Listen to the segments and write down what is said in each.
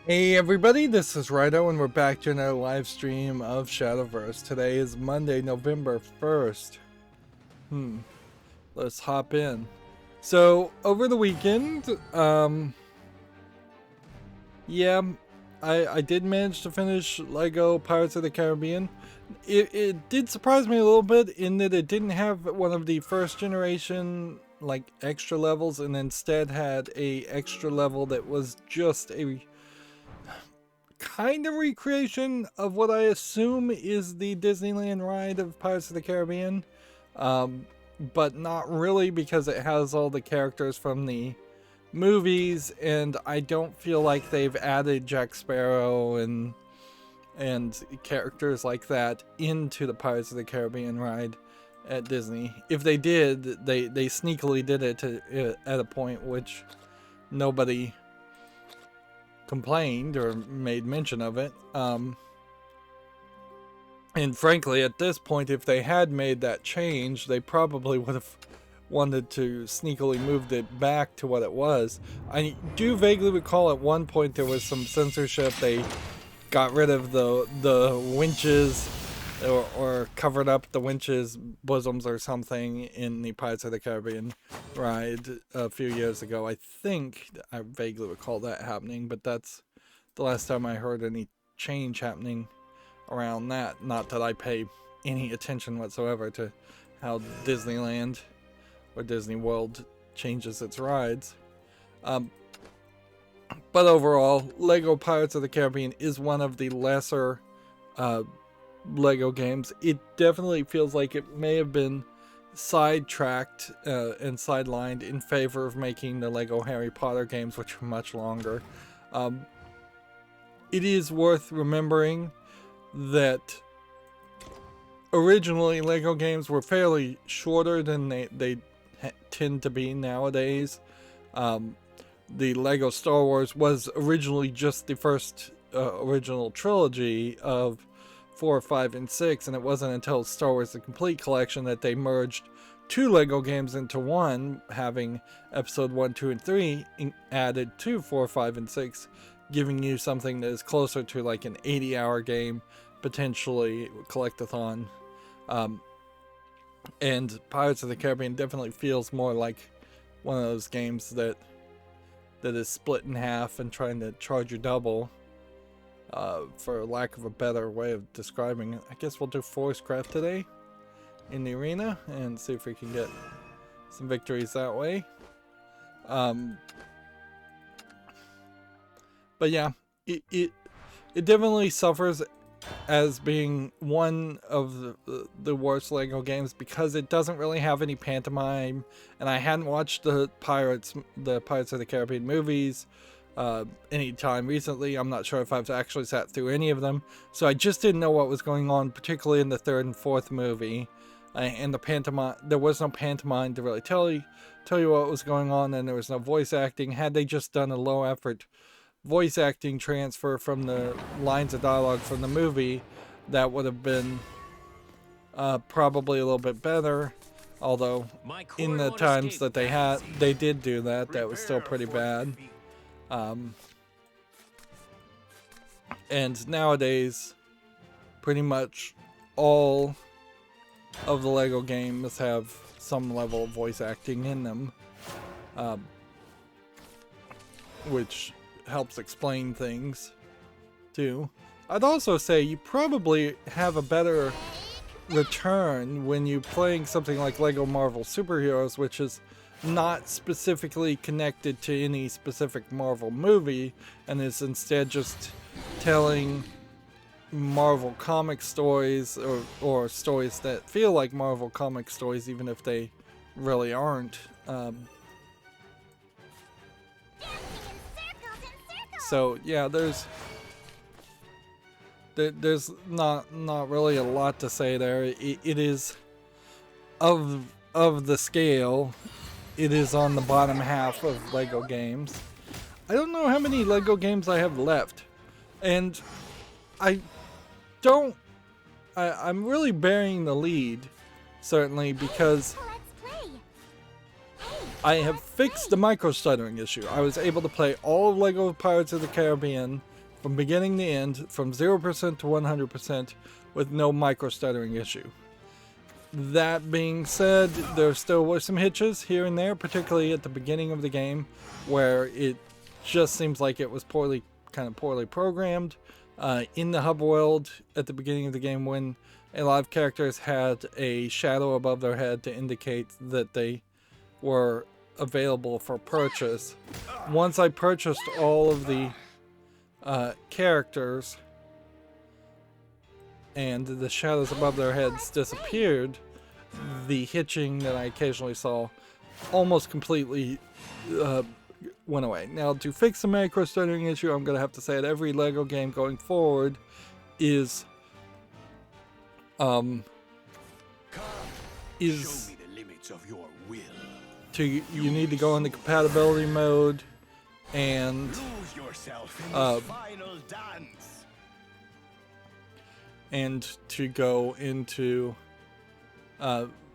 Hey everybody, this is Rydo and we're back to another live stream of Shadowverse. Today is Monday, November 1st. Let's hop in. So, over the weekend, I did manage to finish LEGO Pirates of the Caribbean. It did surprise me a little bit in that it didn't have one of the first generation like extra levels and instead had a extra level that was just a kind of recreation of what I assume is the Disneyland ride of Pirates of the Caribbean, but not really because it has all the characters from the movies, and I don't feel like they've added Jack Sparrow and characters like that into the Pirates of the Caribbean ride at Disney. If they did, they sneakily did it at a point which nobody complained or made mention of it. And frankly, at this point, if they had made that change, they probably would have wanted to sneakily moved it back to what it was. I do vaguely recall at one point there was some censorship. They got rid of the winches or covered up the winches' bosoms or something in the Pirates of the Caribbean ride a few years ago. I think I vaguely recall that happening, but that's the last time I heard any change happening around that. Not that I pay any attention whatsoever to how Disneyland or Disney World changes its rides. But overall, LEGO Pirates of the Caribbean is one of the lesser LEGO games. It definitely feels like it may have been sidetracked and sidelined in favor of making the LEGO Harry Potter games, which are much longer. It is worth remembering that originally LEGO games were fairly shorter than they tend to be nowadays. The LEGO Star Wars was originally just the first original trilogy of 4, 5, and 6, and it wasn't until Star Wars The Complete Collection that they merged two LEGO games into one, having Episode 1, 2, and 3 added to 4, 5, and 6, giving you something that is closer to like an 80-hour game, potentially collectathon. And Pirates of the Caribbean definitely feels more like one of those games that is split in half and trying to charge you double. For lack of a better way of describing it. I guess we'll do Forest Craft today in the arena and see if we can get some victories that way. But yeah, it definitely suffers as being one of the worst LEGO games because it doesn't really have any pantomime, and I hadn't watched the Pirates of the Caribbean movies anytime recently. I'm not sure if I've actually sat through any of them, so I just didn't know what was going on, particularly in the third and fourth movie. And the pantomime, there was no pantomime to really tell you what was going on, and there was no voice acting. Had they just done a low effort voice acting transfer from the lines of dialogue from the movie, that would have been probably a little bit better. Although in the times that they did do that, that was still pretty bad. And nowadays, pretty much all of the LEGO games have some level of voice acting in them, which helps explain things too. I'd also say you probably have a better return when you're playing something like LEGO Marvel Superheroes, which is not specifically connected to any specific Marvel movie and is instead just telling Marvel comic stories or stories that feel like Marvel comic stories even if they really aren't. So yeah, there's not really a lot to say there. It is of the scale. It is on the bottom half of LEGO games. I don't know how many LEGO games I have left, and I'm really burying the lead, certainly, because I have fixed the micro stuttering issue. I was able to play all of LEGO Pirates of the Caribbean from beginning to end, from 0% to 100% with no micro stuttering issue. That being said, there still were some hitches here and there, particularly at the beginning of the game, where it just seems like it was poorly programmed. In the hub world at the beginning of the game, when a lot of characters had a shadow above their head to indicate that they were available for purchase. Once I purchased all of the characters and the shadows above their heads disappeared, the hitching that I occasionally saw almost completely went away. Now, to fix the macro stuttering issue, I'm going to have to say that every LEGO game going forward is you need to go into compatibility mode and to go into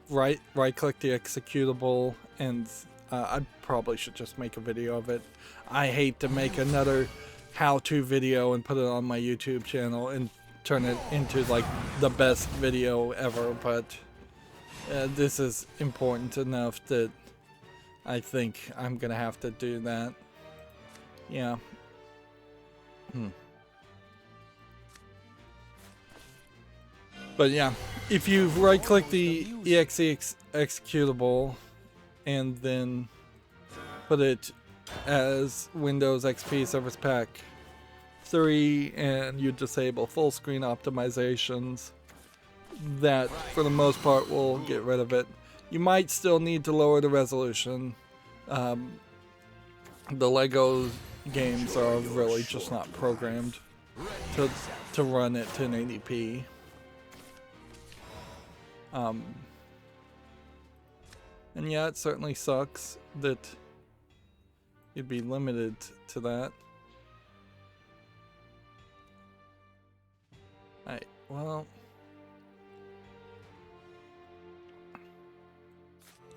right click the executable, and I probably should just make a video of it. I hate to make another how-to video and put it on my YouTube channel and turn it into like the best video ever, but this is important enough that I think I'm gonna have to do that. Yeah. But yeah, if you right click the exe executable and then put it as Windows XP Service Pack 3 and you disable full screen optimizations, that for the most part will get rid of it. You might still need to lower the resolution. The LEGO games are really just not programmed to run at 1080p. And yeah, it certainly sucks that you'd be limited to that. Alright, well,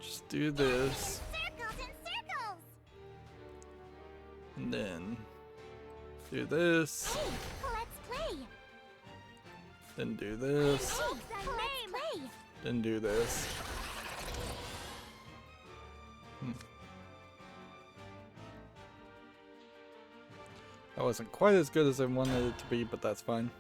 just do this. And then do this. Then do this. Then do this. That wasn't quite as good as I wanted it to be, but that's fine.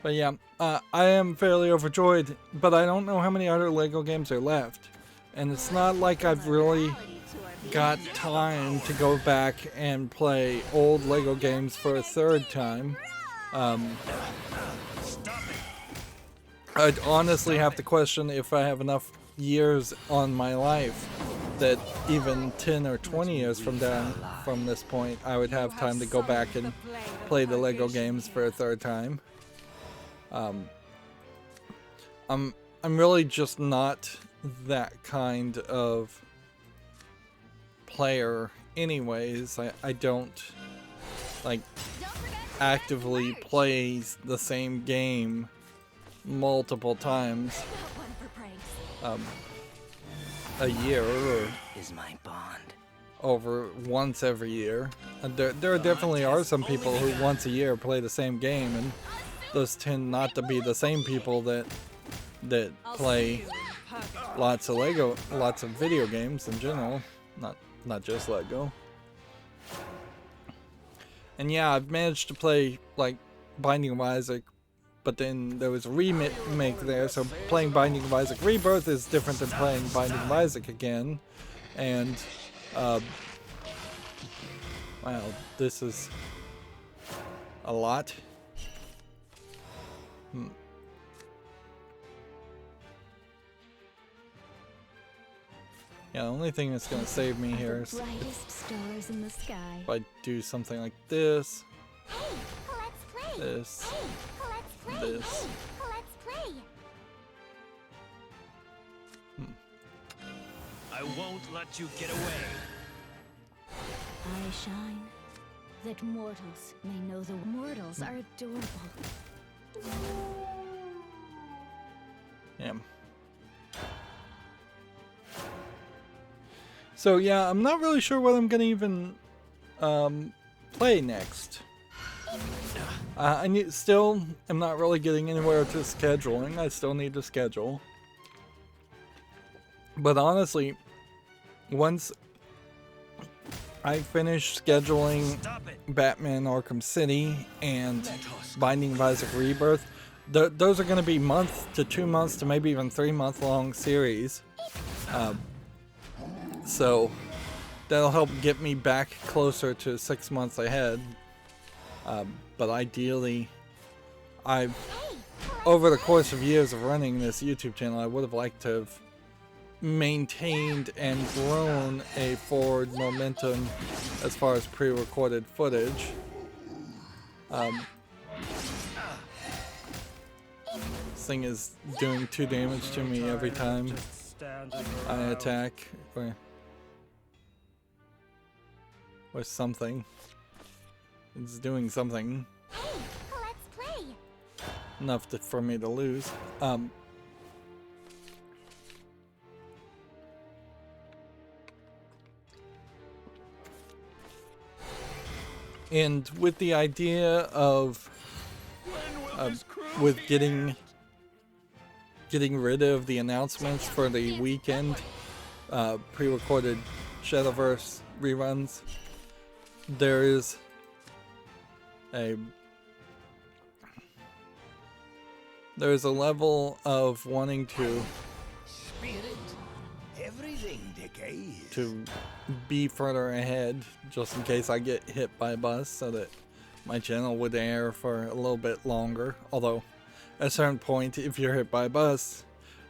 But yeah, I am fairly overjoyed, but I don't know how many other LEGO games are left. And it's not like I've really got time to go back and play old LEGO games for a third time. I'd honestly have to question if I have enough years on my life that even 10 or 20 years from this point, I would have time to go back and play the LEGO games for a third time. I'm really just not that kind of player anyways. I don't like actively play the same game multiple times a year or over once every year. There definitely are some people who once a year play the same game, and those tend not to be the same people that play lots of video games in general, not just LEGO. And yeah, I've managed to play like Binding of Isaac, but then there was a remake there, so playing Binding of Isaac Rebirth is different than playing Binding of Isaac again. And wow, this is a lot. Yeah, the only thing that's gonna save me here is if I do something like this, this. I won't let you get away. I shine, that mortals may know the mortals are adorable. Yeah. So yeah, I'm not really sure what I'm gonna even play next. Still am not really getting anywhere to scheduling. I still need to schedule. But honestly, once I finish scheduling Batman Arkham City and Binding of Isaac Rebirth, those are going to be month to 2 months to maybe even 3 month long series. So that'll help get me back closer to 6 months ahead. But ideally, over the course of years of running this YouTube channel, I would have liked to have maintained and grown a forward momentum as far as pre-recorded footage. This thing is doing 2 damage to me every time I attack or something. It's doing something. Let's play. Enough for me to lose. And with the idea of with getting rid of the announcements for the weekend pre-recorded Shadowverse reruns, there is a level of wanting to be further ahead just in case I get hit by a bus, so that my channel would air for a little bit longer. Although at a certain point, if you're hit by a bus,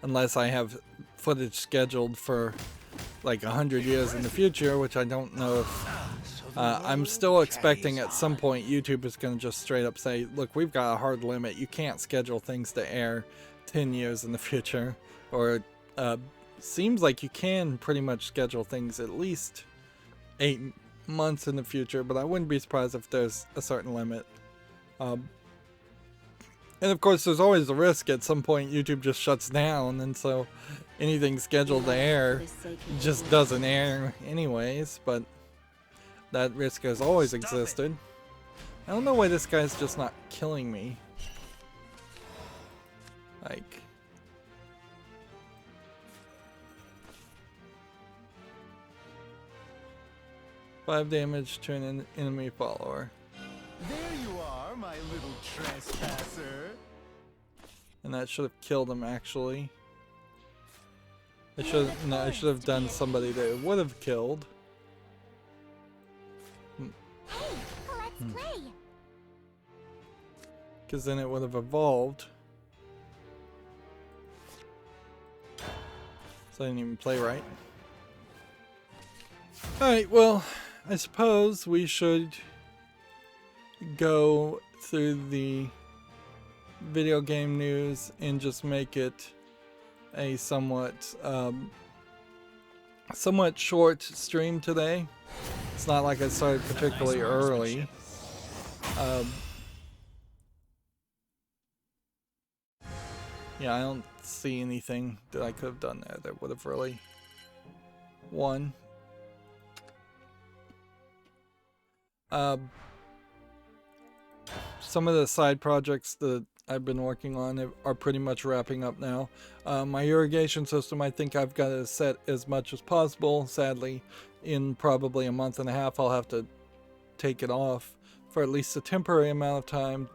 unless I have footage scheduled for like 100 years in the future, which I don't know if I'm still expecting at some point YouTube is going to just straight up say, look, we've got a hard limit, you can't schedule things to air 10 years in the future. Or seems like you can pretty much schedule things at least 8 months in the future, but I wouldn't be surprised if there's a certain limit. And of course there's always a risk at some point YouTube just shuts down, and so anything scheduled to air just doesn't air anyways, but that risk has always existed. I don't know why this guy's just not killing me. Like, 5 damage to an enemy follower. There you are, my little trespasser. And that should have killed him, actually. I should have done somebody that it would have killed. Let's play. Because then it would have evolved. So I didn't even play right. Alright, well, I suppose we should go through the video game news and just make it a somewhat short stream today. It's not like I started particularly early. Yeah, I don't see anything that I could have done there that would have really won. Some of the side projects that I've been working on are pretty much wrapping up now. My irrigation system, I think I've got to set as much as possible. Sadly, in probably a month and a half, I'll have to take it off for at least a temporary amount of time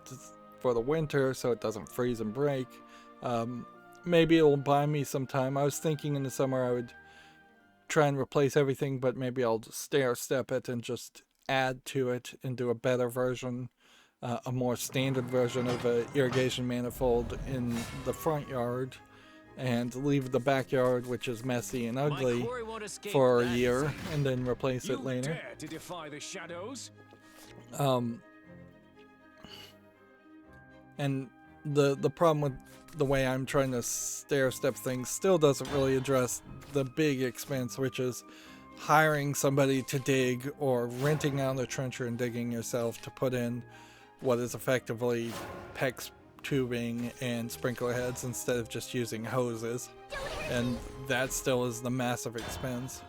for the winter so it doesn't freeze and break. Maybe it'll buy me some time. I was thinking in the summer I would try and replace everything, but maybe I'll just stair-step it and just add to it and do a better version, a more standard version of an irrigation manifold in the front yard, and leave the backyard, which is messy and ugly, for a year, and then replace it later. Dare to defy the shadows? And the problem with the way I'm trying to stair-step things still doesn't really address the big expense, which is hiring somebody to dig or renting out a trencher and digging yourself to put in what is effectively PEX tubing and sprinkler heads instead of just using hoses. And that still is the massive expense.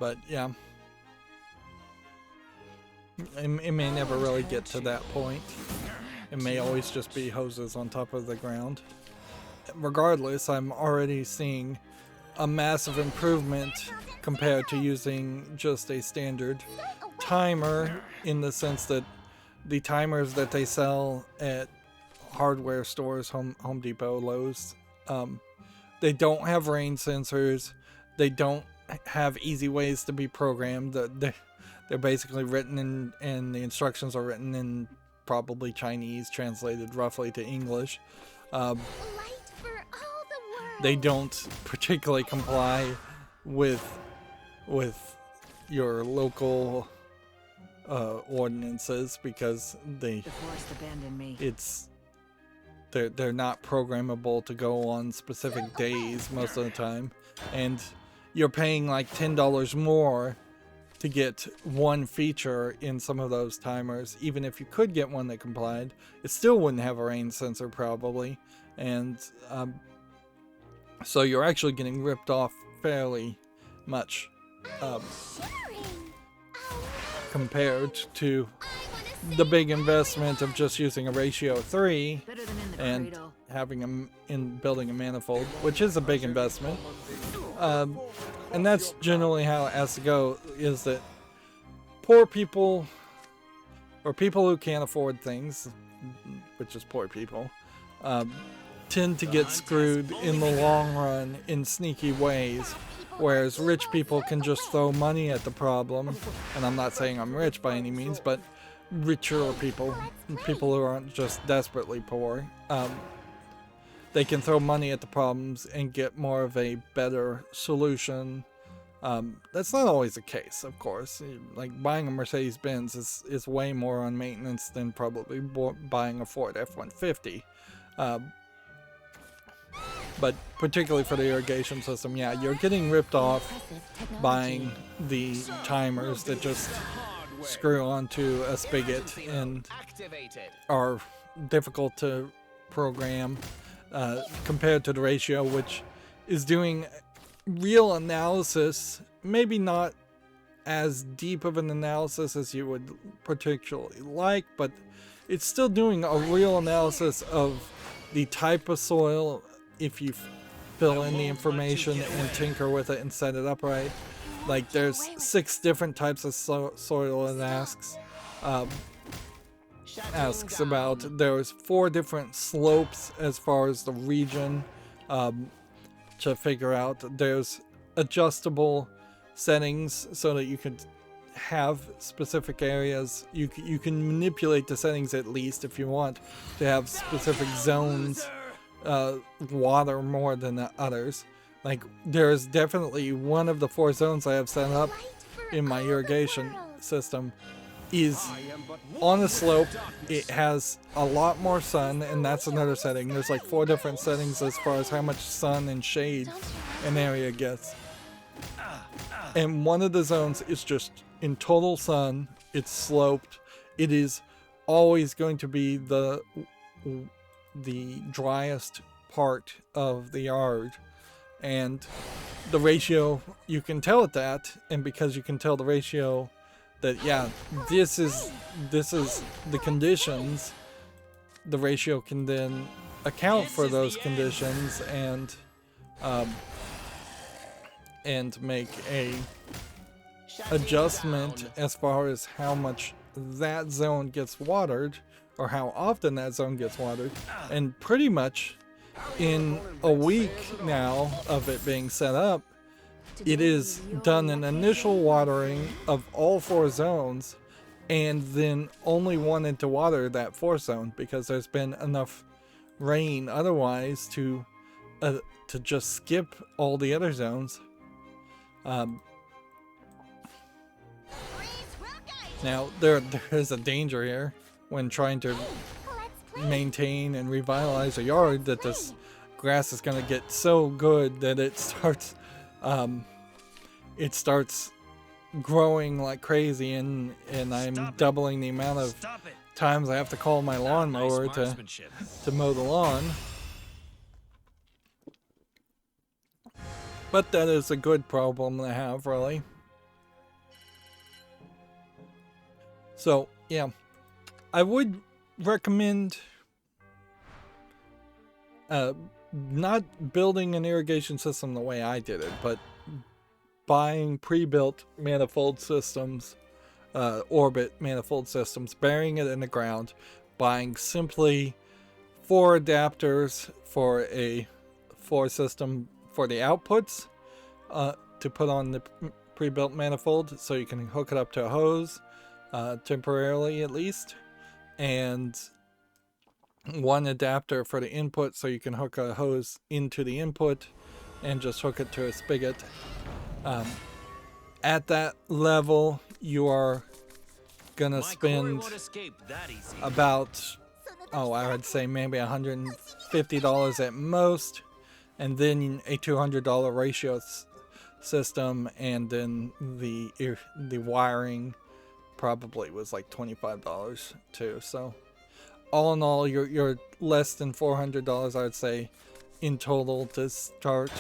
But yeah, it may never really get to that point. It may always just be hoses on top of the ground. Regardless, I'm already seeing a massive improvement compared to using just a standard timer, in the sense that the timers that they sell at hardware stores, Home Depot, Lowe's, they don't have rain sensors. They don't have easy ways to be programmed. They're basically written in, and the instructions are written in probably Chinese, translated roughly to English. They don't particularly comply with your local ordinances, because they're not programmable to go on specific days most of the time, and you're paying like $10 more to get one feature in some of those timers. Even if you could get one that complied, it still wouldn't have a rain sensor probably, and so you're actually getting ripped off fairly much compared to the big investment of just using a ratio 3 and having building a manifold, which is a big investment. And that's generally how it has to go, is that poor people, or people who can't afford things, which is poor people, tend to get screwed in the long run in sneaky ways, whereas rich people can just throw money at the problem. And I'm not saying I'm rich by any means, but richer people who aren't just desperately poor, they can throw money at the problems and get more of a better solution. That's not always the case, of course. Like buying a Mercedes-Benz is way more on maintenance than probably buying a Ford F-150. But particularly for the irrigation system, yeah, you're getting ripped off buying the timers that just screw onto a spigot and are difficult to program, compared to the ratio, which is doing real analysis, maybe not as deep of an analysis as you would particularly like, but it's still doing a real analysis of the type of soil if you fill in the information and tinker with it and set it up right. Like there's 6 different types of soil it asks about. There's 4 different slopes as far as the region to figure out. There's adjustable settings so that you could have specific areas. You can manipulate the settings, at least if you want, to have specific zones water more than the others. Like there's definitely one of the 4 zones I have set up in my irrigation system is on a slope. It has a lot more sun, and that's another setting. There's like 4 different settings as far as how much sun and shade an area gets. And one of the zones is just in total sun. It's sloped. It is always going to be the driest part of the yard, and the ratio, you can tell it that, and because you can tell the ratio that, yeah, this is the conditions, the ratio can then account for those conditions and make a adjustment as far as how much that zone gets watered, or how often that zone gets watered. And pretty much in a week now of it being set up, it is done an initial watering of all 4 zones, and then only wanted to water that 4th zone because there's been enough rain otherwise to just skip all the other zones. Now there's a danger here when trying to maintain and revitalize a yard, that this grass is going to get so good that it starts growing like crazy, and I'm doubling the amount of times I have to call my lawnmower to mow the lawn. But that is a good problem to have, really. So yeah, I would recommend not building an irrigation system the way I did it, but buying pre-built manifold systems, orbit manifold systems, burying it in the ground, buying simply 4 adapters for a 4 system for the outputs to put on the pre-built manifold, so you can hook it up to a hose temporarily at least, and 1 adapter for the input, so you can hook a hose into the input and just hook it to a spigot. At that level, you are gonna spend about, I would say maybe $150 at most, and then a $200 ratio system, and then the wiring probably was like $25 too. So all in all, you're less than $400, I would say, in total to start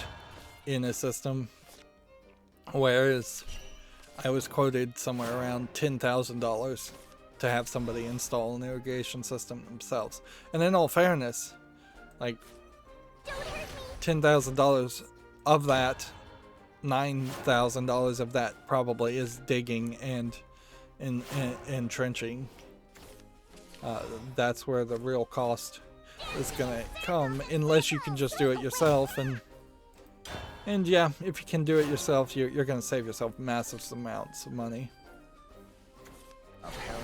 in a system, whereas I was quoted somewhere around $10,000 to have somebody install an irrigation system themselves. And in all fairness, like $10,000 of that, $9,000 of that probably is digging and trenching. That's where the real cost is gonna come, unless you can just do it yourself. And yeah, if you can do it yourself, you're gonna save yourself massive amounts of money.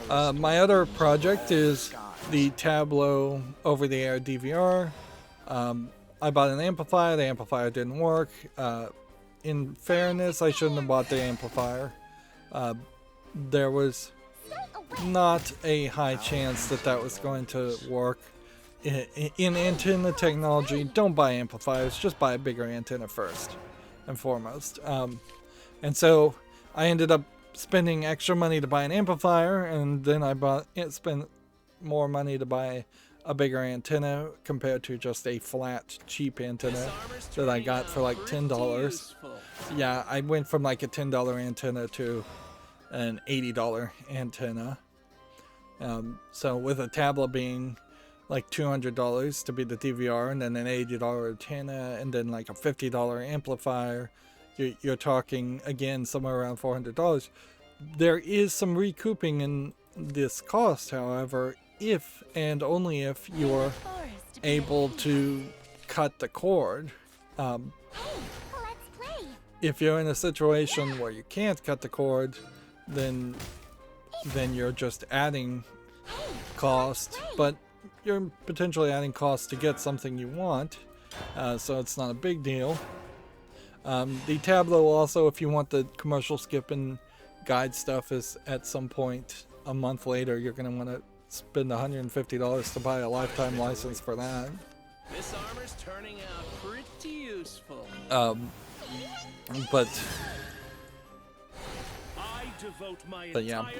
My other project is the Tableau over-the-air DVR. I bought an amplifier. The amplifier didn't work. In fairness, I shouldn't have bought the amplifier. There was not a high chance that was going to work. In antenna technology, don't buy amplifiers, just buy a bigger antenna first and foremost. And so I ended up spending extra money to buy an amplifier, and then I spent more money to buy a bigger antenna compared to just a flat, cheap antenna that I got for like $10. Yeah, I went from like a $10 antenna to an $80 antenna. So with a tablet being like $200 to be the DVR, and then an $80 antenna, and then like a $50 amplifier, you're talking again somewhere around $400. There is some recouping in this cost, however, if and only if you're able to cut the cord. If you're in a situation where you can't cut the cord, then you're just adding cost, but you're potentially adding cost to get something you want, so it's not a big deal. The Tableau also, if you want the commercial skip and guide stuff, is at some point a month later you're going to want to spend $150 to buy a lifetime license for that. This armor's turning out pretty useful. But yeah,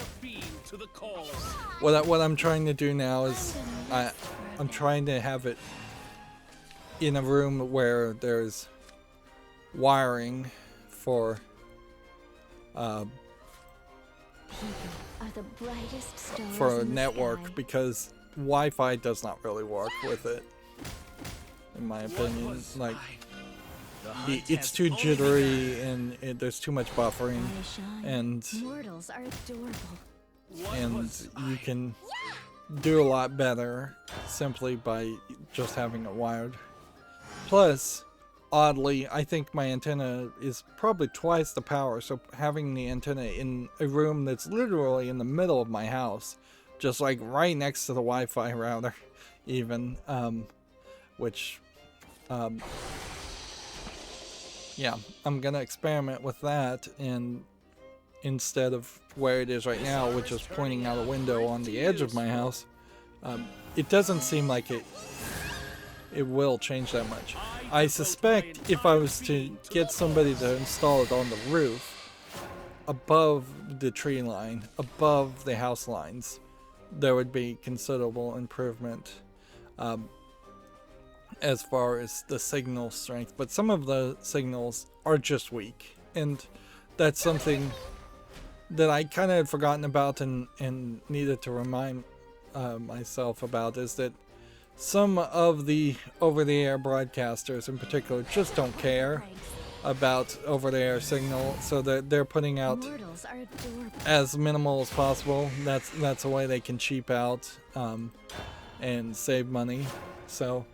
to the cause. What I'm trying to do now is I'm trying to have it in a room where there's wiring for Are the brightest stars for a in the network, sky. because Wi-Fi does not really work with it, in my opinion. Like, it's too jittery, and there's too much buffering, I shine. and Mortals are adorable. you can do a lot better simply by just having it wired. Plus, oddly, I think my antenna is probably twice the power, so having the antenna in a room that's literally in the middle of my house, just like right next to the Wi-Fi router even, which yeah, I'm gonna experiment with that, and instead of where it is right now, which is pointing out a window on the edge of my house, it doesn't seem like it will change that much. I suspect if I was to get somebody to install it on the roof, above the tree line, above the house lines, there would be considerable improvement as far as the signal strength. But some of the signals are just weak, and that's something that I kind of had forgotten about and needed to remind myself about is that some of the over-the-air broadcasters in particular just don't care about over-the-air signal, so that they're putting out Mortals are adorable. as minimal as possible. That's a way they can cheap out and save money. So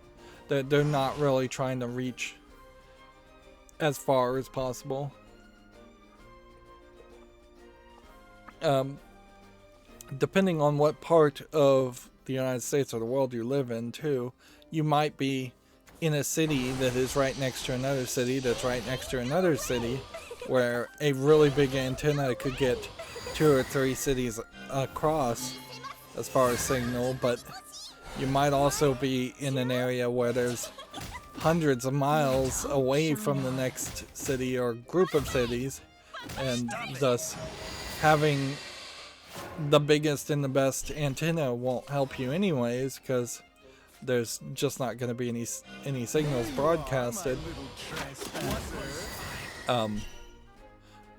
they're not really trying to reach as far as possible. Depending on what part of the United States or the world you live in too, you might be in a city that is right next to another city that's right next to another city, where a really big antenna could get 2 or 3 cities across as far as signal, but you might also be in an area where there's hundreds of miles away from the next city or group of cities, and thus having the biggest and the best antenna won't help you anyways, because there's just not going to be any signals broadcasted.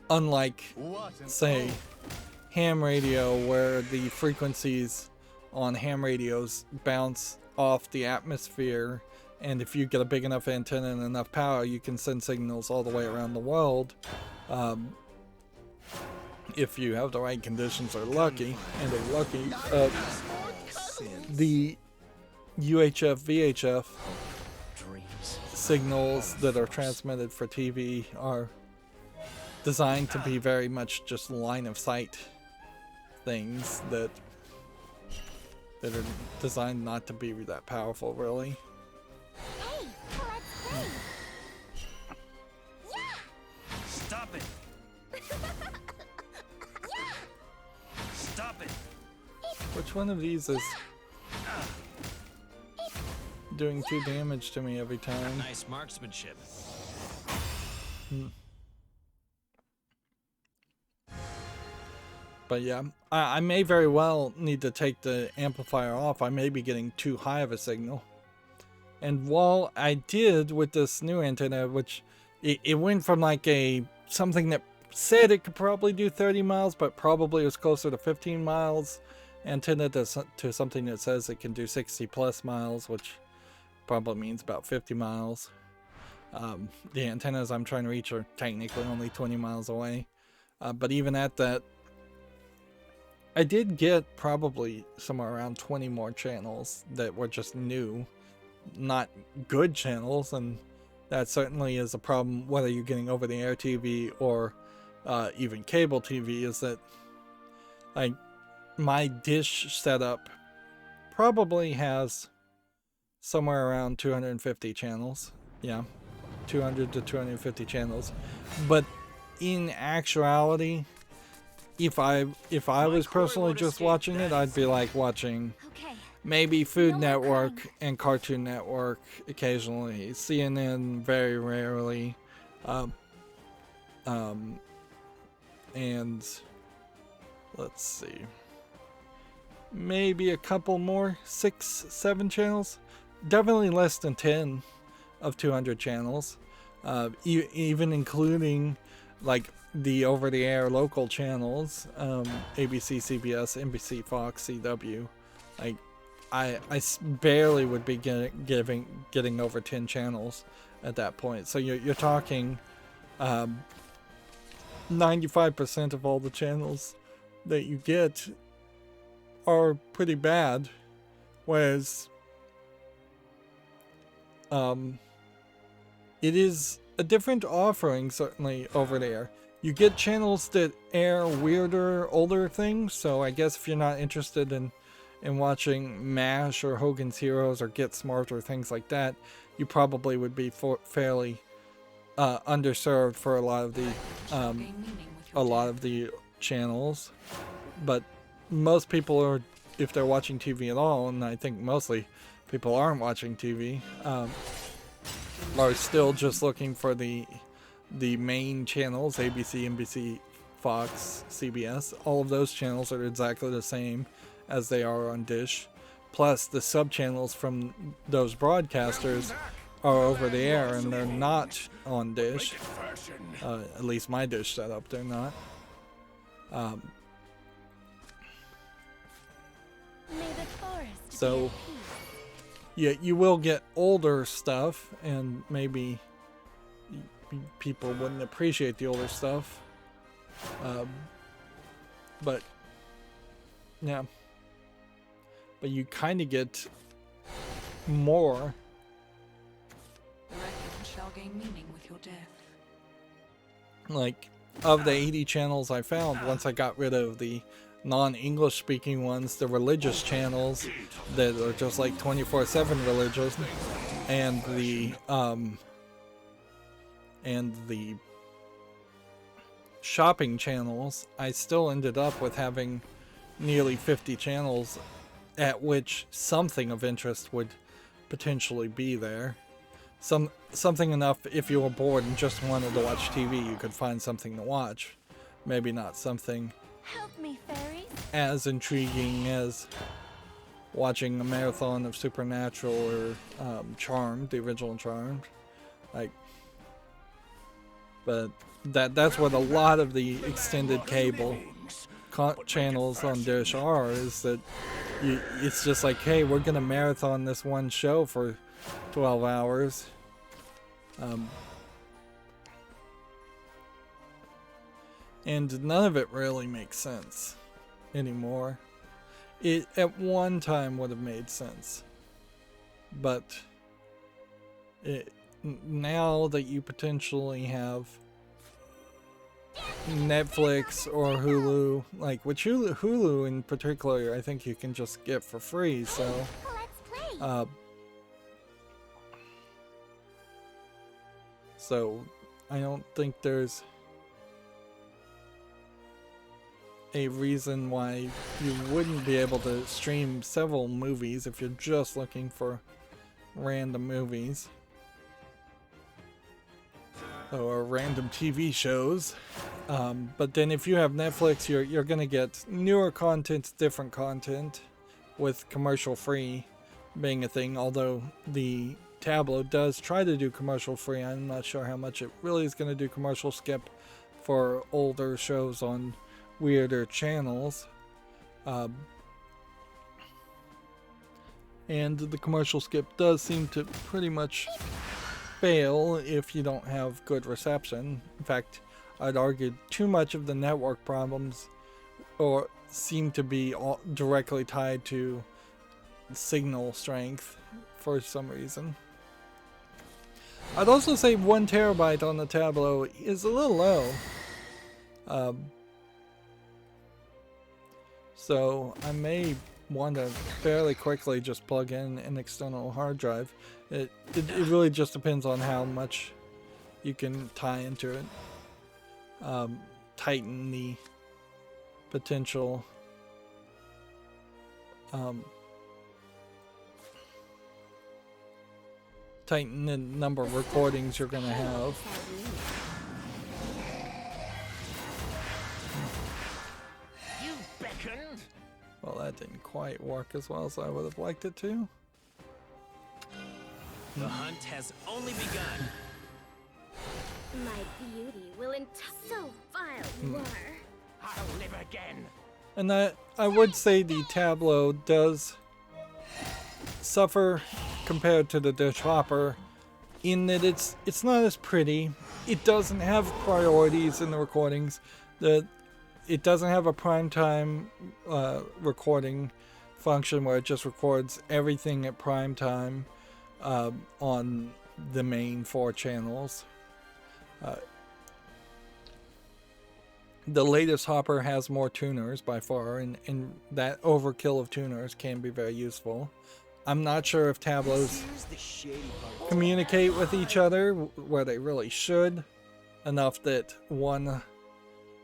Unlike, say, ham radio, where the frequencies on ham radios bounce off the atmosphere, and if you get a big enough antenna and enough power, you can send signals all the way around the world. If you have the right conditions, are lucky, and are lucky. The UHF, VHF signals that are transmitted for TV are designed to be very much just line of sight things that are designed not to be that powerful, really. Stop it! Stop it! Which one of these is doing 2 damage to me every time? Nice marksmanship. But yeah, I may very well need to take the amplifier off. I may be getting too high of a signal. And while I did with this new antenna, which it went from like something that said it could probably do 30 miles, but probably was closer to 15 miles antenna to something that says it can do 60 plus miles, which probably means about 50 miles. The antennas I'm trying to reach are technically only 20 miles away. But even at that, I did get probably somewhere around 20 more channels that were just new, not good channels, and that certainly is a problem whether you're getting over-the-air TV or even cable TV, is that like my dish setup probably has somewhere around 250 channels. Yeah, 200 to 250 channels. But in actuality, if I was personally just watching it, I'd be like watching maybe Food Network and Cartoon Network occasionally, CNN very rarely, and let's see, maybe a couple more, 6, 7 channels, definitely less than 10 of 200 channels, even including like the over-the-air local channels, ABC, CBS, NBC, Fox, CW. Like I barely would be getting over 10 channels at that point. So you're talking 95% of all the channels that you get are pretty bad, whereas it is a different offering certainly over there. You get channels that air weirder, older things, so I guess if you're not interested in watching MASH or Hogan's Heroes or Get Smart or things like that, you probably would be fairly underserved for a lot of the channels. But most people are, if they're watching TV at all, and I think mostly people aren't watching TV, are still just looking for the main channels, ABC, NBC, Fox, CBS. All of those channels are exactly the same as they are on Dish. Plus the sub-channels from those broadcasters are over the air and they're not on Dish. At least my Dish setup, they're not. May the forest So be at peace. yeah, you will get older stuff, and maybe people wouldn't appreciate the older stuff. But yeah, but you kind of get more. The record shall gain meaning with your death. Like, of the 80 channels I found, once I got rid of the non-English speaking ones, the religious channels that are just like 24/7 religious, and the shopping channels, I still ended up with having nearly 50 channels at which something of interest would potentially be there. Something enough if you were bored and just wanted to watch TV, you could find something to watch. Maybe not something Help me, fairies. as intriguing as watching a marathon of Supernatural or Charmed, the original Charmed. Like, but that's what a lot of the extended cable channels on Dish are, is that it's just like, hey, we're gonna marathon this one show for 12 hours. And none of it really makes sense anymore. It at one time would have made sense, but now that you potentially have Netflix or Hulu, like which Hulu in particular, I think you can just get for free. So, Let's play. So I don't think there's a reason why you wouldn't be able to stream several movies if you're just looking for random movies or random TV shows. But then if you have Netflix, you're gonna get newer content, different content, with commercial free being a thing. Although the Tableau does try to do commercial free, I'm not sure how much it really is gonna do commercial skip for older shows on weirder channels. And the commercial skip does seem to pretty much fail if you don't have good reception. In fact, I'd argue too much of the network problems or seem to be directly tied to signal strength for some reason. I'd also say 1 terabyte on the Tableau is a little low. So I may want to fairly quickly just plug in an external hard drive. It really just depends on how much you can tie into it. Tighten the potential tighten the number of recordings you're gonna have. You beckoned. Well, that didn't quite work as well as I would have liked it to. The hunt has only begun. My beauty will so vile you are. I'll live again. And I would say the Tableau does suffer compared to the Dish Hopper in that it's not as pretty. It doesn't have priorities in the recordings. It doesn't have a primetime recording function where it just records everything at prime time on the main 4 channels. The latest Hopper has more tuners by far, and that overkill of tuners can be very useful. I'm not sure if Tableaus communicate with each other where they really should, enough that one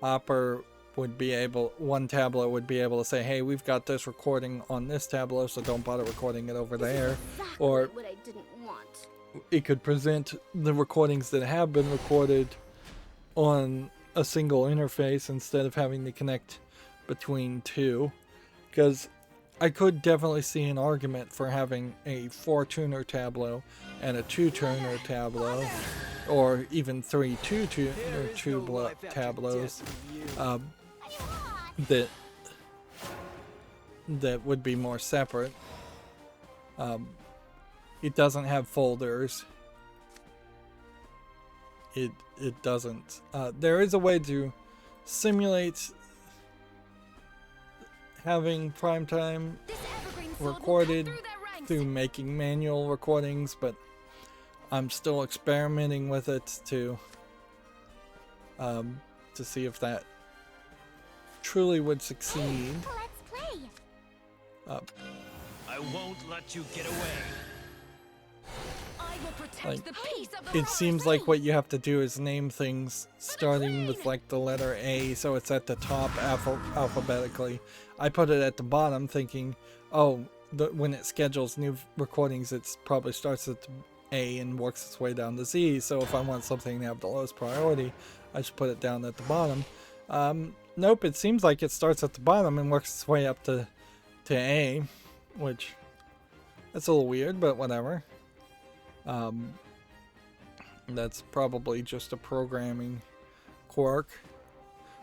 Tableau would be able to say, hey, we've got this recording on this Tableau, so don't bother recording it over there. Exactly Or what I didn't want. it could present the recordings that have been recorded on a single interface instead of having to connect between 2. Because I could definitely see an argument for having a 4-tuner Tableau and a 2-tuner Tableau, or even 3 2-tuner Tableaus. that would be more separate. It doesn't have folders. It doesn't. There is a way to simulate having primetime recorded through making manual recordings, but I'm still experimenting with it to see if that truly would succeed. I won't let you get away. I will protect Like, the peace of the it seems like what you have to do is name things starting with like the letter A, so it's at the top alphabetically. I put it at the bottom thinking, oh, when it schedules new recordings, it probably starts at A and works its way down to Z, so if I want something to have the lowest priority, I should put it down at the bottom. Nope, it seems like it starts at the bottom and works its way up to A, which that's a little weird, but whatever. That's probably just a programming quirk.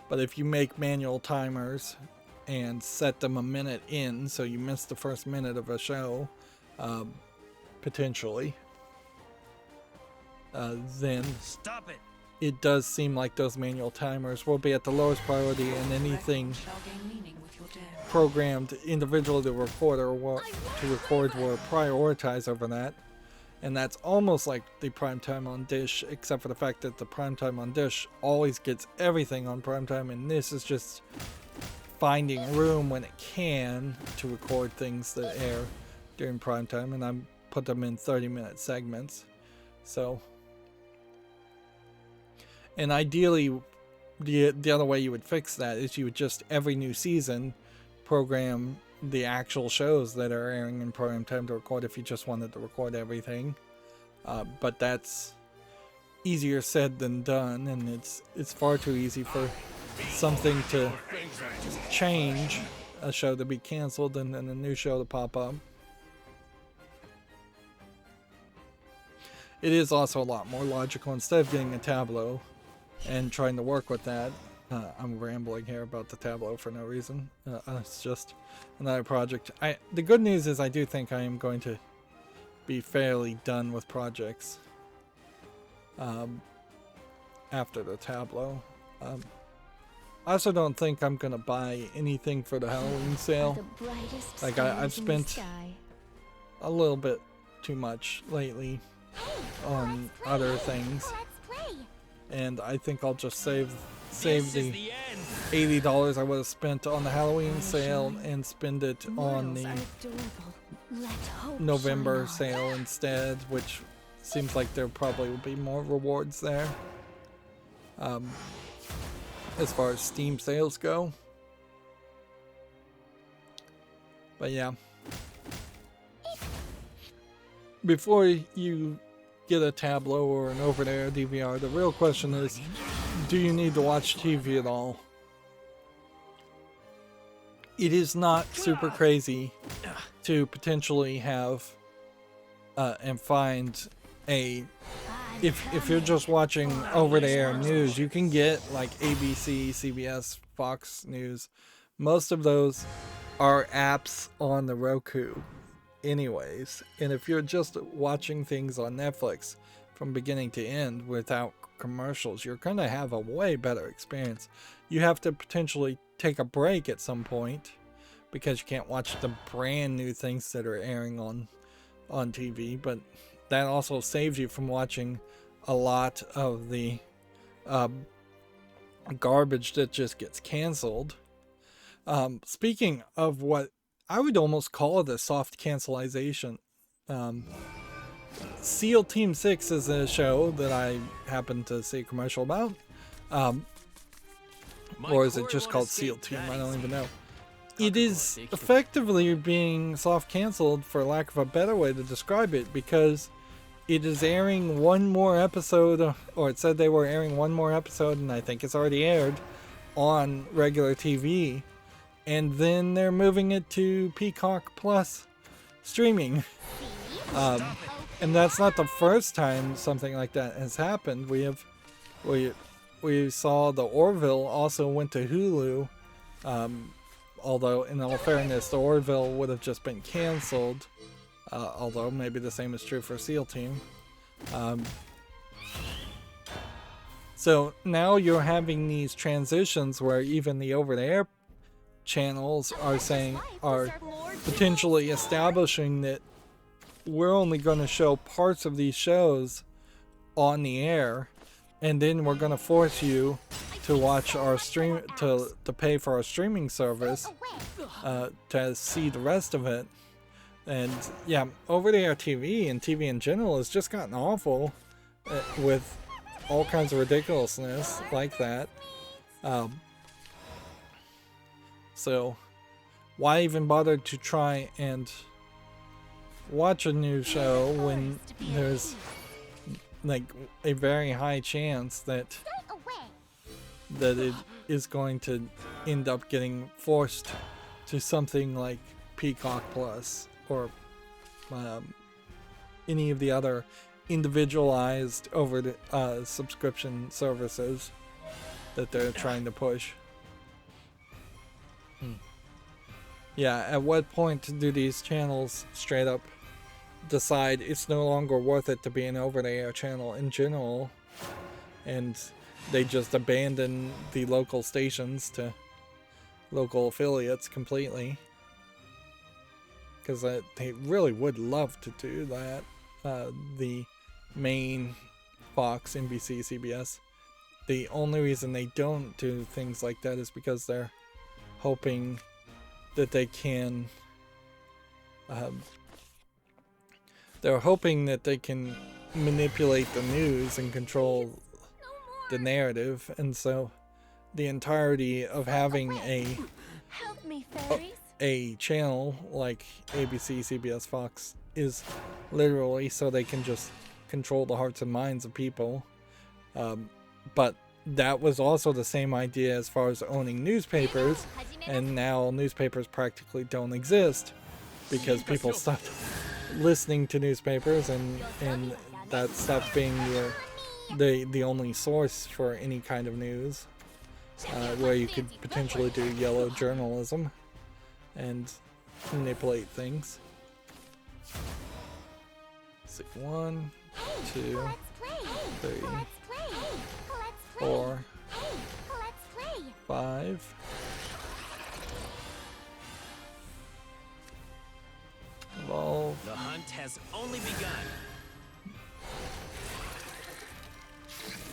But if you make manual timers and set them a minute in, so you miss the first minute of a show, potentially, then Stop it. it does seem like those manual timers will be at the lowest priority, and anything Shall gain meaning with your death. programmed individually to record will prioritize over that. And that's almost like the primetime on Dish, except for the fact that the primetime on Dish always gets everything on primetime, and this is just finding room when it can to record things that air during primetime, and I put them in 30-minute segments. So, and ideally, the other way you would fix that is you would just, every new season, program the actual shows that are airing in prime time to record if you just wanted to record everything. But that's easier said than done, and it's far too easy for something to change, a show to be canceled and then a new show to pop up. It is also a lot more logical. Instead of getting a Tableau and trying to work with that, I'm rambling here about the Tableau for no reason. It's just another project. The good news is I do think I am going to be fairly done with projects after the Tableau. I also don't think I'm going to buy anything for the Halloween sale. Like, I've spent a little bit too much lately on other things, and I think I'll just save the $80 I would have spent on the Halloween sale and spend it on the November sale instead, which seems like there probably will be more rewards there as far as Steam sales go. But yeah, before you get a Tableau or an over-the-air DVR, the real question is, do you need to watch TV at all? It is not super crazy to potentially have and find a, if you're just watching over-the-air news, you can get like ABC, CBS, Fox News. Most of those are apps on the Roku anyways, and if you're just watching things on Netflix from beginning to end without commercials, you're going to have a way better experience. You have to potentially take a break at some point because you can't watch the brand new things that are airing on TV, but that also saves you from watching a lot of the garbage that just gets canceled. Speaking of what I would almost call it a soft cancelization, SEAL Team 6 is a show that I happened to see a commercial about. Or is it just called SEAL Team? I don't even know. It is effectively being soft canceled, for lack of a better way to describe it, because it is airing one more episode, or it said they were airing one more episode, and I think it's already aired on regular TV. And then they're moving it to Peacock Plus streaming. And that's not the first time something like that has happened. We saw the Orville also went to Hulu Although, in all fairness, the Orville would have just been cancelled. Although, maybe the same is true for SEAL Team. So now you're having these transitions where even the over-the-air channels are potentially establishing that we're only going to show parts of these shows on the air, and then we're going to force you to watch our stream, to pay for our streaming service to see the rest of it. And yeah, over-the-air TV and TV in general has just gotten awful with all kinds of ridiculousness like that. So why even bother to try and watch a new show when there's like a very high chance that it is going to end up getting forced to something like Peacock Plus or any of the other individualized over the subscription services that they're trying to push. Yeah, at what point do these channels straight up decide it's no longer worth it to be an over-the-air channel in general, and they just abandon the local stations to local affiliates completely? Because they really would love to do that. The main Fox, NBC, CBS, the only reason they don't do things like that is because they're hoping that they can manipulate the news and control the narrative, and so the entirety of having a channel like ABC, CBS, Fox is literally so they can just control the hearts and minds of people. But that was also the same idea as far as owning newspapers, and now newspapers practically don't exist because people stopped listening to newspapers, and that stopped being the only source for any kind of news, where you could potentially do yellow journalism and manipulate things. Let's see, 1, 2, 3, 4, 5. Evolve. The hunt has only begun.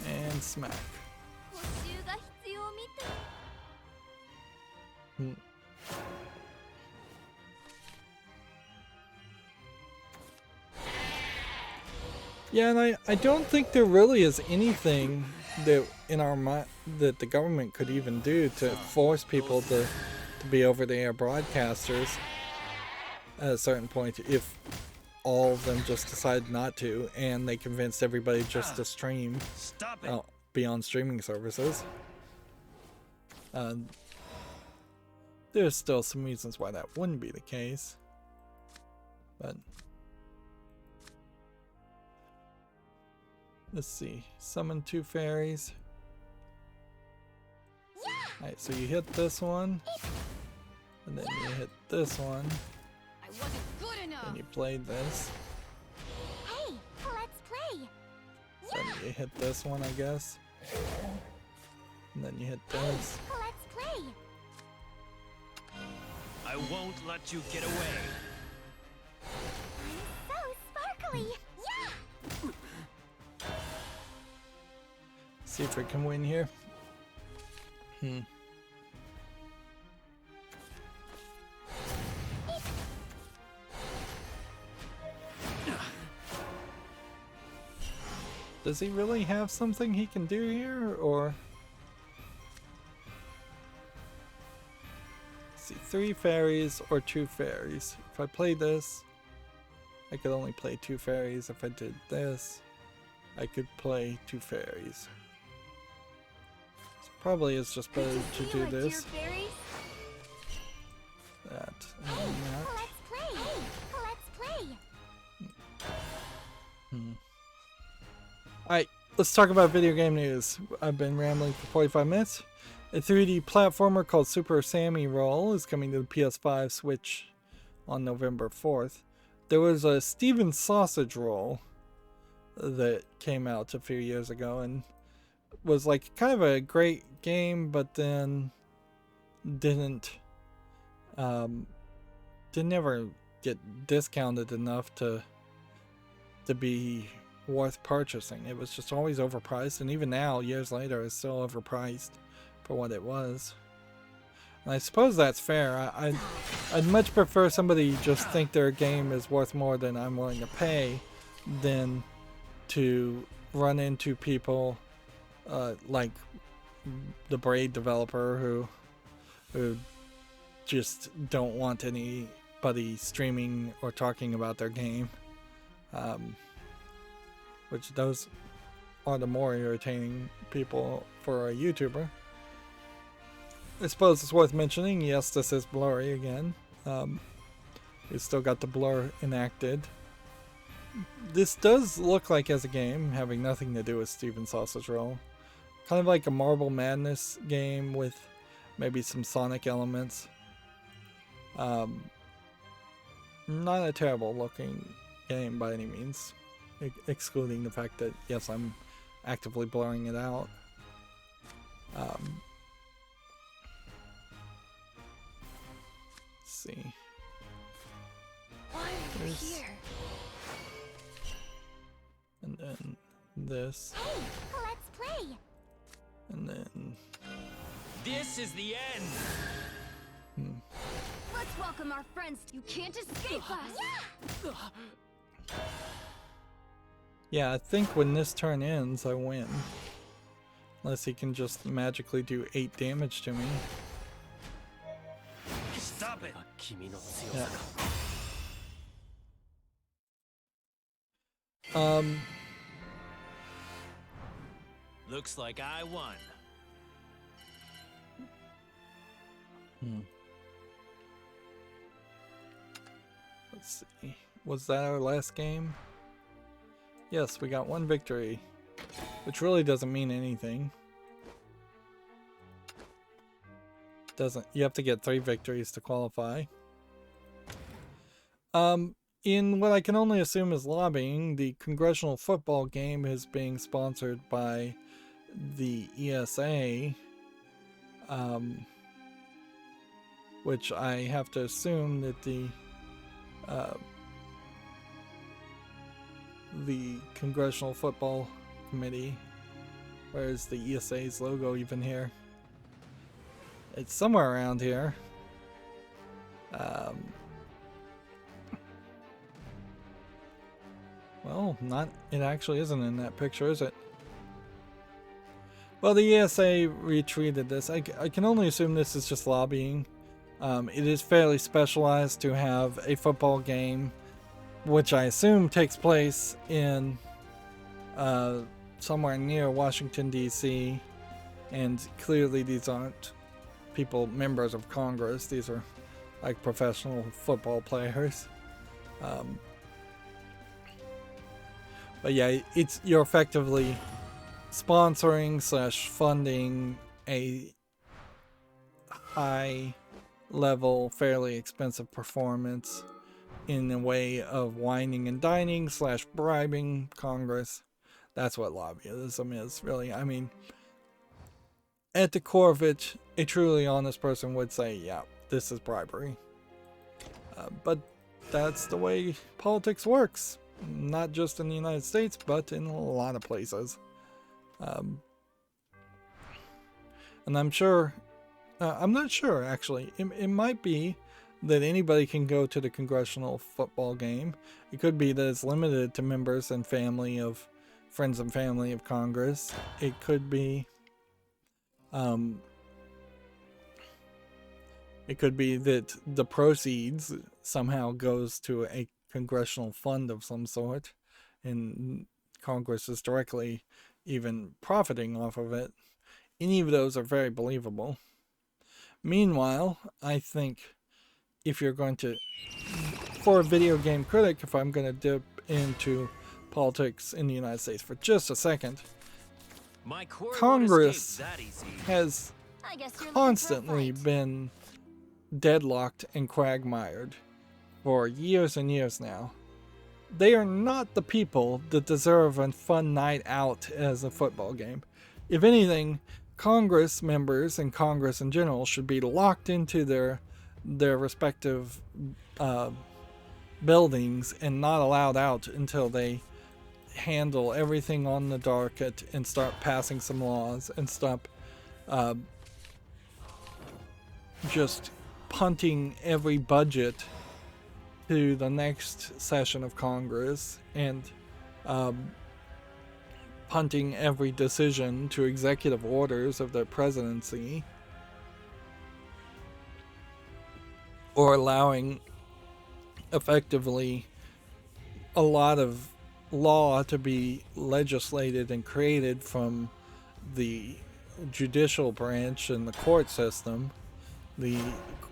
And smack. Yeah, and I don't think there really is anything that in our mind that the government could even do to force people to be over-the-air broadcasters at a certain point, if all of them just decide not to and they convinced everybody just to stream beyond streaming services. There's still some reasons why that wouldn't be the case, but let's see. Summon 2 fairies. Alright, so you hit this one, and then you hit this one. Then you played this. Hey, let's play. Then you hit this one, I guess. And then you hit this. Let's play. I won't let you get away. So sparkly. Yeah. See if we can win here. Does he really have something he can do here, or? Let's see, 3 fairies or 2 fairies. If I play this, I could only play 2 fairies. If I did this, I could play 2 fairies. So probably it's just better to do this. That and then that. Alright, let's talk about video game news. I've been rambling for 45 minutes. A 3D platformer called Super Sammy Roll is coming to the PS5 Switch on November 4th. There was a Steven Sausage Roll that came out a few years ago and was like kind of a great game, but then didn't ever get discounted enough to be worth purchasing. It was just always overpriced, and even now, years later, it's still overpriced for what it was. And I suppose that's fair. I'd much prefer somebody just think their game is worth more than I'm willing to pay than to run into people like the Braid developer who just don't want anybody streaming or talking about their game. Which those are the more irritating people for a YouTuber. I suppose it's worth mentioning, yes, this is blurry again. It's still got the blur enacted. This does look like as a game, having nothing to do with Steven Sausage Roll. Kind of like a Marble Madness game with maybe some Sonic elements. Not a terrible looking game by any means, excluding the fact that, yes, I'm actively blurring it out. Let's see. Why are you here? And then this. Hey, let's play. And then This is the end. Let's welcome our friends. You can't escape us. yeah, I think when this turn ends, I win. Unless he can just magically do 8 damage to me. Stop it. Yeah. Looks like I won. Let's see. Was that our last game? Yes, we got 1 victory, which really doesn't mean anything. You have to get 3 victories to qualify. In what I can only assume is lobbying, the congressional football game is being sponsored by the ESA, which I have to assume that the Congressional Football Committee, where is the ESA's logo even here? It's somewhere around here. Well, it actually isn't in that picture, is it? Well, the ESA retweeted this. I can only assume this is just lobbying. It is fairly specialized to have a football game, which I assume takes place in somewhere near Washington, D.C. And clearly these aren't members of Congress. These are like professional football players. But yeah, you're effectively sponsoring / funding a high level, fairly expensive performance in a way of whining and dining / bribing Congress. That's what lobbyism is, really. I mean, at the core of it, a truly honest person would say, yeah, this is bribery. But that's the way politics works. Not just in the United States, but in a lot of places. And I'm sure, I'm not sure actually. It might be that anybody can go to the congressional football game. It could be that it's limited to members and family of friends and family of Congress. It could be, that the proceeds somehow goes to a congressional fund of some sort, and Congress is directly even profiting off of it. Any of those are very believable. Meanwhile, I think if you're going to, for a video game critic, if I'm going to dip into politics in the United States for just a second, Congress has I guess you're looking for a constantly fight. been deadlocked and quagmired for years and years now. They are not the people that deserve a fun night out as a football game. If anything, Congress members and Congress in general should be locked into their respective buildings and not allowed out until they handle everything on the docket and start passing some laws and stop just punting every budget to the next session of Congress and punting every decision to executive orders of the presidency, or allowing effectively a lot of law to be legislated and created from the judicial branch and the court system. The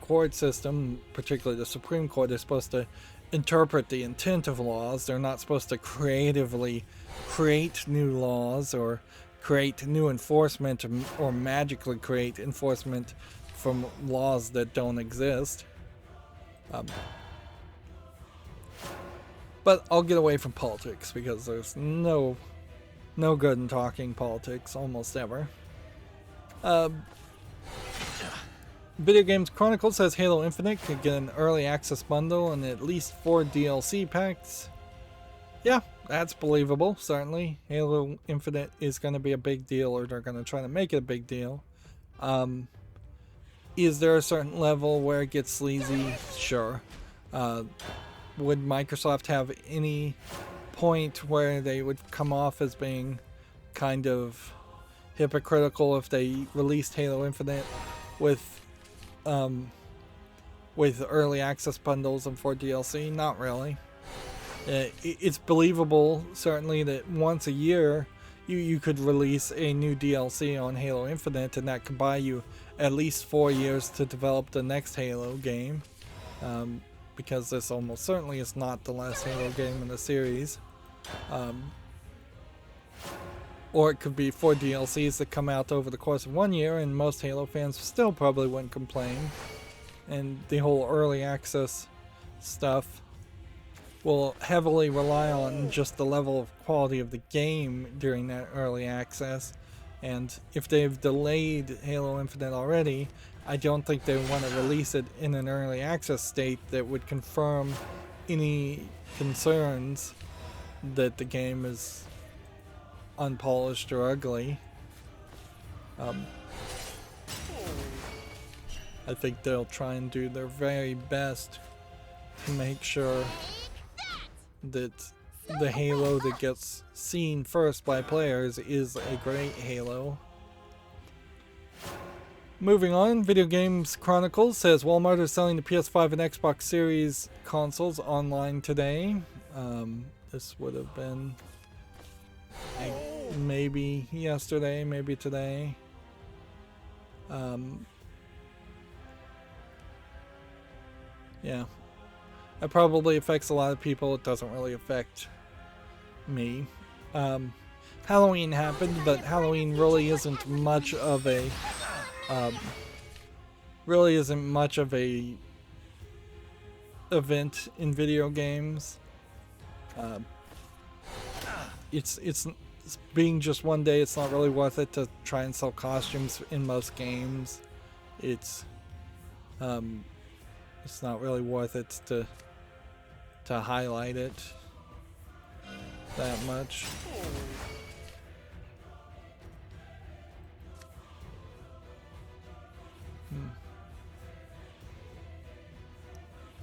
court system, particularly the Supreme Court, is supposed to interpret the intent of laws. They're not supposed to creatively create new laws or create new enforcement or magically create enforcement from laws that don't exist. But I'll get away from politics because there's no good in talking politics almost ever. Video Games Chronicle says Halo Infinite could get an early access bundle and at least 4 DLC packs. Yeah, that's believable, certainly. Halo Infinite is going to be a big deal, or they're going to try to make it a big deal. Is there a certain level where it gets sleazy? Sure. Would Microsoft have any point where they would come off as being kind of hypocritical if they released Halo Infinite with early access bundles and 4 DLC? Not really. It's believable, certainly, that once a year you could release a new DLC on Halo Infinite, and that could buy you at least 4 years to develop the next Halo game, because this almost certainly is not the last Halo game in the series. Or it could be 4 DLCs that come out over the course of 1 year, and most Halo fans still probably wouldn't complain. And the whole early access stuff will heavily rely on just the level of quality of the game during that early access. And if they've delayed Halo Infinite already, I don't think they want to release it in an early access state that would confirm any concerns that the game is unpolished or ugly. I think they'll try and do their very best to make sure that the Halo that gets seen first by players is a great Halo. Moving on, Video Games Chronicles says Walmart is selling the PS5 and Xbox Series consoles online today. This would have been maybe yesterday, maybe today. Yeah. That probably affects a lot of people. It doesn't really affect me. Halloween happened, but Halloween really isn't much of a event in video games. It's being just one day. It's not really worth it to try and sell costumes in most games. It's not really worth it to highlight it that much.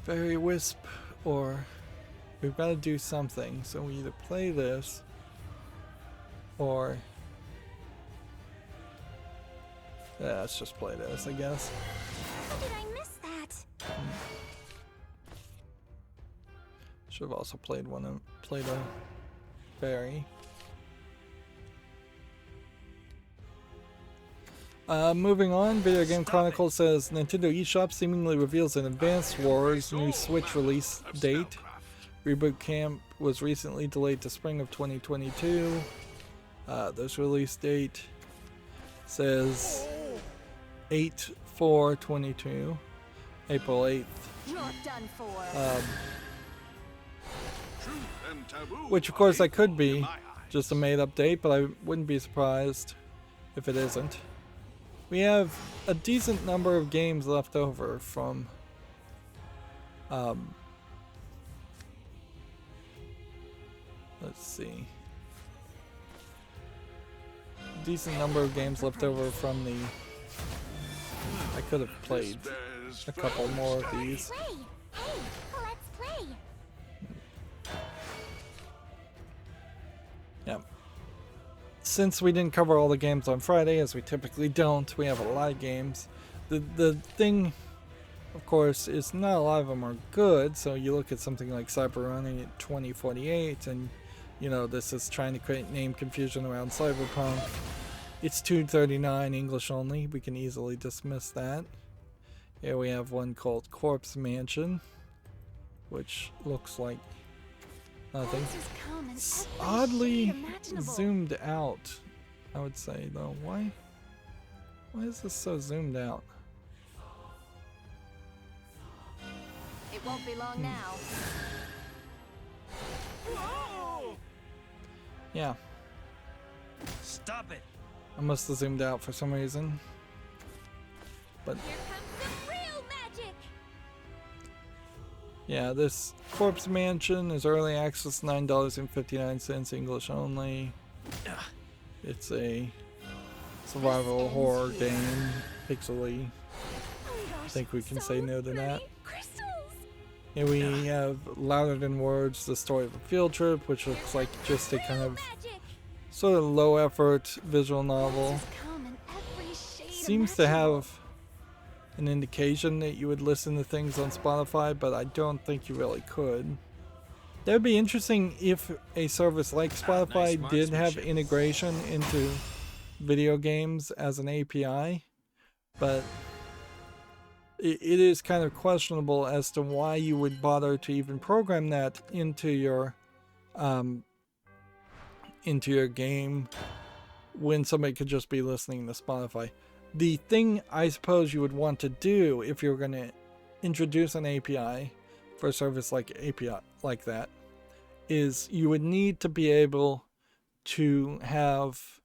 Fairy Wisp, or we've got to do something, so we either play this or yeah, let's just play this, I guess. How did I miss that? Should have also played a fairy. Moving on, Video Game Chronicle says Nintendo eShop seemingly reveals an Advance Wars new Switch release date. Reboot Camp was recently delayed to spring of 2022. This release date says 8/4/22, April 8th. You're done for. Which of course that could be just a made-up date, but I wouldn't be surprised if it isn't. We have a decent number of games left over from let's see. Decent number of games left over from the... I could have played a couple more of these. Play. Hey, let's play. Yeah. Since we didn't cover all the games on Friday, as we typically don't, we have a lot of games. The thing, of course, is not a lot of them are good. So you look at something like Cyber running at 2048, and you know this is trying to create name confusion around Cyberpunk. It's $2.39 English only. We can easily dismiss that. Here we have one called Corpse Mansion, which looks like nothing. It's oddly zoomed out, I would say, though. Why is this so zoomed out? It won't be long now. Yeah, Stop it. I must have zoomed out for some reason. But Here comes the real magic. yeah, this Corpse Mansion is early access, $9.59 English only. It's a survival horror game, pixely. I think we can say no to that. Crystals. Here we have Louder Than Words, The Story of a Field Trip, which looks like just a kind of Magic. sort of low effort visual novel. Come in every shade Seems to have an indication that you would listen to things on Spotify, but I don't think you really could. That would be interesting if a service like Spotify did have integration into video games as an API, but it is kind of questionable as to why you would bother to even program that into your game when somebody could just be listening to Spotify. The thing I suppose you would want to do if you're going to introduce an API for a service like that is you would need to be able to have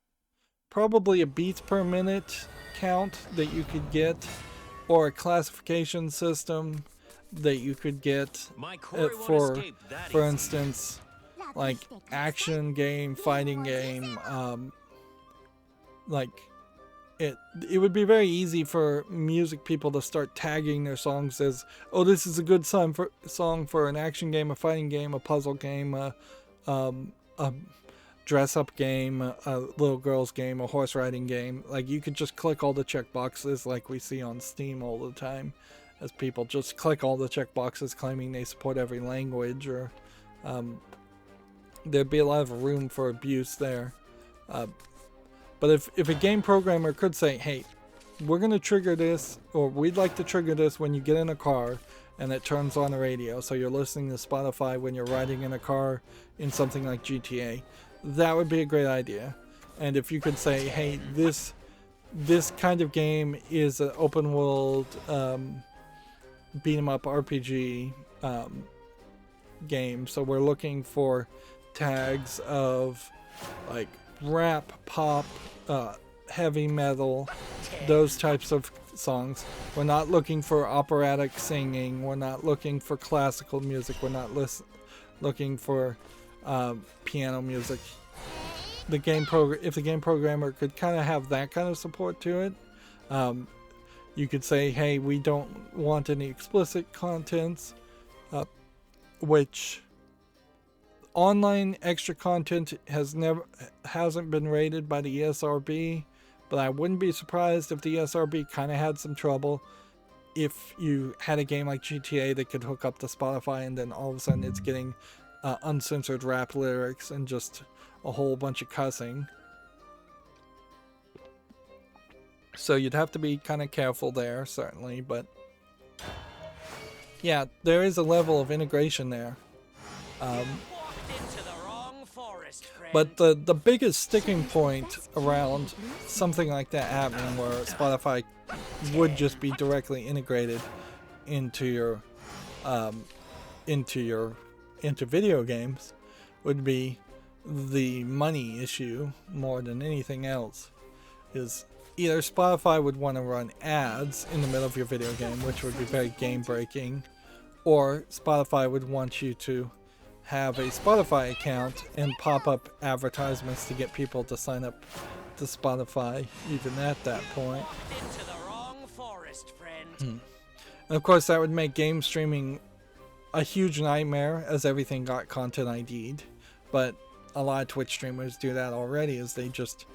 probably a beats per minute count that you could get, or a classification system that you could get for instance, like action game, fighting game, like it would be very easy for music people to start tagging their songs as, oh, this is a good song for an action game, a fighting game, a puzzle game, a dress up game, a little girl's game, a horse riding game. Like you could just click all the checkboxes like we see on Steam all the time, as people just click all the checkboxes claiming they support every language, or there'd be a lot of room for abuse there. But if a game programmer could say, hey, we're going to trigger this, or we'd like to trigger this when you get in a car and it turns on the radio, so you're listening to Spotify when you're riding in a car in something like GTA, that would be a great idea. And if you could say, hey, this kind of game is an open world beat 'em up RPG game, so we're looking for tags of like rap, pop, heavy metal, those types of songs. We're not looking for operatic singing. We're not looking for classical music. We're not looking for piano music. If the game programmer could kind of have that kind of support to it, you could say, hey, we don't want any explicit contents, which online extra content hasn't been rated by the ESRB, but I wouldn't be surprised if the ESRB kind of had some trouble if you had a game like GTA that could hook up to Spotify and then all of a sudden it's getting uncensored rap lyrics and just a whole bunch of cussing. So you'd have to be kind of careful there, certainly, but yeah, there is a level of integration there. But the biggest sticking point around something like that happening, where Spotify would just be directly integrated into your into video games, would be the money issue more than anything else. Is either Spotify would want to run ads in the middle of your video game, which would be very game breaking, or Spotify would want you to have a Spotify account and pop up advertisements to get people to sign up to Spotify even at that point. Into the wrong forest, friend. And of course that would make game streaming a huge nightmare, as everything got content ID'd, but a lot of Twitch streamers do that already, as they just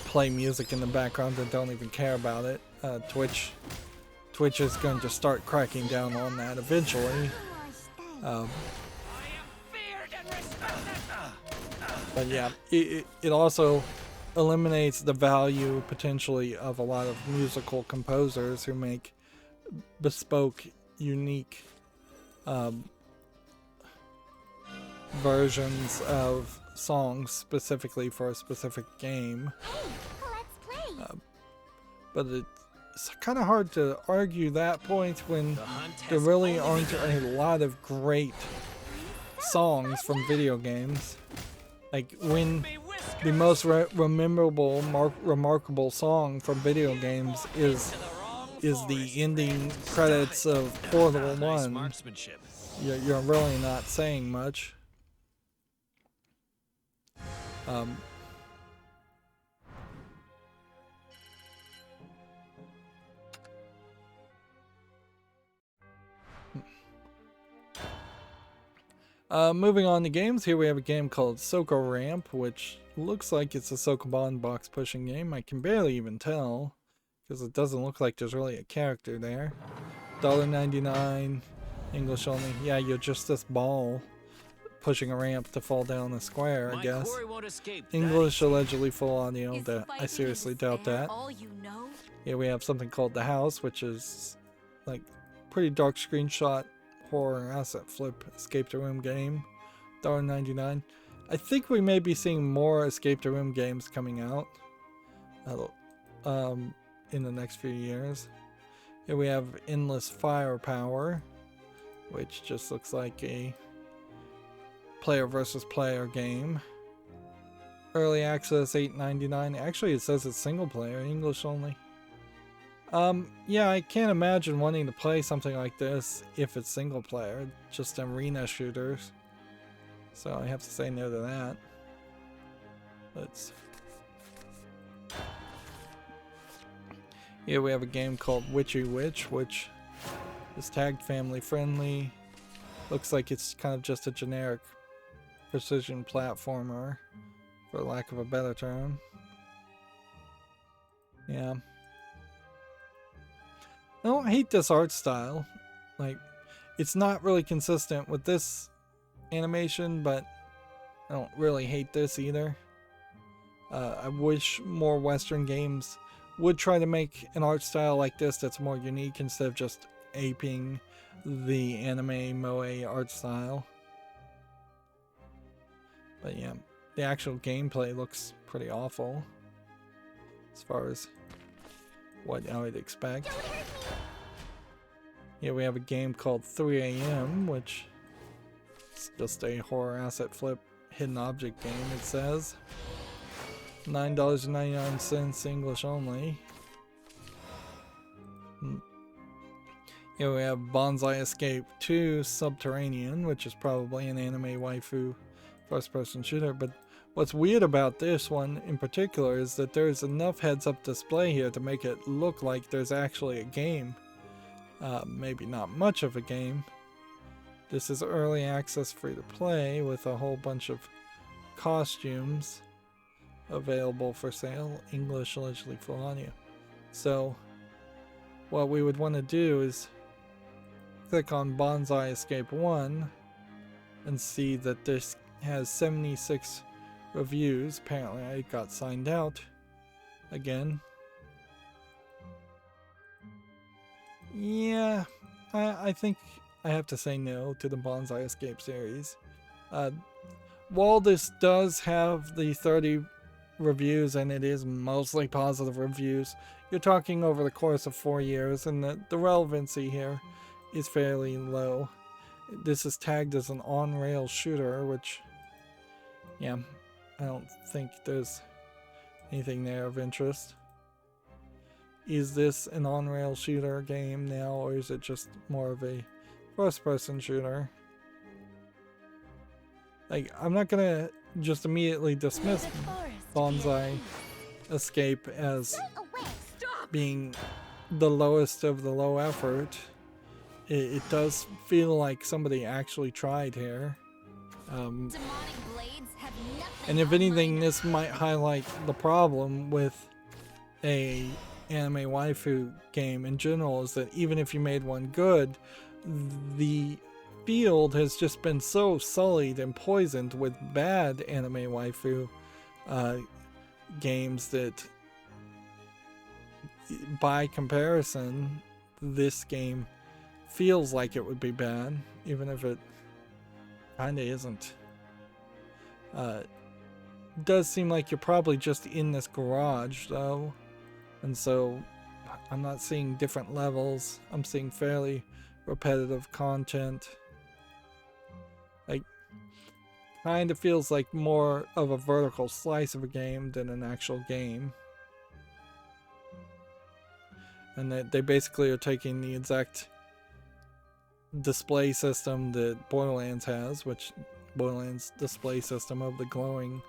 play music in the background and don't even care about it. Twitch is going to start cracking down on that eventually. But yeah, it also eliminates the value potentially of a lot of musical composers who make bespoke, unique versions of songs specifically for a specific game. But it's kind of hard to argue that point when there really aren't a lot of great songs from video games. Like, when the most remarkable song from video games is the ending credits of Portal 1, you're really not saying much. Moving on to games, here we have a game called Soko Ramp, which looks like it's a Sokoban box pushing game. I can barely even tell, because it doesn't look like there's really a character there. $1.99, English only. Yeah, you're just this ball pushing a ramp to fall down a square, I guess. English allegedly full audio. I seriously doubt that. Here we have something called The House, which is like pretty dark screenshot horror asset flip escape to room game. $1.99. I think we may be seeing more escape to room games coming out in the next few years. Here we have Endless Firepower, which just looks like a player versus player game. Early access $8.99. Actually, it says it's single player, English only. Yeah, I can't imagine wanting to play something like this if it's single player, just arena shooters. So I have to say no to that. Here we have a game called Witchy Witch, which is tagged family friendly. Looks like it's kind of just a generic precision platformer, for lack of a better term. Yeah. I don't hate this art style. Like, it's not really consistent with this animation, but I don't really hate this either. I wish more Western games would try to make an art style like this that's more unique instead of just aping the anime moe art style. But yeah, the actual gameplay looks pretty awful as far as what I would expect. Here we have a game called 3 AM, which is just a horror asset flip hidden object game, it says. $9.99, English only. Here we have Bonsai Escape 2 Subterranean, which is probably an anime waifu first-person shooter. But what's weird about this one in particular is that there's enough heads-up display here to make it look like there's actually a game. Maybe not much of a game. This is early access free-to-play with a whole bunch of costumes available for sale. English allegedly full audio. So what we would want to do is click on Bonsai Escape 1 and see that this has 76 reviews. Apparently I got signed out again. Yeah, I think I have to say no to the Bonsai Escape series. while this does have the 30 reviews, and it is mostly positive reviews, you're talking over the course of 4 years, and the relevancy here is fairly low. This is tagged as an on-rail shooter, which, yeah, I don't think there's anything there of interest. Is this an on-rail shooter game now, or is it just more of a first-person shooter? Like, I'm not gonna just immediately dismiss Bonsai Escape as being the lowest of the low effort. It does feel like somebody actually tried here. And if anything, this might highlight the problem with a anime waifu game in general, is that even if you made one good, the field has just been so sullied and poisoned with bad anime waifu games that, by comparison, this game feels like it would be bad, even if it kinda isn't. Does seem like you're probably just in this garage, though, and so I'm not seeing different levels. I'm seeing fairly repetitive content. Like, kind of feels like more of a vertical slice of a game than an actual game. And that they basically are taking the exact display system that Borderlands has, which Borderlands display system of the glowing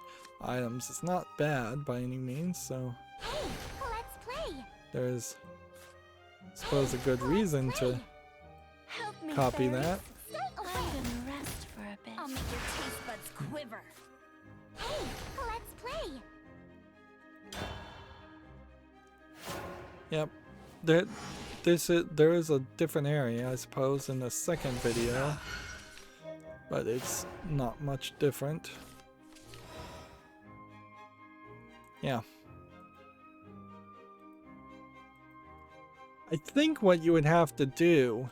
items is not bad by any means, so there's, I suppose, a good reason to copy that. I'll make your taste buds quiver. Hey, let's play. Yep. There is a different area, I suppose, in the second video, but it's not much different. Yeah. I think what you would have to do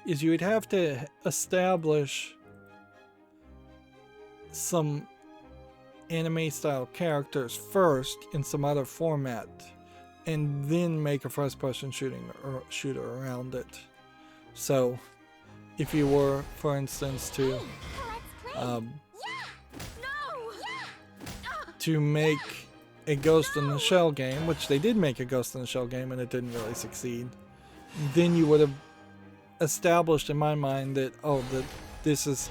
is you would have to establish some anime style characters first in some other format, and then make a first person shooter around it. So if you were, for instance, to make a Ghost in the Shell game, which they did make a Ghost in the Shell game and it didn't really succeed, then you would have established in my mind that, oh, that this is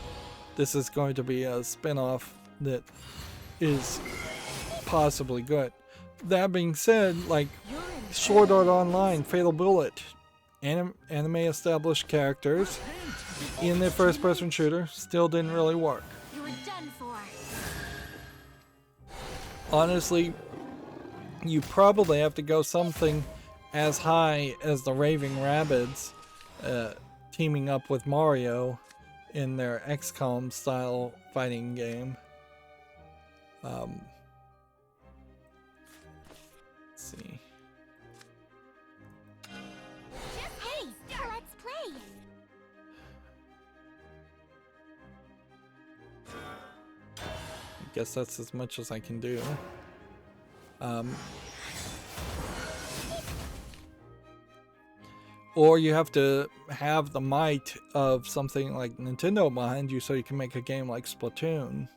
going to be a spin-off that is possibly good. That being said, like Sword Art Online, Fatal Bullet, anime established characters in their first person shooter still didn't really work. You were done for. Honestly, you probably have to go something as high as the Raving Rabbids teaming up with Mario in their XCOM style fighting game. Let's see. Hey, let's play. I guess that's as much as I can do. Or you have to have the might of something like Nintendo behind you so you can make a game like Splatoon.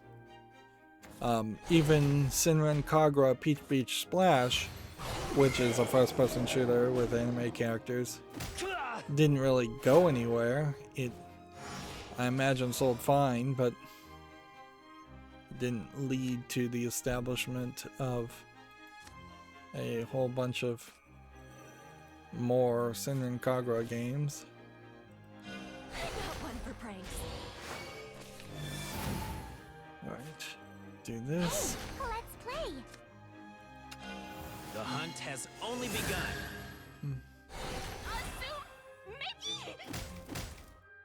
Even Senran Kagura Peach Beach Splash, which is a first-person shooter with anime characters, didn't really go anywhere. It, I imagine, sold fine, but didn't lead to the establishment of a whole bunch of more Senran Kagura games. Not one for pranks. Alright, do this. Let's play. The hunt has only begun. Mickey!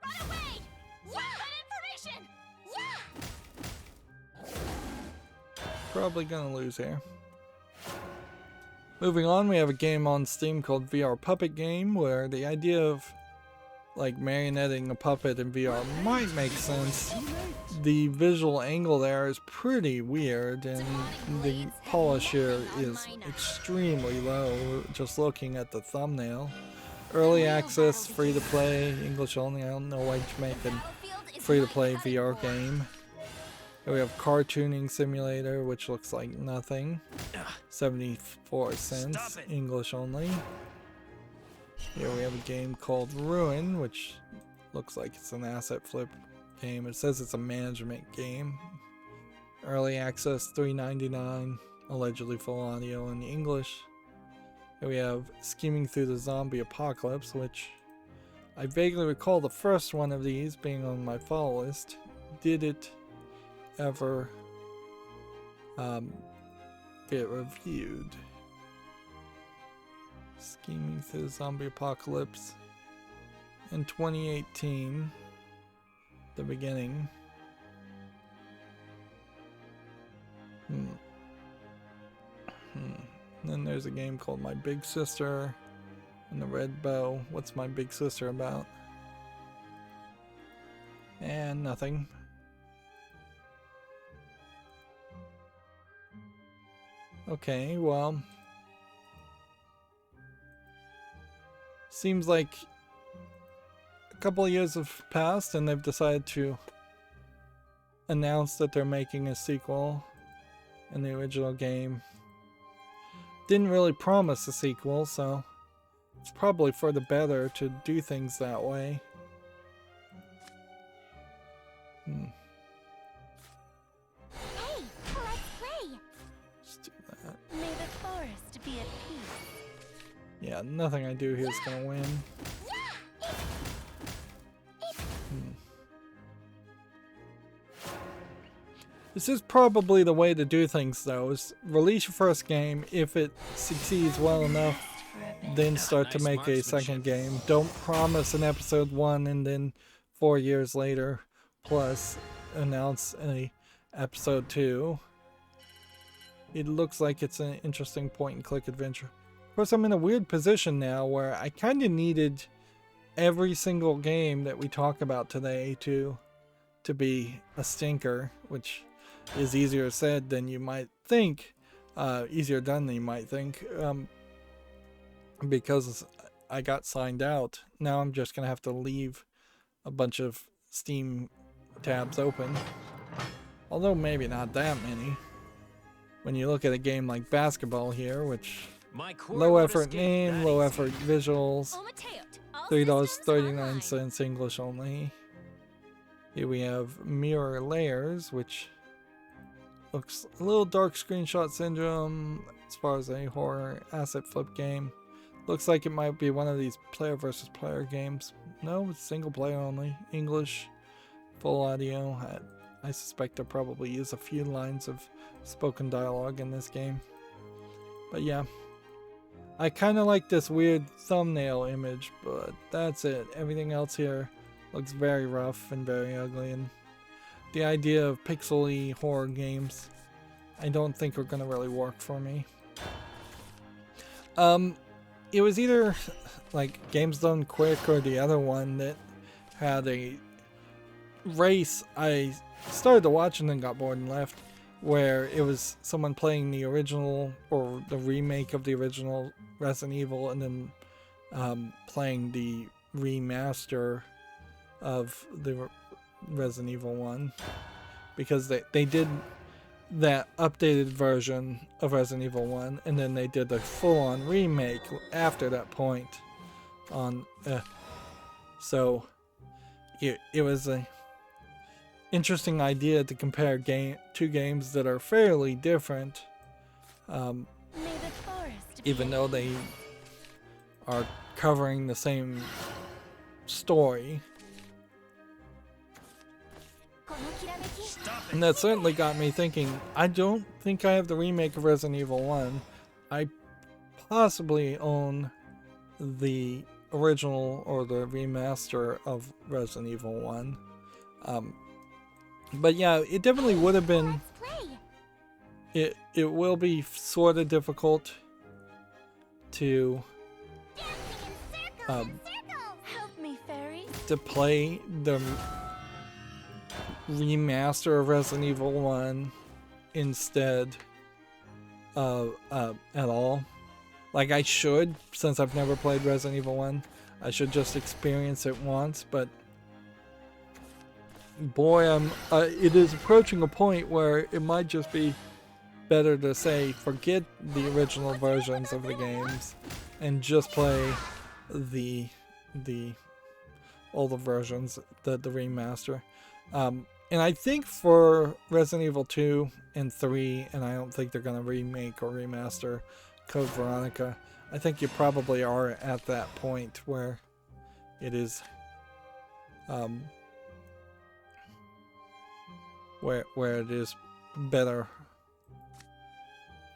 Run away! Yeah! Information! Yeah! Probably gonna lose here. Moving on, we have a game on Steam called VR Puppet Game, where the idea of like marionetting a puppet in VR might make sense. The visual angle there is pretty weird, and the polish here is extremely low, just looking at the thumbnail. Early access, free to play, English only. I don't know why to make a free to play VR game. Here we have cartooning simulator, which looks like nothing. 74 cents, English only. Here we have a game called Ruin, which looks like it's an asset flip game. It says it's a management game. Early access, $3.99, allegedly full audio in English. Here we have Scheming Through the Zombie Apocalypse, which I vaguely recall the first one of these being on my follow list. Did it ever get reviewed? Scheming Through the Zombie Apocalypse in 2018, the beginning. Then there's a game called My Big Sister and the Red Bow. What's My Big Sister about? And nothing. Okay, well, seems like a couple of years have passed and they've decided to announce that they're making a sequel in the original game. Didn't really promise a sequel, so it's probably for the better to do things that way. Hey, let's play. Let's do that. May the forest be at peace. Yeah, nothing I do here is gonna win. This is probably the way to do things though, is release your first game. If it succeeds well enough, then start to make a second game. Don't promise an episode 1 and then 4 years later plus announce a episode 2. It looks like it's an interesting point and click adventure. Of course, I'm in a weird position now where I kind of needed every single game that we talk about today to be a stinker, which is easier said than you might think, easier done than you might think, because I got signed out. Now I'm just gonna have to leave a bunch of Steam tabs open, although maybe not that many. When you look at a game like basketball here, which low effort name, low effort visuals, $3.39 English only. Here we have Mirror Layers, which looks a little dark screenshot syndrome as far as a horror asset flip game. Looks like it might be one of these player versus player games. No, it's single player only. English, full audio. I suspect they'll probably use a few lines of spoken dialogue in this game. But yeah, I kind of like this weird thumbnail image, but that's it. Everything else here looks very rough and very ugly, and the idea of pixely horror games I don't think are going to really work for me. It was either like Games Done Quick or the other one that had a race I started to watch and then got bored and left, where it was someone playing the original or the remake of the original Resident Evil and then playing the remaster of the Resident Evil 1, because they did that updated version of Resident Evil 1 and then they did the full-on remake after that point on so it was a interesting idea to compare two games that are fairly different, even though they are covering the same story. And that certainly got me thinking, I don't think I have the remake of Resident Evil 1. I possibly own the original or the remaster of Resident Evil 1. But yeah, it definitely would have been... It will be sort of difficult to... Help me, fairy. to play the remaster of Resident Evil 1 instead of at all. Like I should, since I've never played Resident Evil 1, I should just experience it once, but boy, it is approaching a point where it might just be better to say forget the original versions of the games and just play the older versions, the remaster. And I think for Resident Evil 2 and 3, and I don't think they're going to remake or remaster Code Veronica, I think you probably are at that point where it is where it is better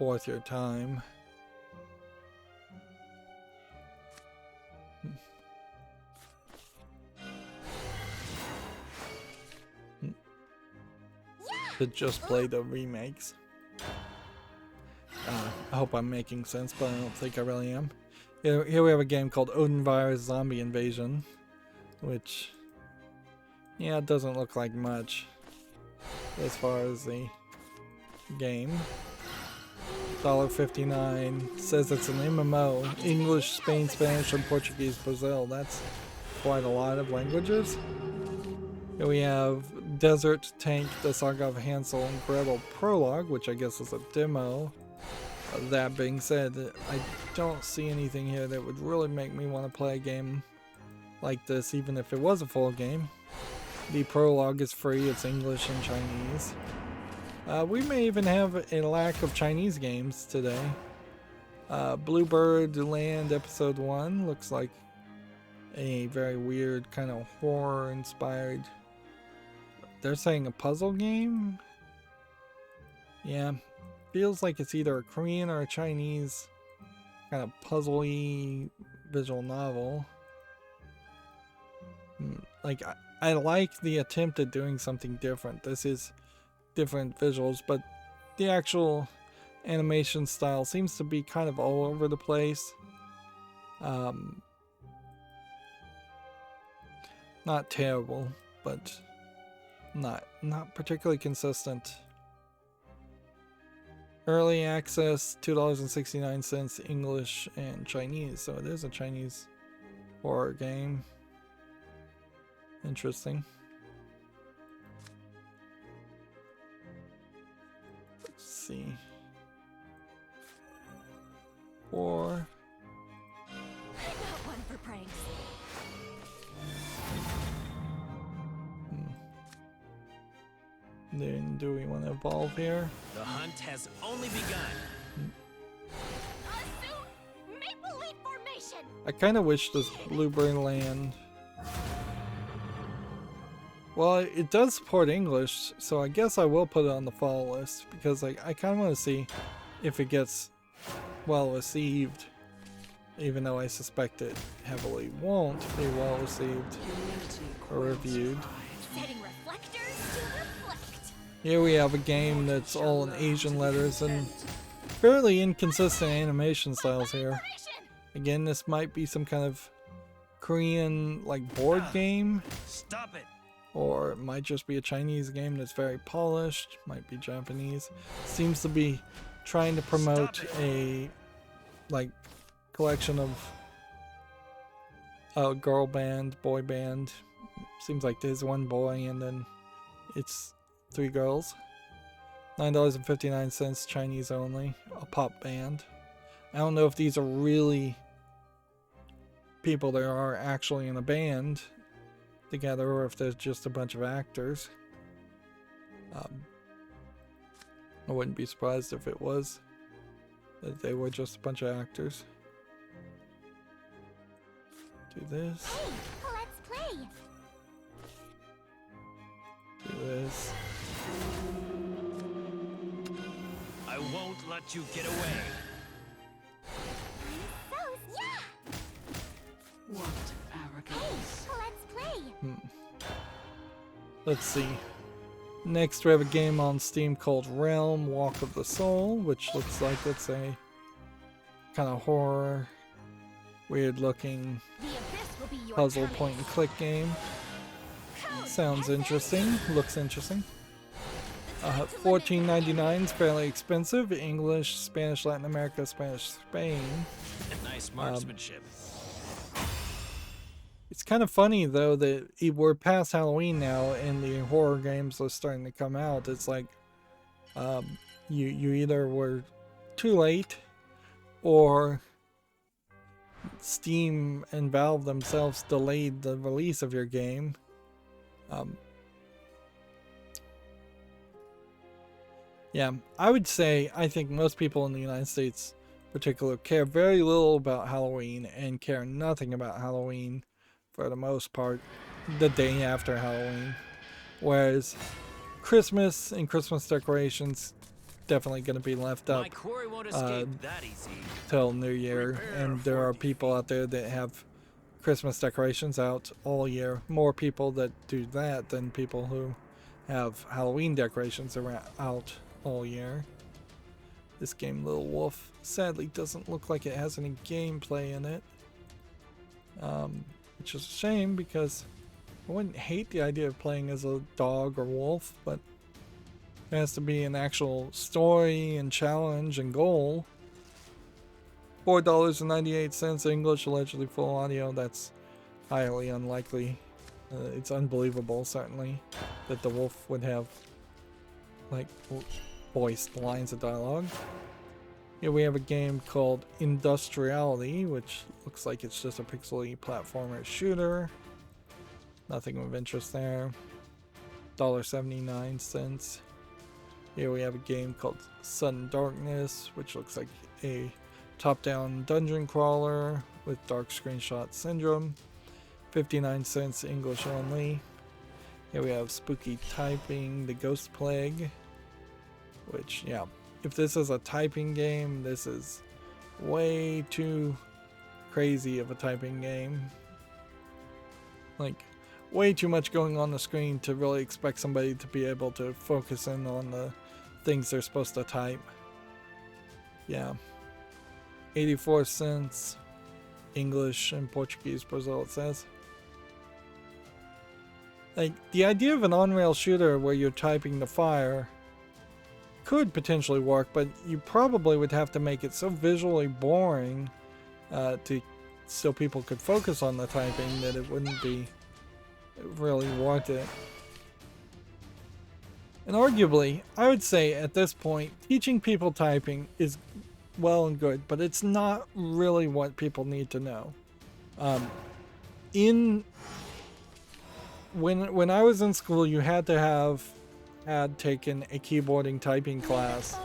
worth your time. To just play the remakes. I hope I'm making sense, but I don't think I really am. Here we have a game called Odin Virus Zombie Invasion, which, yeah, it doesn't look like much as far as the game. $1.59 says it's an MMO. English, Spain, Spanish, and Portuguese, Brazil. That's quite a lot of languages. Here we have Desert Tank, the Saga of Hansel and Gretel Prologue, which I guess is a demo. That being said, I don't see anything here that would really make me want to play a game like this, even if it was a full game. The prologue is free, it's English and Chinese. We may even have a lack of Chinese games today. Bluebird Land Episode 1 looks like a very weird kind of horror-inspired... They're saying a puzzle game? Yeah, feels like it's either a Korean or a Chinese kind of puzzly visual novel. Like, I like the attempt at doing something different. This is different visuals, but the actual animation style seems to be kind of all over the place. Not terrible, but not particularly consistent. Early access, $2.69 English and Chinese, so it is a Chinese horror game. Interesting. Let's see. Or Not one for pranks. then do we want to evolve here? The hunt has only begun. Assume Maple Leaf Formation. I kind of wish this Bluebird Land... Well, it does support English, so I guess I will put it on the fall list, because like I kind of want to see if it gets well received, even though I suspect it heavily won't be well received or reviewed. Setting reflectors to reflect. Here we have a game that's all in Asian letters and fairly inconsistent animation styles here. Again, this might be some kind of Korean like board game. Stop it. Or it might just be a Chinese game that's very polished. Might be Japanese. Seems to be trying to promote a like collection of girl band, boy band. Seems like there's one boy and then it's 3 girls. $9.59 Chinese only. A pop band. I don't know if these are really people that are actually in a band together or if there's just a bunch of actors. I wouldn't be surprised if it was that they were just a bunch of actors. Do this. Hey, let's play. Do this. I won't let you get away. So, yeah. What arrogance. Hey, let's play. Let's see. Next we have a game on Steam called Realm Walk of the Soul, which looks like it's a kind of horror, weird looking The abyss will be your puzzle coming. point and click game. Sounds interesting. Looks interesting. $14.99 is fairly expensive. English, Spanish, Latin America, Spanish, Spain. Nice marksmanship. It's kind of funny though that we're past Halloween now and the horror games are starting to come out. It's like you either were too late or Steam and Valve themselves delayed the release of your game. Yeah, I would say I think most people in the United States in particular care very little about Halloween and care nothing about Halloween for the most part the day after Halloween. Whereas Christmas and Christmas decorations definitely going to be left up My quarry won't escape that easy. till New Year, and there are people out there that have Christmas decorations out all year. More people that do that than people who have Halloween decorations out all year. This game, Little Wolf, sadly doesn't look like it has any gameplay in it, which is a shame because I wouldn't hate the idea of playing as a dog or wolf, but there has to be an actual story and challenge and goal. $4.98 English, allegedly full audio. That's highly unlikely. It's unbelievable, certainly, that the wolf would have like voiced lines of dialogue. Here we have a game called Industriality, which looks like it's just a pixely platformer shooter. Nothing of interest there. $1.79. Here we have a game called Sudden Darkness, which looks like a top-down dungeon crawler with dark screenshot syndrome. 59 cents English only. Here we have Spooky Typing, The Ghost Plague, which, yeah, if this is a typing game, this is way too crazy of a typing game. Like, way too much going on the screen to really expect somebody to be able to focus in on the things they're supposed to type. Yeah. 84 cents English and Portuguese, Brazil, it says. Like, the idea of an on-rail shooter where you're typing the fire could potentially work, but you probably would have to make it so visually boring so people could focus on the typing that it wouldn't be really worth it. And arguably, I would say at this point, teaching people typing is well and good, but it's not really what people need to know. When I was in school, you had to had taken a keyboarding typing class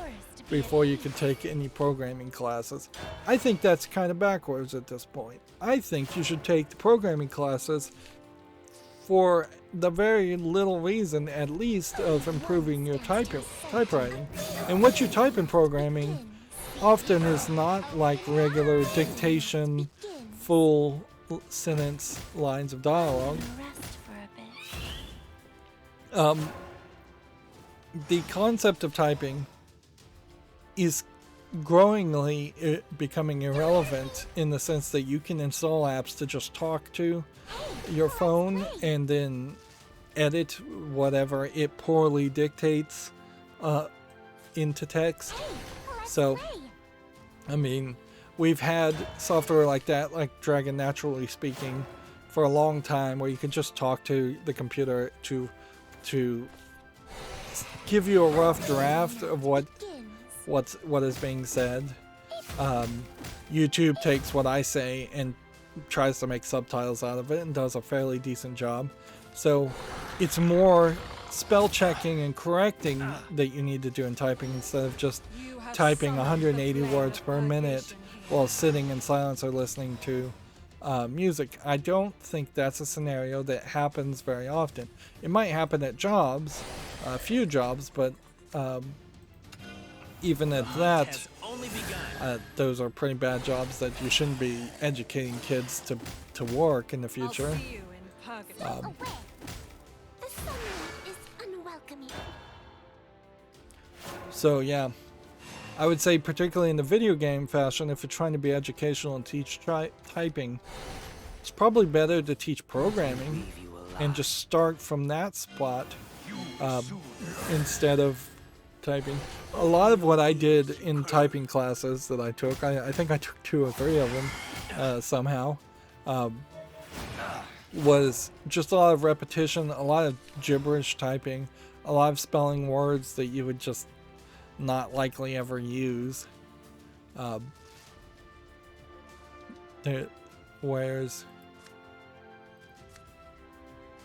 before you could take any programming classes. I think that's kind of backwards at this point. I think you should take the programming classes for the very little reason, at least, of improving your typewriting. And what you type in programming often is not like regular dictation, full sentence lines of dialogue. The concept of typing is growingly becoming irrelevant in the sense that you can install apps to just talk to your phone and then edit whatever it poorly dictates into text. So, I mean, we've had software like that, like Dragon Naturally Speaking, for a long time, where you can just talk to the computer to give you a rough draft of what is being said. YouTube takes what I say and tries to make subtitles out of it and does a fairly decent job. So it's more spell checking and correcting that you need to do in typing instead of just typing 180 words per minute while sitting in silence or listening to music. I don't think that's a scenario that happens very often. It might happen at jobs, a few jobs, but even at that, those are pretty bad jobs that you shouldn't be educating kids to work in the future. So yeah, I would say particularly in the video game fashion, if you're trying to be educational and teach typing, it's probably better to teach programming and just start from that spot instead of typing. A lot of what I did in typing classes that I took, I think I took 2 or 3 of them somehow, was just a lot of repetition, a lot of gibberish typing, a lot of spelling words that you would just not likely ever use. Whereas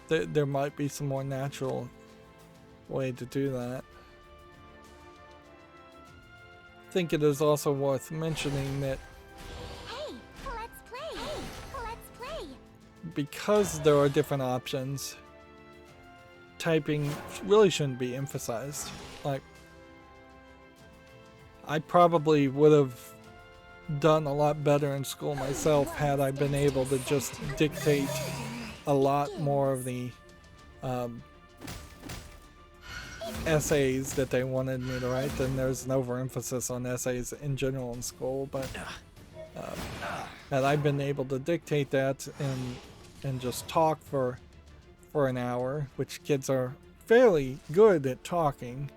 there might be some more natural way to do that. I think it is also worth mentioning that Hey, let's play. Hey, let's play. because there are different options, typing really shouldn't be emphasized. Like, I probably would have done a lot better in school myself had I been able to just dictate a lot more of the essays that they wanted me to write. Then there's an overemphasis on essays in general in school, but had I been able to dictate that and just talk for an hour, which kids are fairly good at talking,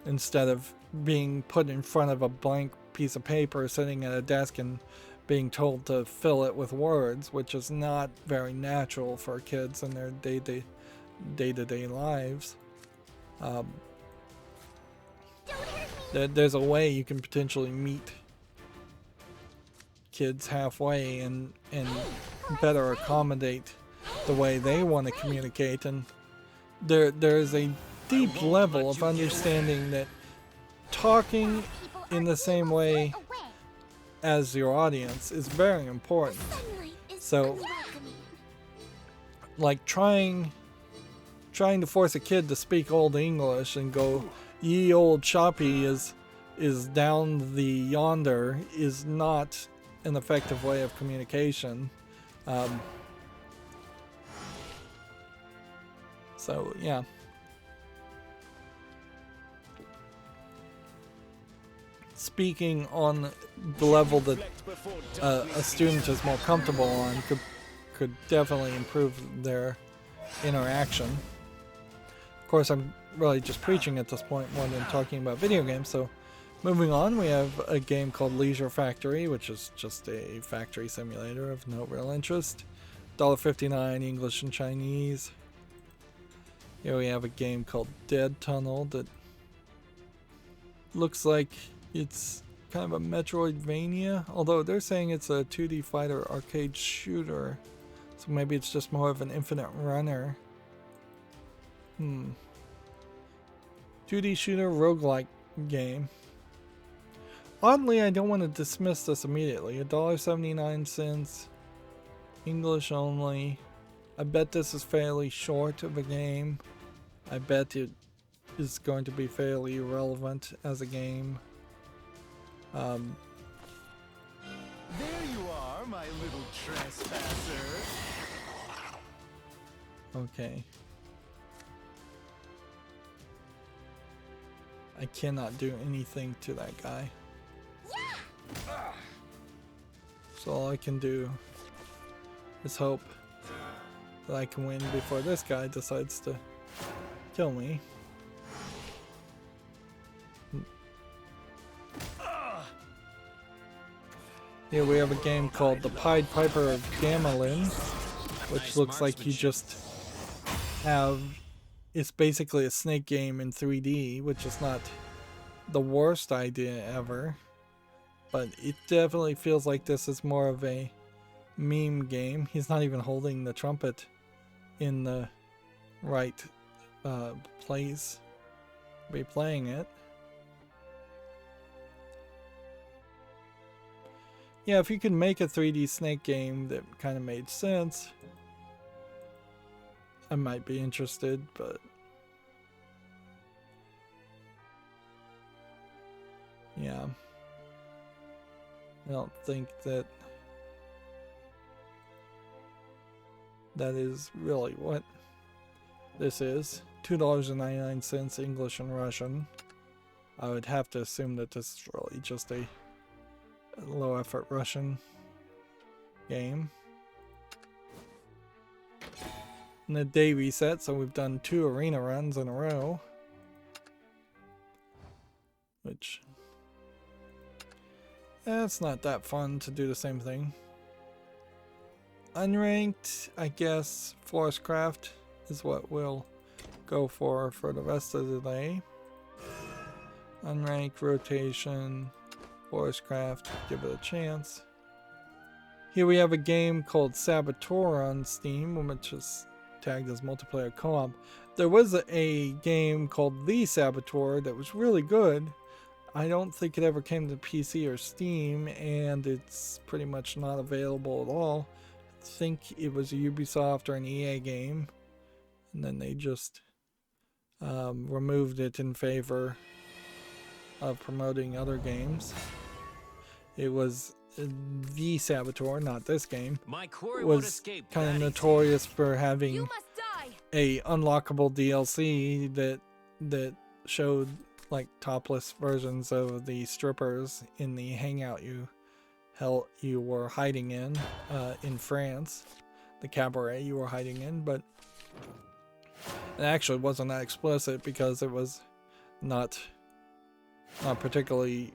instead of being put in front of a blank piece of paper sitting at a desk and being told to fill it with words, which is not very natural for kids in their day-to-day lives. There's a way you can potentially meet kids halfway and better accommodate the way they want to communicate, and there's a deep level of understanding that talking in the same way as your audience is very important. So, like trying to force a kid to speak Old English and go, "Ye old choppy is down the yonder," is not an effective way of communication. So yeah. Speaking on the level that a student is more comfortable on could definitely improve their interaction. Of course, I'm really just preaching at this point more than talking about video games. So moving on, we have a game called Leisure Factory, which is just a factory simulator of no real interest. $1.59 English and Chinese. Here we have a game called Dead Tunnel that looks like it's kind of a Metroidvania, although they're saying it's a 2D fighter arcade shooter, so maybe it's just more of an infinite runner. 2D shooter roguelike game. Oddly, I don't want to dismiss this immediately. $1.79, English only. I bet this is fairly short of a game. I bet it is going to be fairly irrelevant as a game. There you are, my little trespasser. Okay. I cannot do anything to that guy. So all I can do is hope that I can win before this guy decides to kill me. Here we have a game called The Pied Piper of Gamelin, which looks like you just have... It's basically a snake game in 3D, which is not the worst idea ever. But it definitely feels like this is more of a meme game. He's not even holding the trumpet in the right place to be playing it. Yeah, if you could make a 3D snake game that kind of made sense, I might be interested, but yeah, I don't think that is really what this is. $2.99 English and Russian. I would have to assume that this is really just a low effort Russian game. in the day reset, so we've done 2 arena runs in a row. Which, it's not that fun to do the same thing. Unranked, I guess, Forestcraft is what we'll go for the rest of the day. Unranked, rotation, Forestcraft, give it a chance. Here we have a game called Saboteur on Steam, which is tagged as multiplayer co-op. There was a game called The Saboteur that was really good. I don't think it ever came to PC or Steam, and it's pretty much not available at all. I think it was a Ubisoft or an EA game, and then they just removed it in favor of promoting other games. It was The Saboteur, not this game. My quarry Was kind of notorious for having a unlockable DLC that showed like topless versions of the strippers in the hangout you were hiding in France, the cabaret you were hiding in, but it actually wasn't that explicit because it was not particularly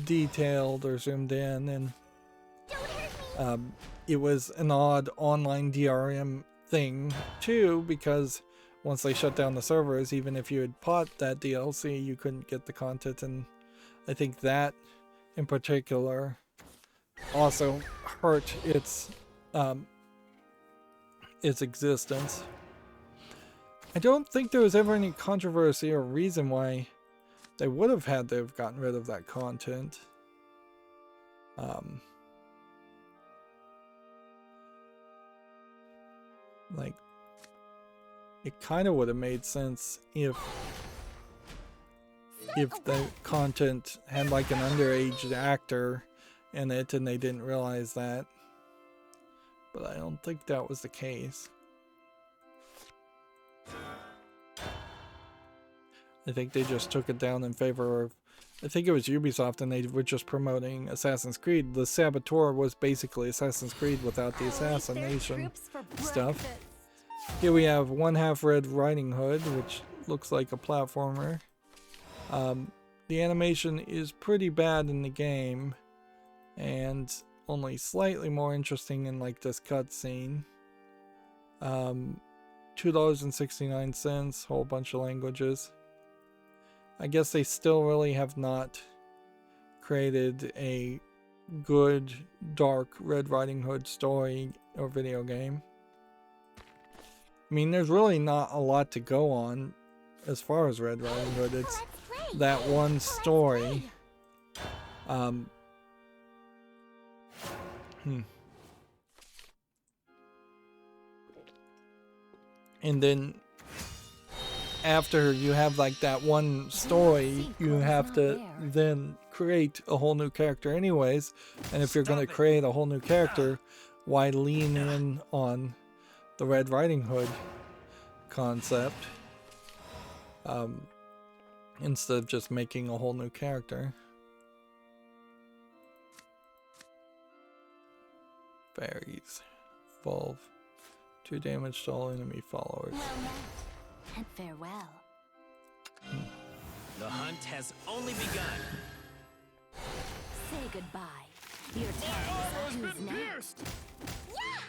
detailed or zoomed in, and it was an odd online DRM thing too, because once they shut down the servers, even if you had bought that DLC, you couldn't get the content, and I think that in particular also hurt its existence. I don't think there was ever any controversy or reason why they would have had to have gotten rid of that content. Like, it kind of would have made sense if the content had like an underage actor in it and they didn't realize that. But I don't think that was the case. I think they just took it down in favor of, I think it was Ubisoft, and they were just promoting Assassin's Creed. The Saboteur was basically Assassin's Creed without the assassination stuff. Here we have One Half Red Riding Hood, which looks like a platformer. The animation is pretty bad in the game, and only slightly more interesting in like this cutscene. $2.69, whole bunch of languages. I guess they still really have not created a good dark Red Riding Hood story or video game. I mean, there's really not a lot to go on as far as Red Riding Hood. It's that one story. And then after you have like that one story, you have to then create a whole new character anyways. And if you're going to create a whole new character, why lean in on the Red Riding Hood concept instead of just making a whole new character? Fairies. Evolve. 2 damage to all enemy followers. Well met, and farewell. The hunt has only begun. Say goodbye. Your time is up next. Yeah!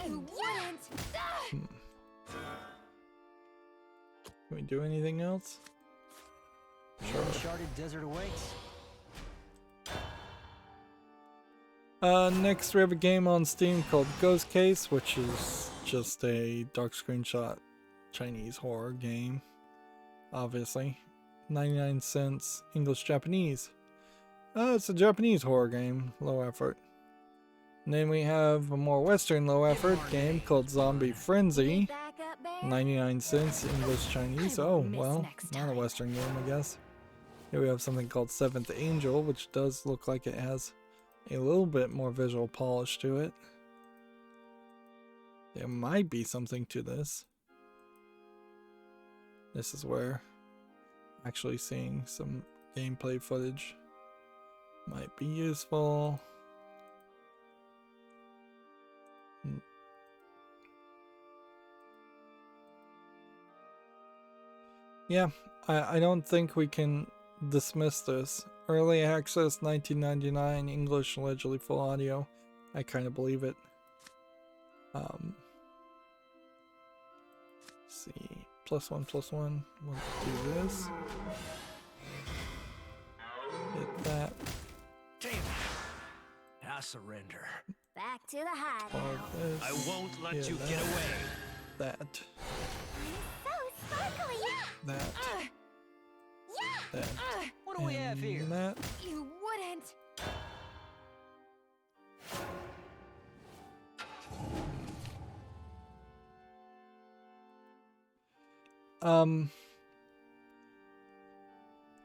You wouldn't! Can we do anything else? Sure. Uncharted desert awaits. Next we have a game on Steam called Ghost Case, which is just a dark screenshot Chinese horror game. Obviously. 99 cents, English Japanese. It's a Japanese horror game, low effort. And then we have a more Western low effort game called Zombie Frenzy. 99 cents, English Chinese. Oh, well, not a Western game, I guess. Here we have something called Seventh Angel, which does look like it has a little bit more visual polish to it. There might be something to this. This is where actually seeing some gameplay footage might be useful. yeah, I don't think we can dismiss this. Early access, 1999, English, allegedly full audio. I kind of believe it. Let's see, +1, +1. We'll do this. Hit that. I surrender. Back to the hideout. Pause this. I won't let hit you that, get away. That. So sparkly. That. That. What do we have here? And that. You wouldn't.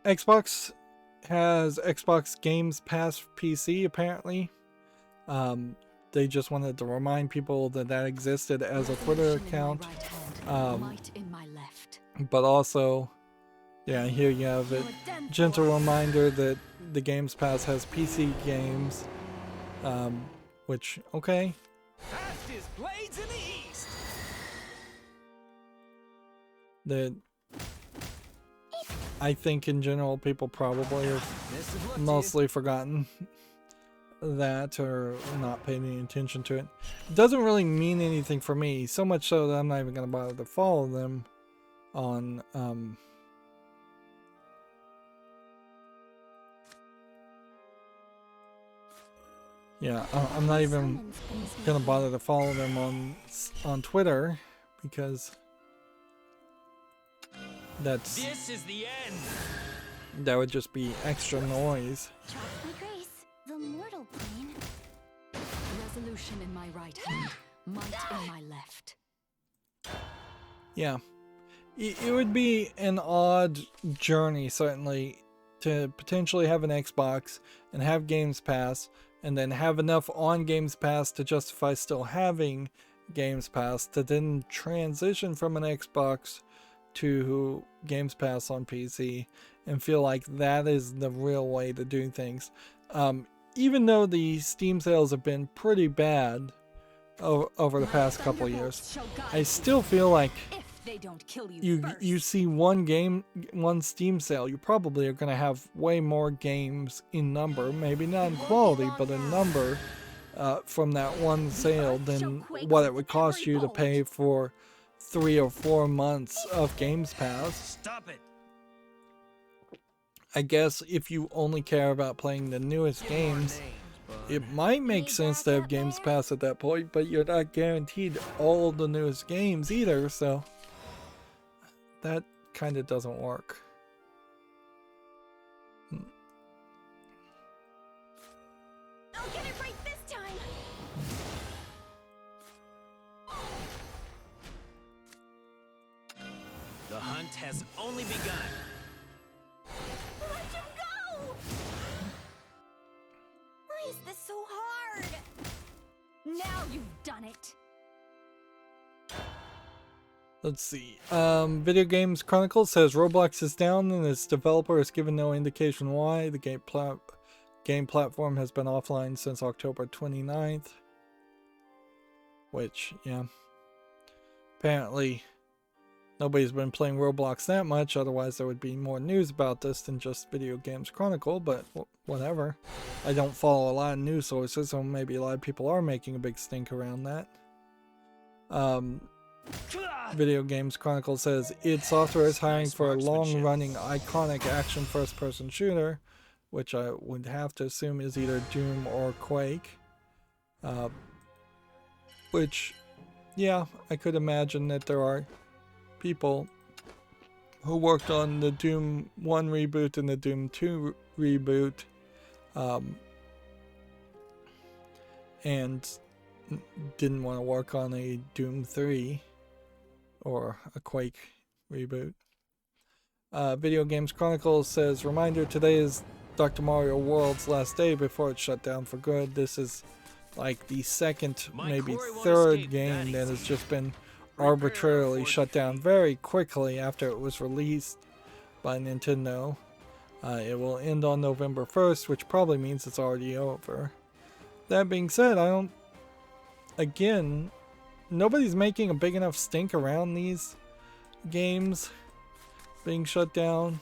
Xbox has Xbox Games Pass for PC apparently. They just wanted to remind people that that existed as a Twitter account. Might in my left. But also, yeah, here you have it. Gentle reminder that the Games Pass has PC games, which, okay. Fastest blades in the east. That I think in general people probably have mostly forgotten that or not paying any attention to it. It doesn't really mean anything for me, so much so that I'm not even going to bother to follow them on yeah, I'm not even going to bother to follow them on Twitter because This is the end. that would just be extra noise. Trust me, Grace. The mortal plane. Resolution in my right hand. Might in my left. Yeah. It would be an odd journey, certainly, to potentially have an Xbox and have Games Pass, and then have enough on Games Pass to justify still having Games Pass, to then transition from an Xbox to Games Pass on PC, and feel like that is the real way to do things. Even though the Steam sales have been pretty bad over the past couple of years, I still feel like They don't kill you you see one Steam sale, you probably are going to have way more games in number, maybe not in quality, but in number from that one sale than what it would cost you to pay for 3 or 4 months of Games Pass. Stop it. I guess if you only care about playing the newest games, it might make sense to have Games Pass at that point, but you're not guaranteed all the newest games either, so that kind of doesn't work. I'll get it right this time. The hunt has only begun. Let him go! Why is this so hard? Now you've done it. Let's see. Video Games Chronicle says Roblox is down and its developer has given no indication why. The game platform has been offline since October 29th. Which, yeah. Apparently, nobody's been playing Roblox that much, otherwise there would be more news about this than just Video Games Chronicle, but whatever. I don't follow a lot of news sources, so maybe a lot of people are making a big stink around that. Video Games Chronicle says id Software is hiring for a long-running, iconic action first-person shooter, which I would have to assume is either Doom or Quake. Which, yeah, I could imagine that there are people who worked on the Doom 1 reboot and the Doom 2 reboot, and didn't want to work on a Doom 3 or a Quake reboot. Video Games Chronicle says, reminder, today is Dr. Mario World's last day before it's shut down for good. This is like the second, maybe third game that has just been arbitrarily shut down very quickly after it was released by Nintendo. It will end on November 1st, which probably means it's already over. That being said, again, nobody's making a big enough stink around these games being shut down.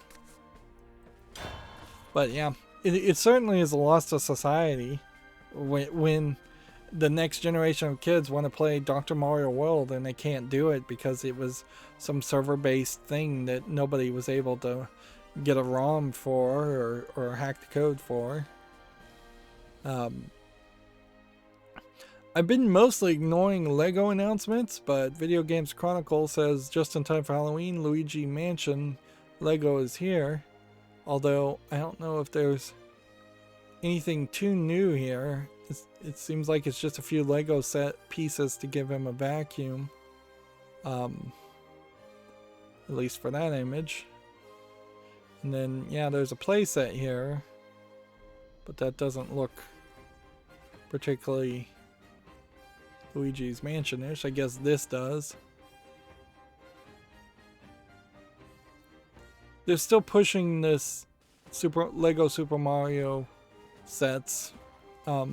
But yeah, it certainly is a loss to society when the next generation of kids want to play Dr. Mario World and they can't do it because it was some server-based thing that nobody was able to get a ROM for or hack the code for. I've been mostly ignoring LEGO announcements, but Video Games Chronicle says just in time for Halloween, Luigi Mansion LEGO is here. Although I don't know if there's anything too new here. It seems like it's just a few Lego set pieces to give him a vacuum. At least for that image. And then, yeah, there's a playset here. But that doesn't look particularly Luigi's Mansion-ish. I guess this does. They're still pushing this Lego Super Mario sets. I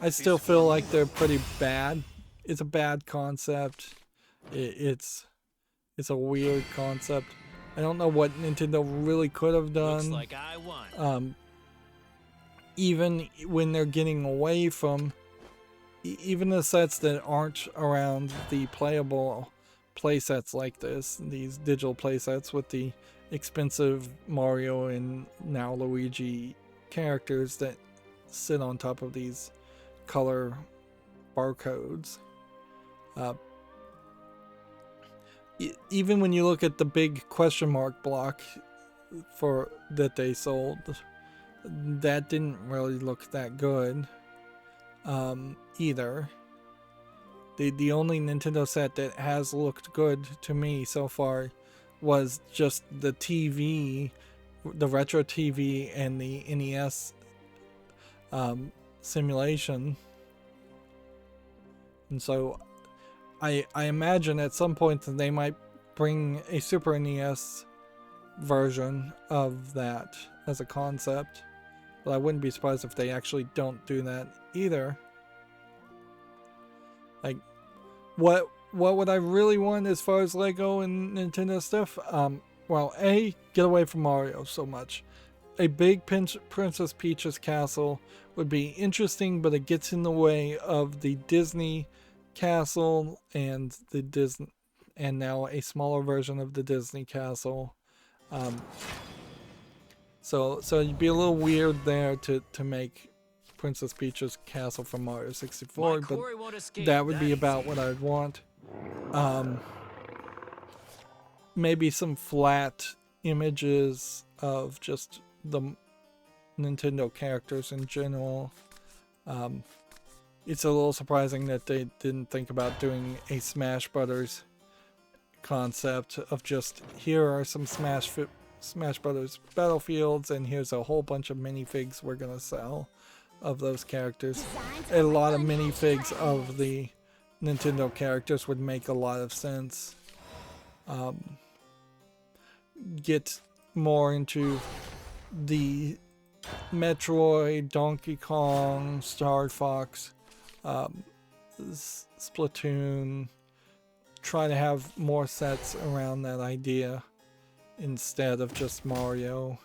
still feel like they're pretty bad. It's a bad concept. It's a weird concept. I don't know what Nintendo really could have done. Looks like I won. Even when they're getting away from even the sets that aren't around the playable playsets like this, these digital playsets with the expensive Mario and now Luigi characters that sit on top of these color barcodes. Even when you look at the big question mark block for that they sold, that didn't really look that good either. The only Nintendo set that has looked good to me so far was just the TV, the retro TV and the NES simulation. And so I imagine at some point that they might bring a Super NES version of that as a concept. But I wouldn't be surprised if they actually don't do that either. Like, what would I really want as far as Lego and Nintendo stuff? Well, A, get away from Mario so much. A big Princess Peach's castle would be interesting, but it gets in the way of the Disney castle and the Disney, and now a smaller version of the Disney castle. So it'd be a little weird there to make Princess Peach's castle from Mario 64, but that would be about what I'd want. Maybe some flat images of just the Nintendo characters in general. It's a little surprising that they didn't think about doing a Smash Brothers concept of just, here are some Smash Brothers battlefields and here's a whole bunch of minifigs we're gonna sell of those characters. A lot of minifigs of the Nintendo characters would make a lot of sense. Get more into the Metroid, Donkey Kong, Star Fox, Splatoon. Try to have more sets around that idea instead of just Mario.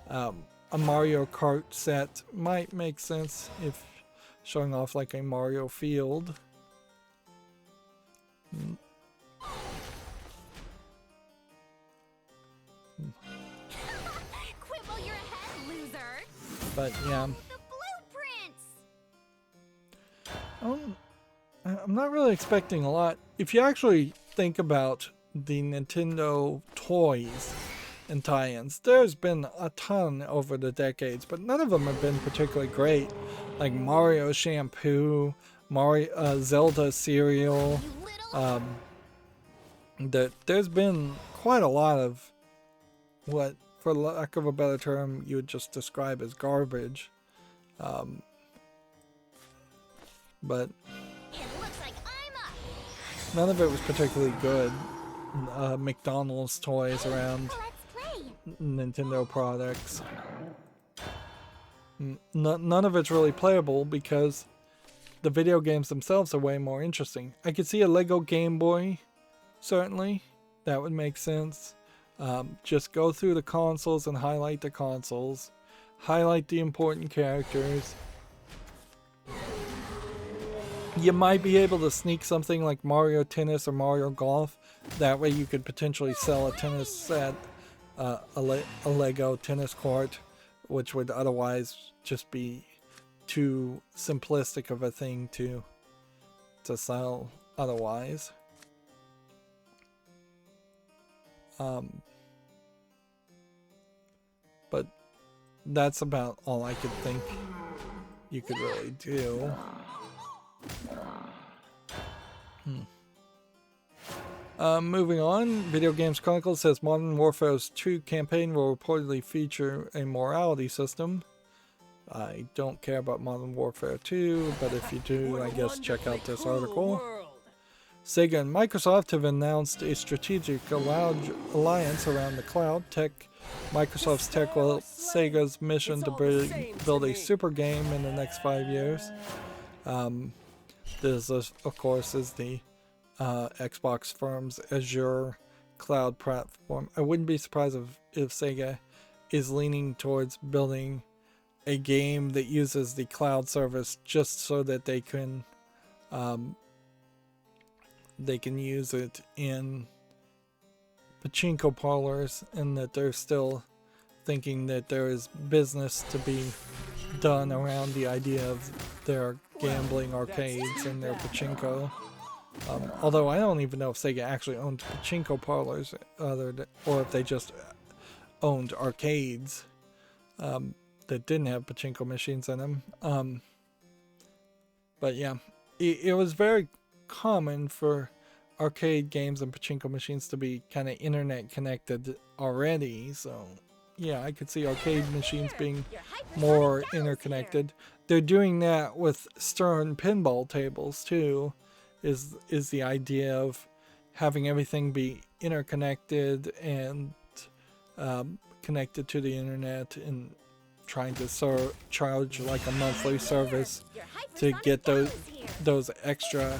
A Mario Kart set might make sense if showing off like a Mario field. Quibble your head, loser. But yeah. The blueprints. I'm not really expecting a lot. If you actually think about the Nintendo toys and tie-ins, there's been a ton over the decades, but none of them have been particularly great. Like Mario shampoo, Mario Zelda cereal. There's been quite a lot of what, for lack of a better term, you would just describe as garbage. But It looks like I'm up. none of it was particularly good. McDonald's toys around Let's play. Nintendo products. None of it's really playable because the video games themselves are way more interesting. I could see a Lego Game Boy, certainly. that would make sense. Just go through the consoles and highlight the consoles. Highlight the important characters. You might be able to sneak something like Mario Tennis or Mario Golf. That way you could potentially sell a tennis set, a Lego tennis court, which would otherwise just be too simplistic of a thing to sell otherwise. But that's about all I could think you could really do. Moving on, Video Games Chronicle says Modern Warfare's 2 campaign will reportedly feature a morality system. I don't care about Modern Warfare 2, but if you do, I guess check out this article. Sega and Microsoft have announced a strategic alliance around the cloud tech. Microsoft's tech will help Sega's mission to build a super game in the next 5 years. This, of course, is the Xbox firm's Azure cloud platform. I wouldn't be surprised if Sega is leaning towards building a game that uses the cloud service just so that they can use it in pachinko parlors, and that they're still thinking that there is business to be done around the idea of their gambling arcades and their pachinko. Although I don't even know if Sega actually owned pachinko parlors, or if they just owned arcades that didn't have pachinko machines in them. But yeah, it was very common for arcade games and pachinko machines to be kind of internet connected already, so yeah, I could see arcade machines being more interconnected. They're doing that with Stern pinball tables too, is the idea of having everything be interconnected and connected to the internet, and trying to charge like a monthly service to get those extra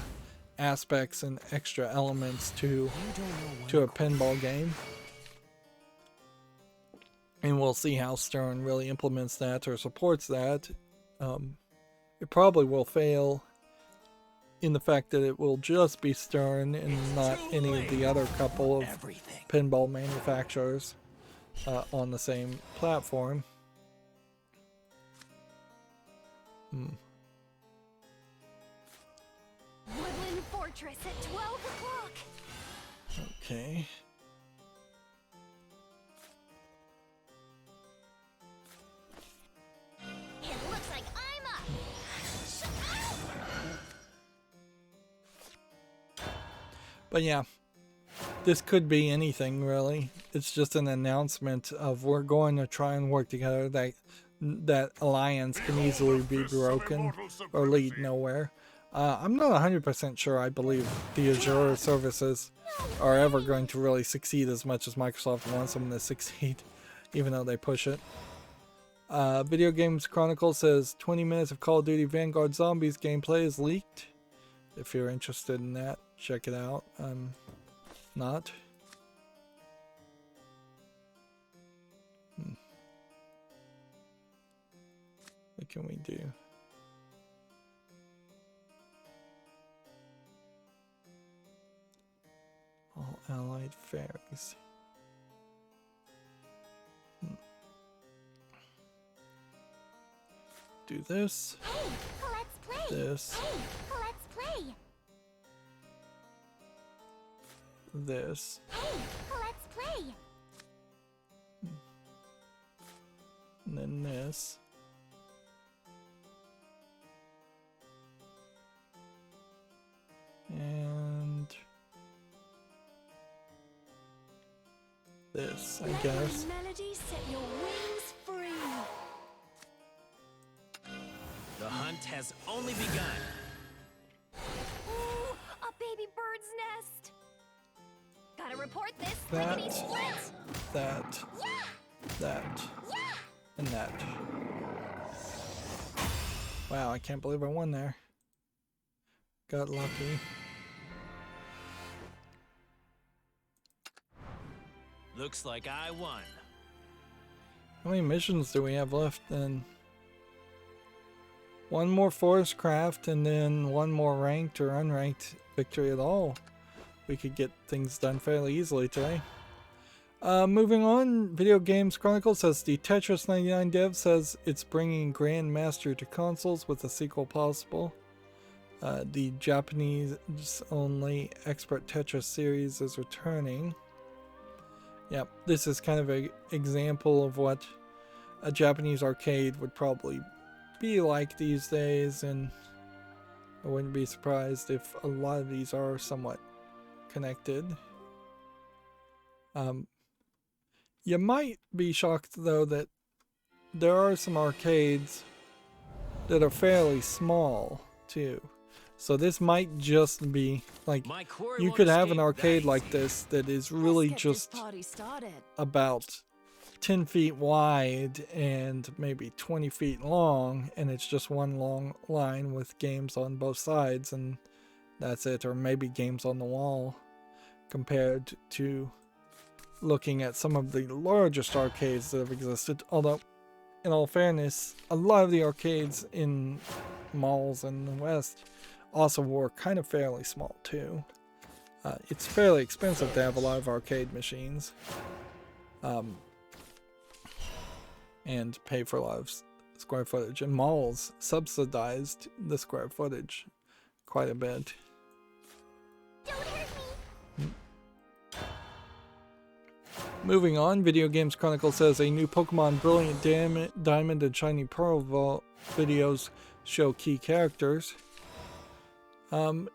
aspects and extra elements to a pinball game. And we'll see how Stern really implements that or supports that. It probably will fail in the fact that it will just be Stern and not any of the other couple of pinball manufacturers on the same platform. Woodland Fortress at 12 o'clock. Okay. It looks like I'm up. But yeah, this could be anything really. It's just an announcement of we're going to try and work together. That alliance can easily be broken or lead nowhere. I'm not 100% sure I believe the Azure services are ever going to really succeed as much as Microsoft wants them to succeed, even though they push it. Video Games Chronicle says 20 minutes of Call of Duty Vanguard Zombies gameplay is leaked. If you're interested in that, check it out. I'm not. What can we do? All allied fairies. Do this. Hey, let's play. This. Hey, let's play. This. Hey, let's play. And then this. And this, I guess. Melody, set your wings free. The hunt has only begun. Ooh, a baby bird's nest. Gotta report this. That. Lickety split. That. That. And that. Wow, I can't believe I won there. Got lucky. Looks like I won. How many missions do we have left then? One more forest craft and then one more ranked or unranked victory at all. We could get things done fairly easily today. Moving on, Video Games Chronicle says the Tetris 99 dev says it's bringing Grandmaster to consoles with a sequel possible. The Japanese-only Expert Tetris series is returning. Yep, this is kind of an example of what a Japanese arcade would probably be like these days, and I wouldn't be surprised if a lot of these are somewhat connected. You might be shocked though that there are some arcades that are fairly small too. So this might just be like, you could have an arcade like this that is really just about 10 feet wide and maybe 20 feet long, and it's just one long line with games on both sides and that's it, or maybe games on the wall, compared to looking at some of the largest arcades that have existed. Although, in all fairness, a lot of the arcades in malls in the West also were kind of fairly small too. It's fairly expensive to have a lot of arcade machines, and pay for a lot of square footage, and malls subsidized the square footage quite a bit. Moving on, Video Games Chronicle says a new Pokemon Brilliant Diamond and Shiny Pearl videos show key characters.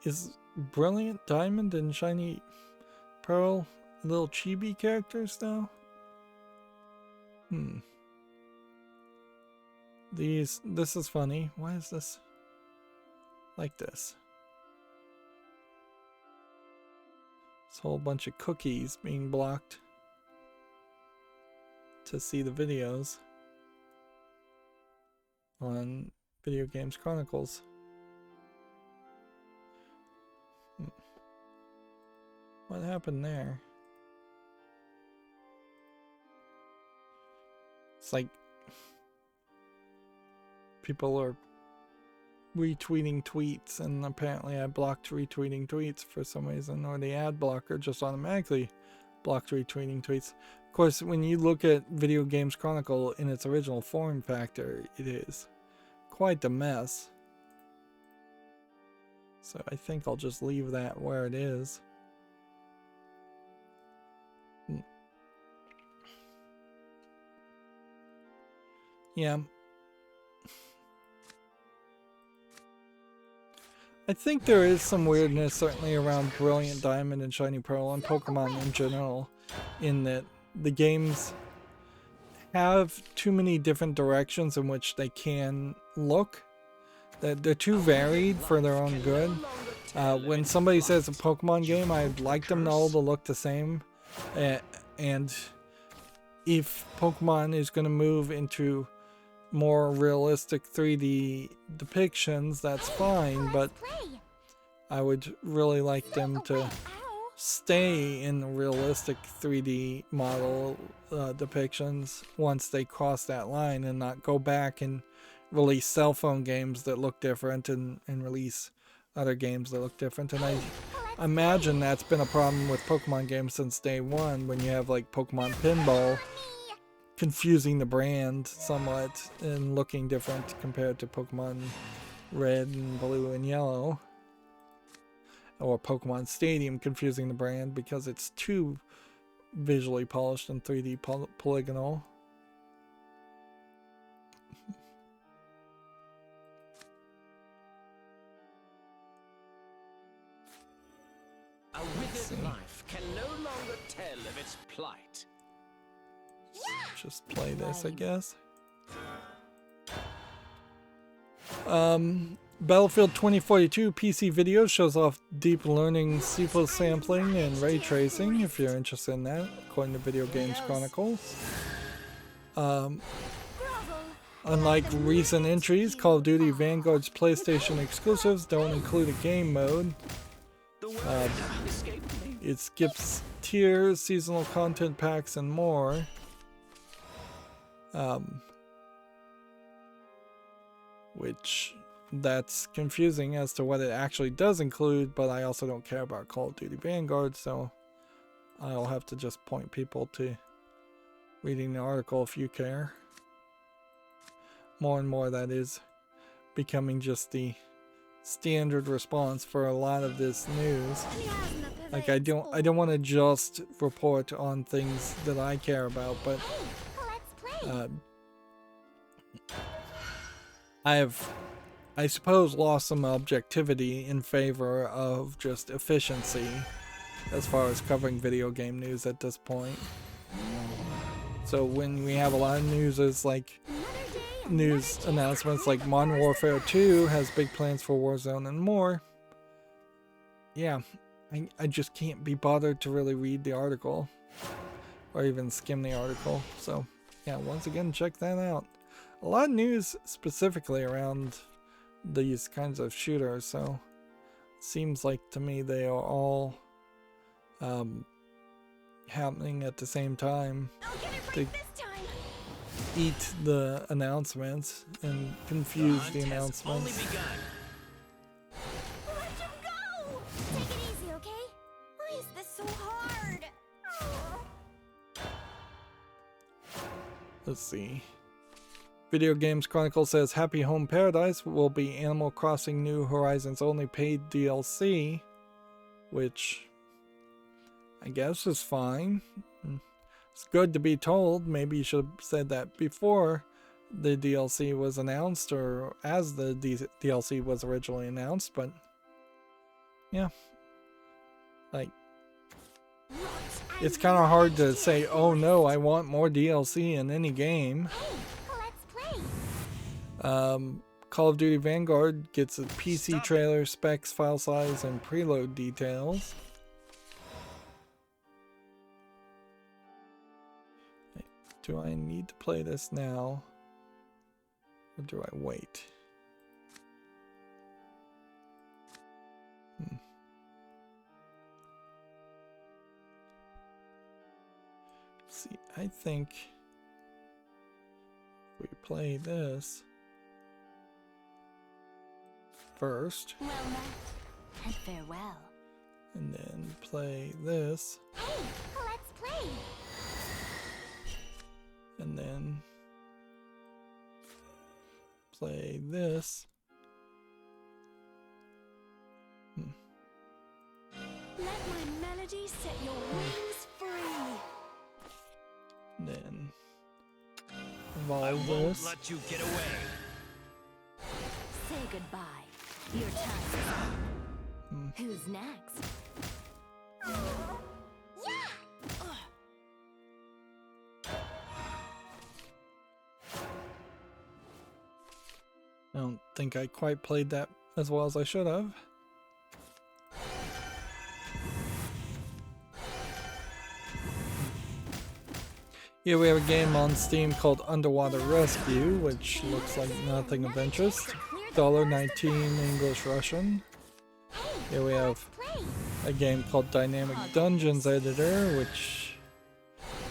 Is Brilliant Diamond and Shiny Pearl little chibi characters now? This is funny. Why is this like this? This whole bunch of cookies being blocked to see the videos on Video Games Chronicles. What happened there? It's like people are retweeting tweets, and apparently I blocked retweeting tweets for some reason, or the ad blocker just automatically blocked retweeting tweets. Of course, when you look at Video Games Chronicle in its original form factor, it is quite the mess. So I think I'll just leave that where it is. Yeah. I think there is some weirdness certainly around Brilliant Diamond and Shiny Pearl and Pokemon in general, in that the games have too many different directions in which they can look. That they're too varied for their own good. When somebody says a Pokemon game, I'd like them all to look the same. And if Pokemon is going to move into more realistic 3D depictions, that's fine, but I would really like them to stay in the realistic 3D model depictions once they cross that line, and not go back and release cell phone games that look different and release other games that look different. And I imagine that's been a problem with Pokemon games since day one, when you have like Pokemon Pinball confusing the brand somewhat and looking different compared to Pokemon Red and Blue and Yellow, or Pokemon Stadium confusing the brand because it's too visually polished and 3D polygonal. A withered life can no longer tell of its plight. Just play this, I guess. Battlefield 2042 PC video shows off deep learning CPU sampling and ray tracing, if you're interested in that, according to Video Games Chronicles. Unlike recent entries, Call of Duty Vanguard's PlayStation exclusives don't include a game mode. It skips tiers, seasonal content packs, and more. Which that's confusing as to what it actually does include, but I also don't care about Call of Duty Vanguard, so I'll have to just point people to reading the article if you care. More and more that is becoming just the standard response for a lot of this news. Like I don't want to just report on things that I care about, but I suppose lost some objectivity in favor of just efficiency as far as covering video game news at this point. So when we have a lot of news announcements like Modern Warfare 2 has big plans for Warzone and more, yeah, I just can't be bothered to really read the article or even skim the article. So yeah, once again, check that out. A lot of news specifically around these kinds of shooters, so it seems like to me they are all happening at the same time to eat the announcements and confuse the announcements. Let him go! Take it easy, okay? Why is this so hard? Let's see. Video Games Chronicle says Happy Home Paradise will be Animal Crossing New Horizons only paid DLC, which I guess is fine. It's good to be told. Maybe you should have said that before the DLC was announced or as the DLC was originally announced, but yeah. Like, it's kind of hard to say, oh no, I want more DLC in any game. Call of Duty Vanguard gets a PC trailer, specs, file size, and preload details. Do I need to play this now? Or do I wait? See, I think if we play this first, Well met, and farewell. and then play this, Hey, let's play. and then play this. Let my melody set your wings free. Then evolve this. Let you get away. Say goodbye. Your time is up. Who's next? I don't think I quite played that as well as I should have. Here we have a game on Steam called Underwater Rescue, which looks like nothing of interest. $1.19 English Russian. Here we have a game called Dynamic Dungeons Editor, which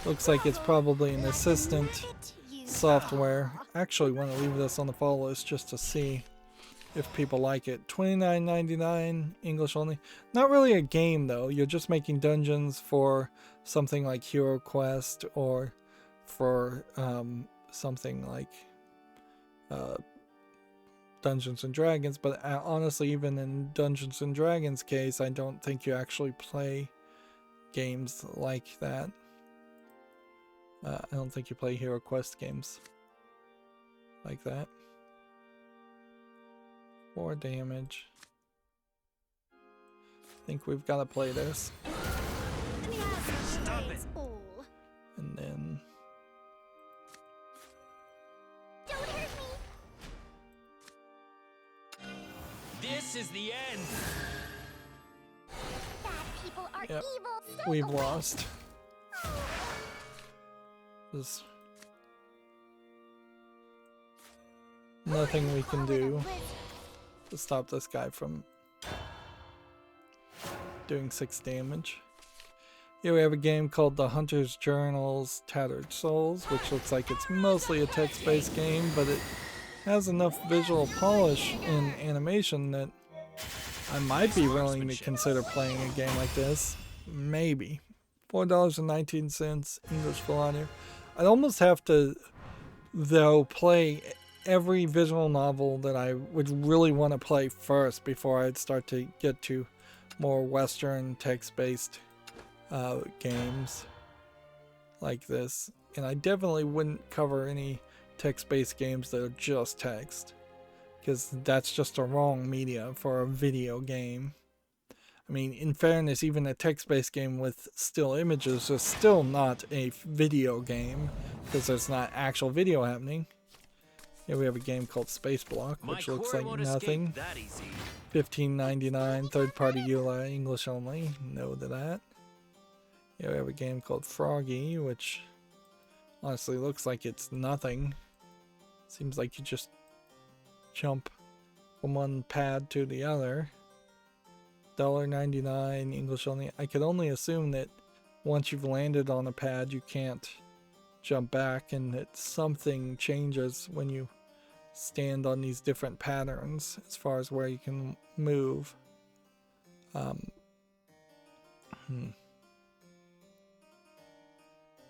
looks like it's probably an assistant software. Actually want to leave this on the follow list just to see if people like it. $29.99 English only. Not really a game though, you're just making dungeons for something like Hero Quest or for something like Dungeons and Dragons, but honestly even in Dungeons and Dragons case I don't think you actually play games like that. I don't think you play Hero Quest games like that. 4 damage. I think we've got to play this. Stop it. And then Don't hurt me. This is the end. Bad people are Yep. evil. we've lost. There's nothing we can do to stop this guy from doing 6 damage. Here we have a game called The Hunter's Journal's Tattered Souls, which looks like it's mostly a text-based game, but it has enough visual polish in animation that I might be willing to consider playing a game like this. Maybe. $4.19 English full on here. I'd almost have to, though, play every visual novel that I would really want to play first before I'd start to get to more Western text-based games like this. And I definitely wouldn't cover any text-based games that are just text, because that's just a wrong media for a video game. I mean, in fairness, even a text-based game with still images is still not a video game, because there's not actual video happening. Here we have a game called Space Block, which looks like nothing. $15.99, third-party EULA, English only. No to that. Here we have a game called Froggy, which honestly looks like it's nothing. Seems like you just jump from one pad to the other. $1.99, English only. I could only assume that once you've landed on a pad, you can't jump back, and that something changes when you stand on these different patterns as far as where you can move.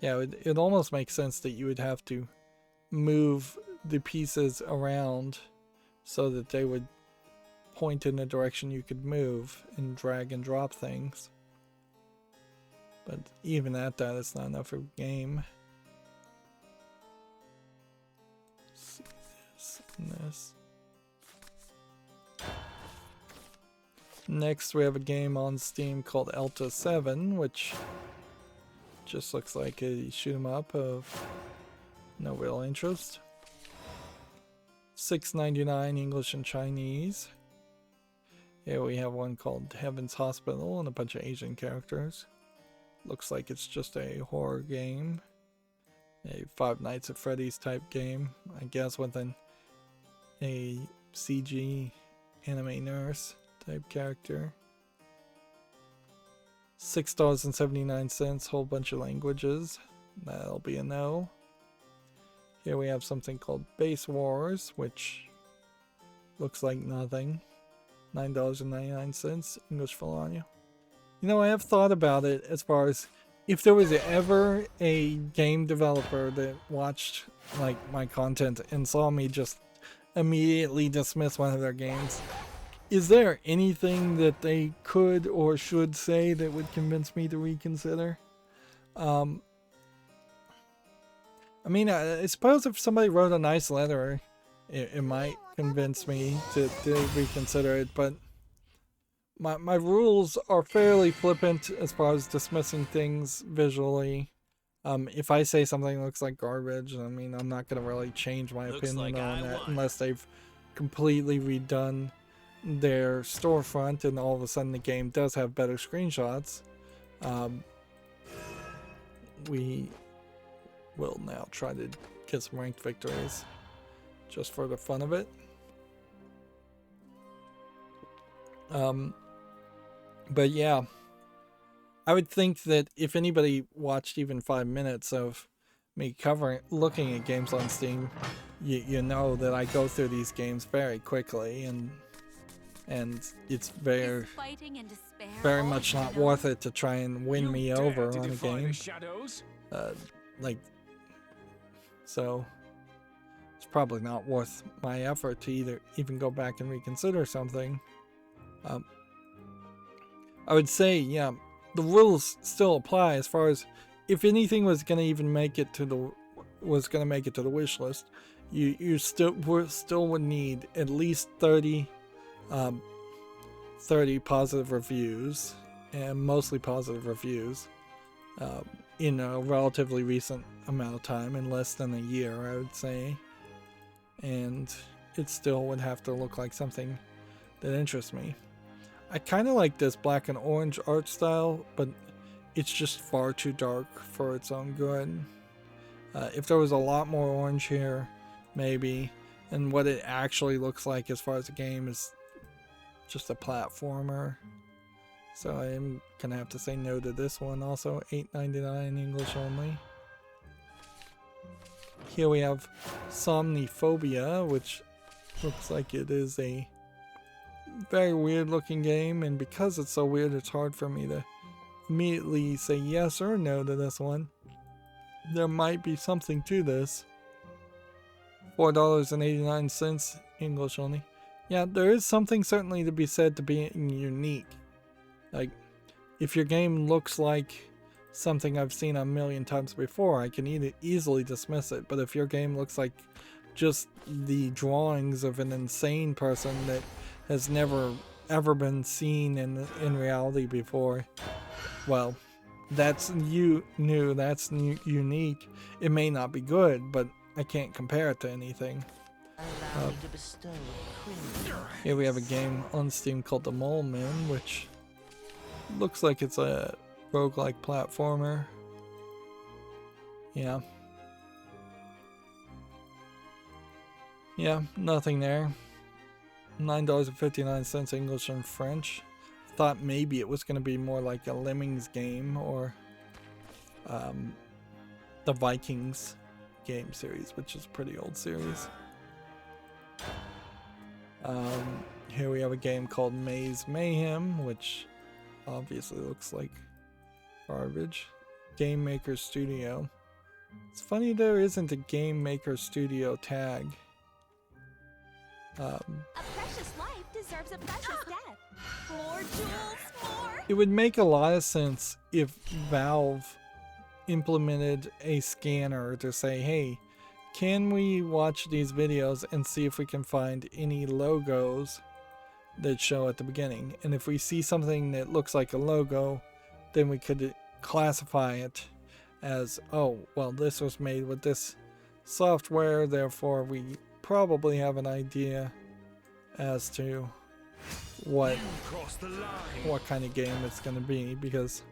Yeah, it almost makes sense that you would have to move the pieces around so that they would point in the direction you could move and drag and drop things. But even at that, it's not enough for a game. Let's see this and this. Next, we have a game on Steam called Elta 7, which just looks like a shoot 'em up of no real interest. $6.99 English and Chinese. Here we have one called Heaven's Hospital and a bunch of Asian characters. Looks like it's just a horror game. A Five Nights at Freddy's type game, I guess, with a CG anime nurse type character. $6.79, whole bunch of languages. That'll be a no. Here we have something called Base Wars, which looks like nothing. $9.99, English full on you. You know, I have thought about it as far as if there was ever a game developer that watched like my content and saw me just immediately dismiss one of their games, is there anything that they could or should say that would convince me to reconsider? I mean, I suppose if somebody wrote a nice letter, it might convince me to reconsider it, but my rules are fairly flippant as far as dismissing things visually. If I say something looks like garbage, I mean, I'm not going to really change my opinion on that unless they've completely redone their storefront and all of a sudden the game does have better screenshots. We will now try to get some ranked victories just for the fun of it. But yeah, I would think that if anybody watched even 5 minutes of me looking at games on Steam, you know that I go through these games very quickly, and it's very much not worth it to try and win me over on a game. So it's probably not worth my effort to even go back and reconsider something. I would say, yeah, the rules still apply as far as if anything was going to even make it to the wish list, you still would need at least 30 positive reviews, and mostly positive reviews, in a relatively recent amount of time, in less than a year, I would say. And it still would have to look like something that interests me. I kind of like this black and orange art style, but it's just far too dark for its own good. If there was a lot more orange here, maybe, and what it actually looks like as far as the game is just a platformer, So I'm gonna have to say no to this one. Also $8.99 English only. Here we have Somniphobia, which looks like it is a very weird looking game, and because it's so weird, it's hard for me to immediately say yes or no to this one. There might be something to this. $4.89 English only. Yeah, there is something certainly to be said to being unique. Like, if your game looks like something I've seen a million times before, I can easily dismiss it. But if your game looks like just the drawings of an insane person that has never ever been seen in reality before, well, that's new, that's unique. It may not be good, but I can't compare it to anything. Here we have a game on Steam called The Mole Man, which looks like it's a roguelike platformer. Yeah. Yeah, nothing there. $9.59 English and French. Thought maybe it was going to be more like a Lemmings game or the Vikings game series, which is a pretty old series. Here we have a game called Maze Mayhem, which obviously looks like garbage. Game Maker Studio. It's funny there isn't a Game Maker Studio tag. A precious life deserves a precious death. More jewels, more! It would make a lot of sense if Valve implemented a scanner to say, hey, can we watch these videos and see if we can find any logos that show at the beginning? And if we see something that looks like a logo, then we could classify it as, oh, well, this was made with this software, therefore we probably have an idea as to what kind of game it's going to be, because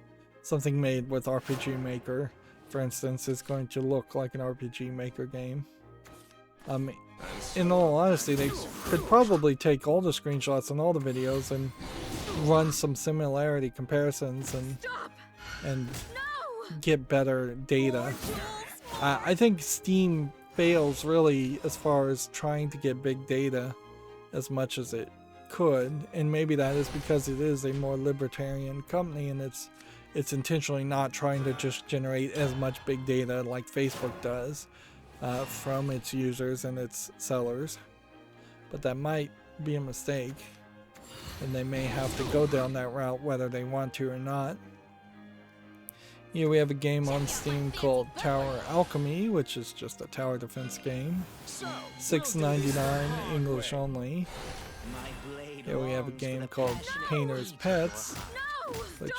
something made with RPG Maker, for instance, is going to look like an RPG Maker game. In all honesty, they could probably take all the screenshots and all the videos and run some similarity comparisons and get better data. I think Steam fails really as far as trying to get big data as much as it could, and maybe that is because it is a more libertarian company and it's intentionally not trying to just generate as much big data like Facebook does from its users and its sellers. But that might be a mistake, and they may have to go down that route whether they want to or not. Here we have a game on Steam called Tower Alchemy, which is just a tower defense game. $6.99 English only. Here we have a game called Painter's Pets, which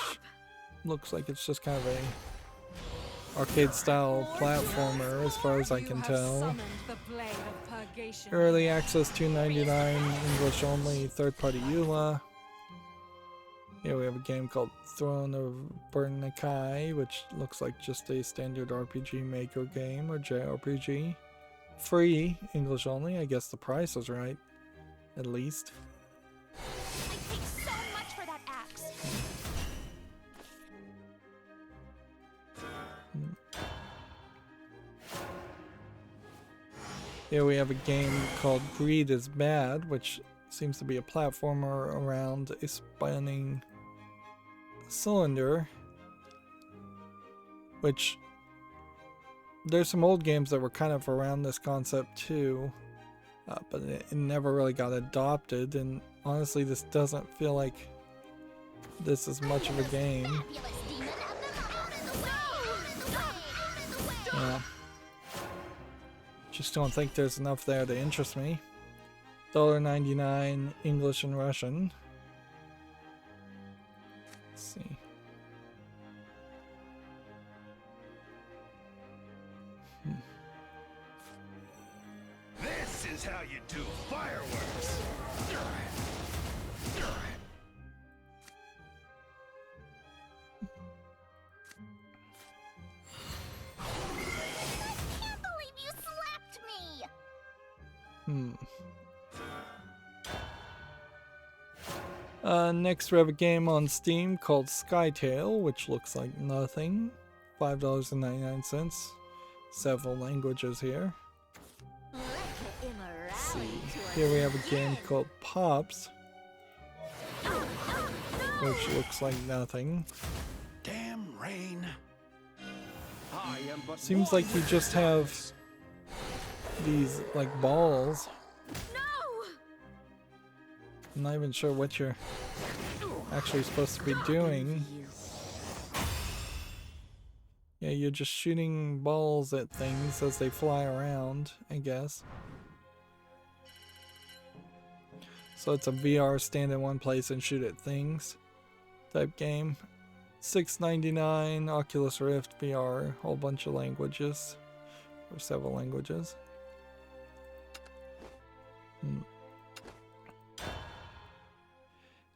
looks like it's just kind of a arcade style platformer as far as I can tell. Early access $2.99 English only, third party EULA. Here we have a game called Throne of Bernikai, which looks like just a standard RPG Maker game or JRPG. Free, English only. I guess the price is right, at least. It takes so much for that axe. Here we have a game called Greed is Bad, which seems to be a platformer around a spinning cylinder, which there's some old games that were kind of around this concept too, but it never really got adopted, and honestly this doesn't feel like this is much of a game. Yeah. Just don't think there's enough there to interest me. $1.99 English and Russian. Let's see. This is how you do fireworks. I can't believe you slapped me! Next we have a game on Steam called Skytail, which looks like nothing. $5.99. Several languages here. Let's see. Here we have a game called Pops, which looks like nothing. Damn rain. I am but Seems like you just have these like balls. I'm not even sure what you're actually supposed to be doing. Yeah, you're just shooting balls at things as they fly around, I guess. So it's a VR stand in one place and shoot at things type game. $6.99, Oculus Rift VR, whole bunch of languages, or several languages.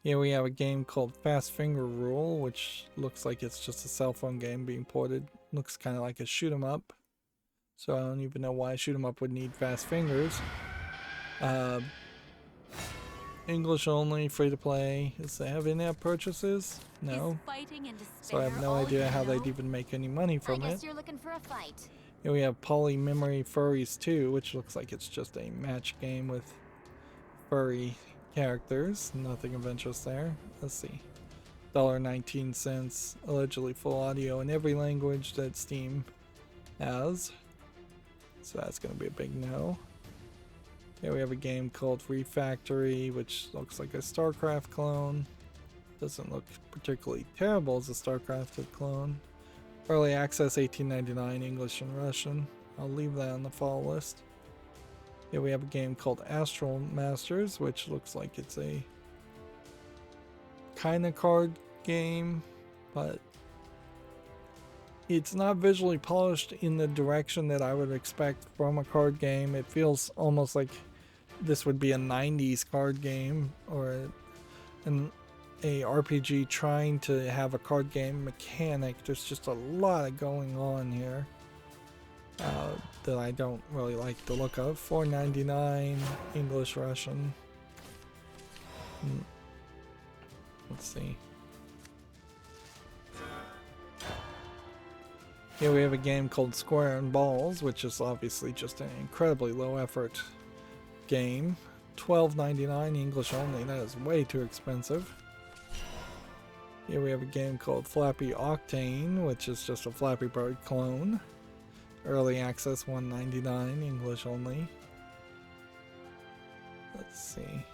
Here we have a game called Fast Finger Rule, which looks like it's just a cell phone game being ported. Looks kind of like a shoot 'em up, so I don't even know why a shoot 'em up would need fast fingers. English only, free to play. Does it have in-app purchases? No. So I have no idea how they'd even make any money from it. You're looking for a fight. Here we have Poly Memory Furries 2, which looks like it's just a match game with furry characters. Nothing of interest there. Let's see. $1.19. Allegedly full audio in every language that Steam has. So that's going to be a big no. Here we have a game called Refactory, which looks like a StarCraft clone. Doesn't look particularly terrible as a StarCraft clone. Early access $18.99, English and Russian. I'll leave that on the fall list. Here we have a game called Astral Masters, which looks like it's a kind of card game, but it's not visually polished in the direction that I would expect from a card game. It feels almost like this would be a 90s card game or a RPG trying to have a card game mechanic. There's just a lot of going on here that I don't really like the look of. $4.99, English, Russian. Let's see. Here we have a game called Square and Balls, which is obviously just an incredibly low effort game. $12.99, English only. That is way too expensive. Here we have a game called Flappy Octane, which is just a Flappy Bird clone. Early access $1.99, English only. Let's see.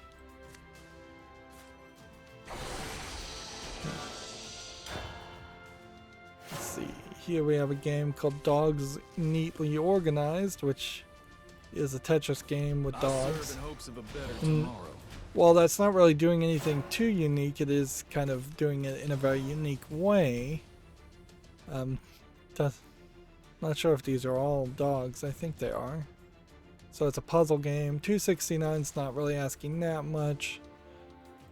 Let's see. Here we have a game called Dogs Neatly Organized, which is a Tetris game with dogs. While that's not really doing anything too unique, it is kind of doing it in a very unique way. Not sure if these are all dogs. I think they are. So it's a puzzle game. $2.69 is not really asking that much.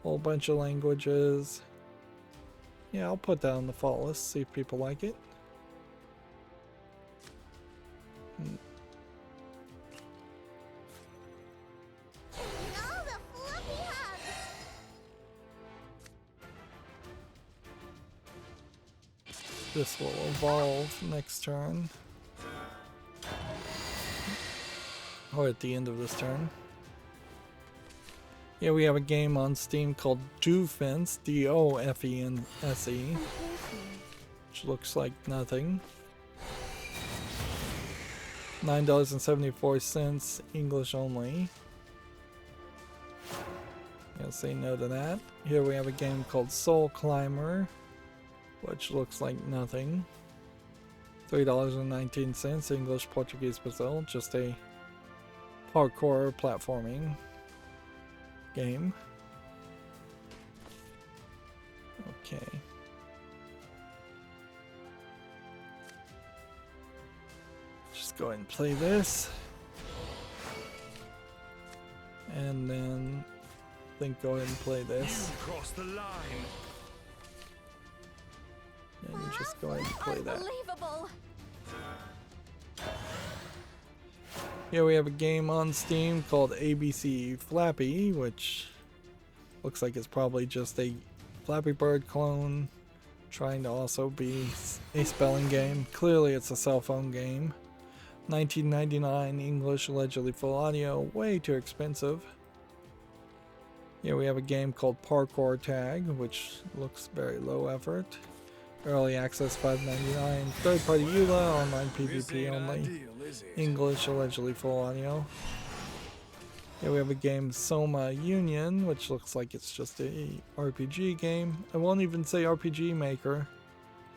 Whole bunch of languages. Yeah, I'll put that on the fall list, see if people like it. This will evolve next turn. Or at the end of this turn. Here we have a game on Steam called Doofense, D-O-F-E-N-S-E. Which looks like nothing. $9.74, English only. I'll say no to that. Here we have a game called Soul Climber, which looks like nothing. $3.19, English, Portuguese, Brazil. Just a parkour platforming game. Okay. Just go ahead and play this. And then I think go ahead and play this. You crossed the line. And just go ahead and play that. Here we have a game on Steam called ABC Flappy, which Looks like it's probably just a Flappy Bird clone trying to also be a spelling game. Clearly it's a cell phone game. 1999, English, allegedly full audio, way too expensive. Here we have a game called Parkour Tag, which looks very low effort. Early access $5.99, third party EULA, online PvP only. English, allegedly full audio. Here we have a game Soma Union, which looks like it's just a RPG game. I won't even say RPG maker.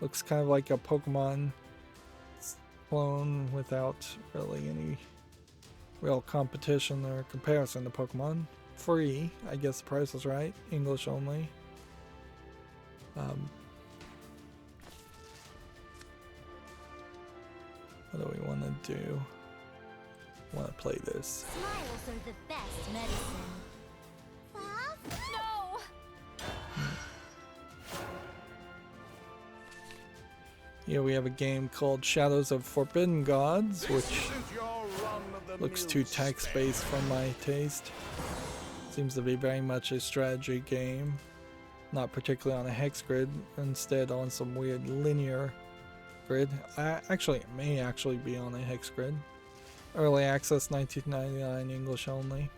Looks kind of like a Pokemon clone without really any real competition or comparison to Pokemon. Free, I guess the price is right. English only. What do we want to do? I want to play this. Smiles are the best medicine. No! Here we have a game called Shadows of Forbidden Gods, which looks too text-based for my taste. Seems to be very much a strategy game, not particularly on a hex grid, instead on some weird linear grid. Actually, it may actually be on a hex grid. Early access, $19.99, English only.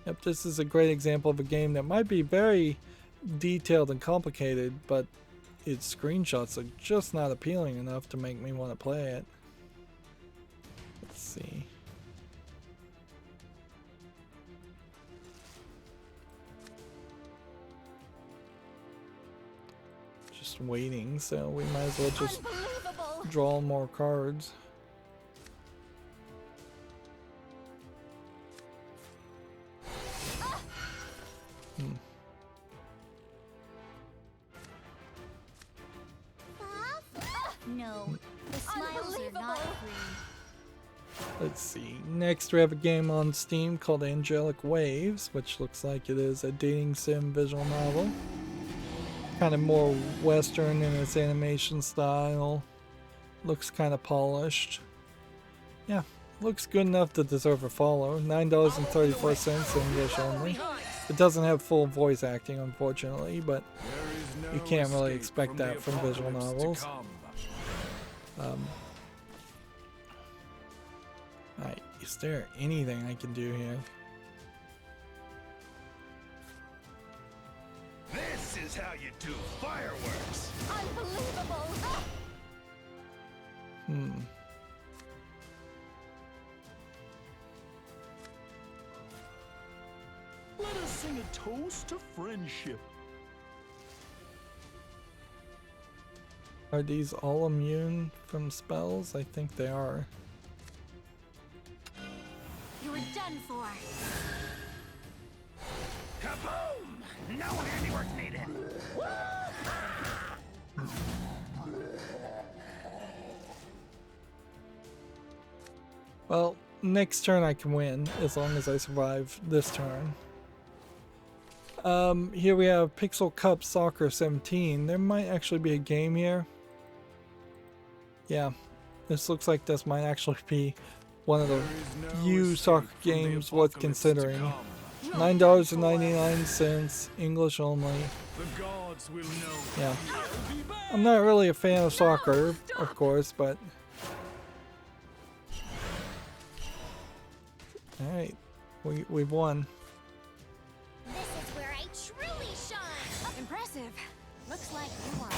Yep, this is a great example of a game that might be very detailed and complicated, but its screenshots are just not appealing enough to make me want to play it. Let's see. Just waiting, so we might as well just draw more cards. No, the smiles are not free. Let's see. Next we have a game on Steam called Angelic Waves, which looks like it is a dating sim visual novel. Kind of more Western in its animation style. Looks kind of polished. Yeah, looks good enough to deserve a follow. $9.34 English only. It doesn't have full voice acting, unfortunately, but you can't really expect that from visual novels. Alright, is there anything I can do here? This is how you do fireworks. Unbelievable! Let us sing a toast to friendship. Are these all immune from spells? I think they are. You were done for. Kaboom! No handiwork needed. Well, next turn I can win as long as I survive this turn. Here we have Pixel Cup Soccer 17. There might actually be a game here. Yeah, this looks like this might actually be one of the few soccer games worth considering. $9.99, English only. Yeah, I'm not really a fan of soccer, of course, but alright, we've won. This is where I truly shine. Impressive. Looks like you are.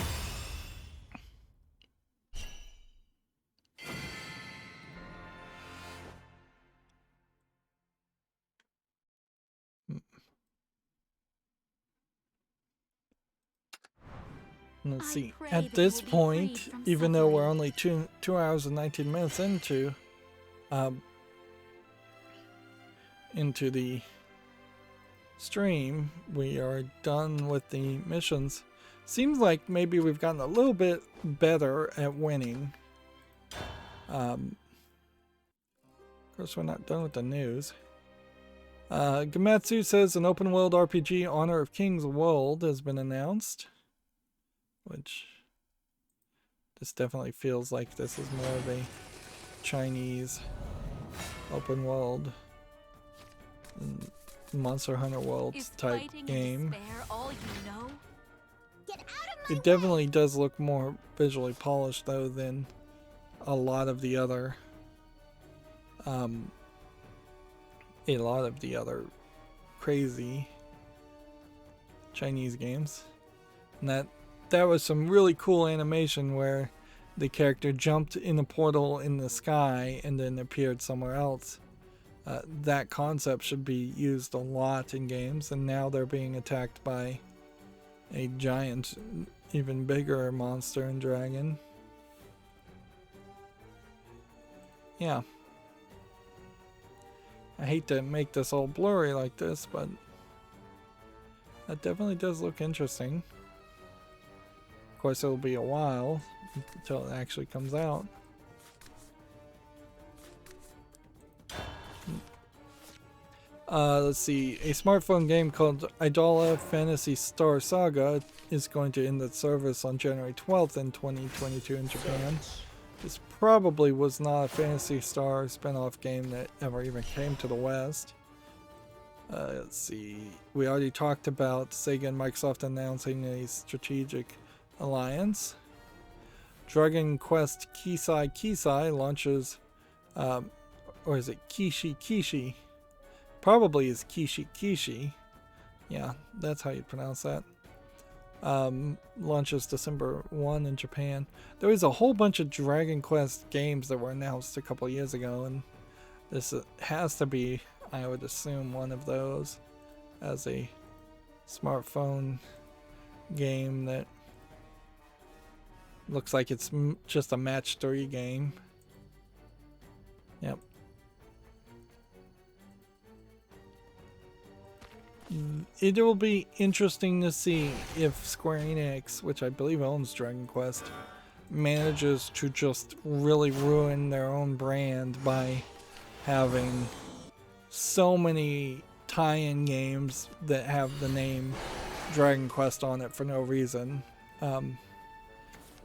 Let's I see. pray At that this you will be point, freed from even though we're suffering. only 2 hours and 19 minutes into the stream, we are done with the missions. Seems like maybe we've gotten a little bit better at winning. Of course, we're not done with the news. Gamatsu says an open world RPG, Honor of Kings World, has been announced. Which, this definitely feels like this is more of a Chinese open world. Monster Hunter World Is type fighting and game. despair all you know? Get out of my It definitely does look more visually polished though than a lot of the other crazy Chinese games. And that was some really cool animation where the character jumped in a portal in the sky and then appeared somewhere else. That concept should be used a lot in games, and now they're being attacked by a giant, even bigger monster and dragon. Yeah. I hate to make this all blurry like this, but that definitely does look interesting. Of course, it'll be a while until it actually comes out. Let's see. A smartphone game called Idola Phantasy Star Saga is going to end its service on January 12th in 2022 in Japan. This probably was not a Phantasy Star spin-off game that ever even came to the West. Let's see. We already talked about Sega and Microsoft announcing a strategic alliance. Dragon Quest Kisai Kisai launches, or is it Kishi Kishi? Probably is Kishi Kishi. Yeah, that's how you pronounce that. Launches December 1 in Japan. There was a whole bunch of Dragon Quest games that were announced a couple of years ago, and this has to be, I would assume, one of those as a smartphone game that looks like it's just a match 3 game. Yep. It will be interesting to see if Square Enix, which I believe owns Dragon Quest, manages to just really ruin their own brand by having so many tie-in games that have the name Dragon Quest on it for no reason.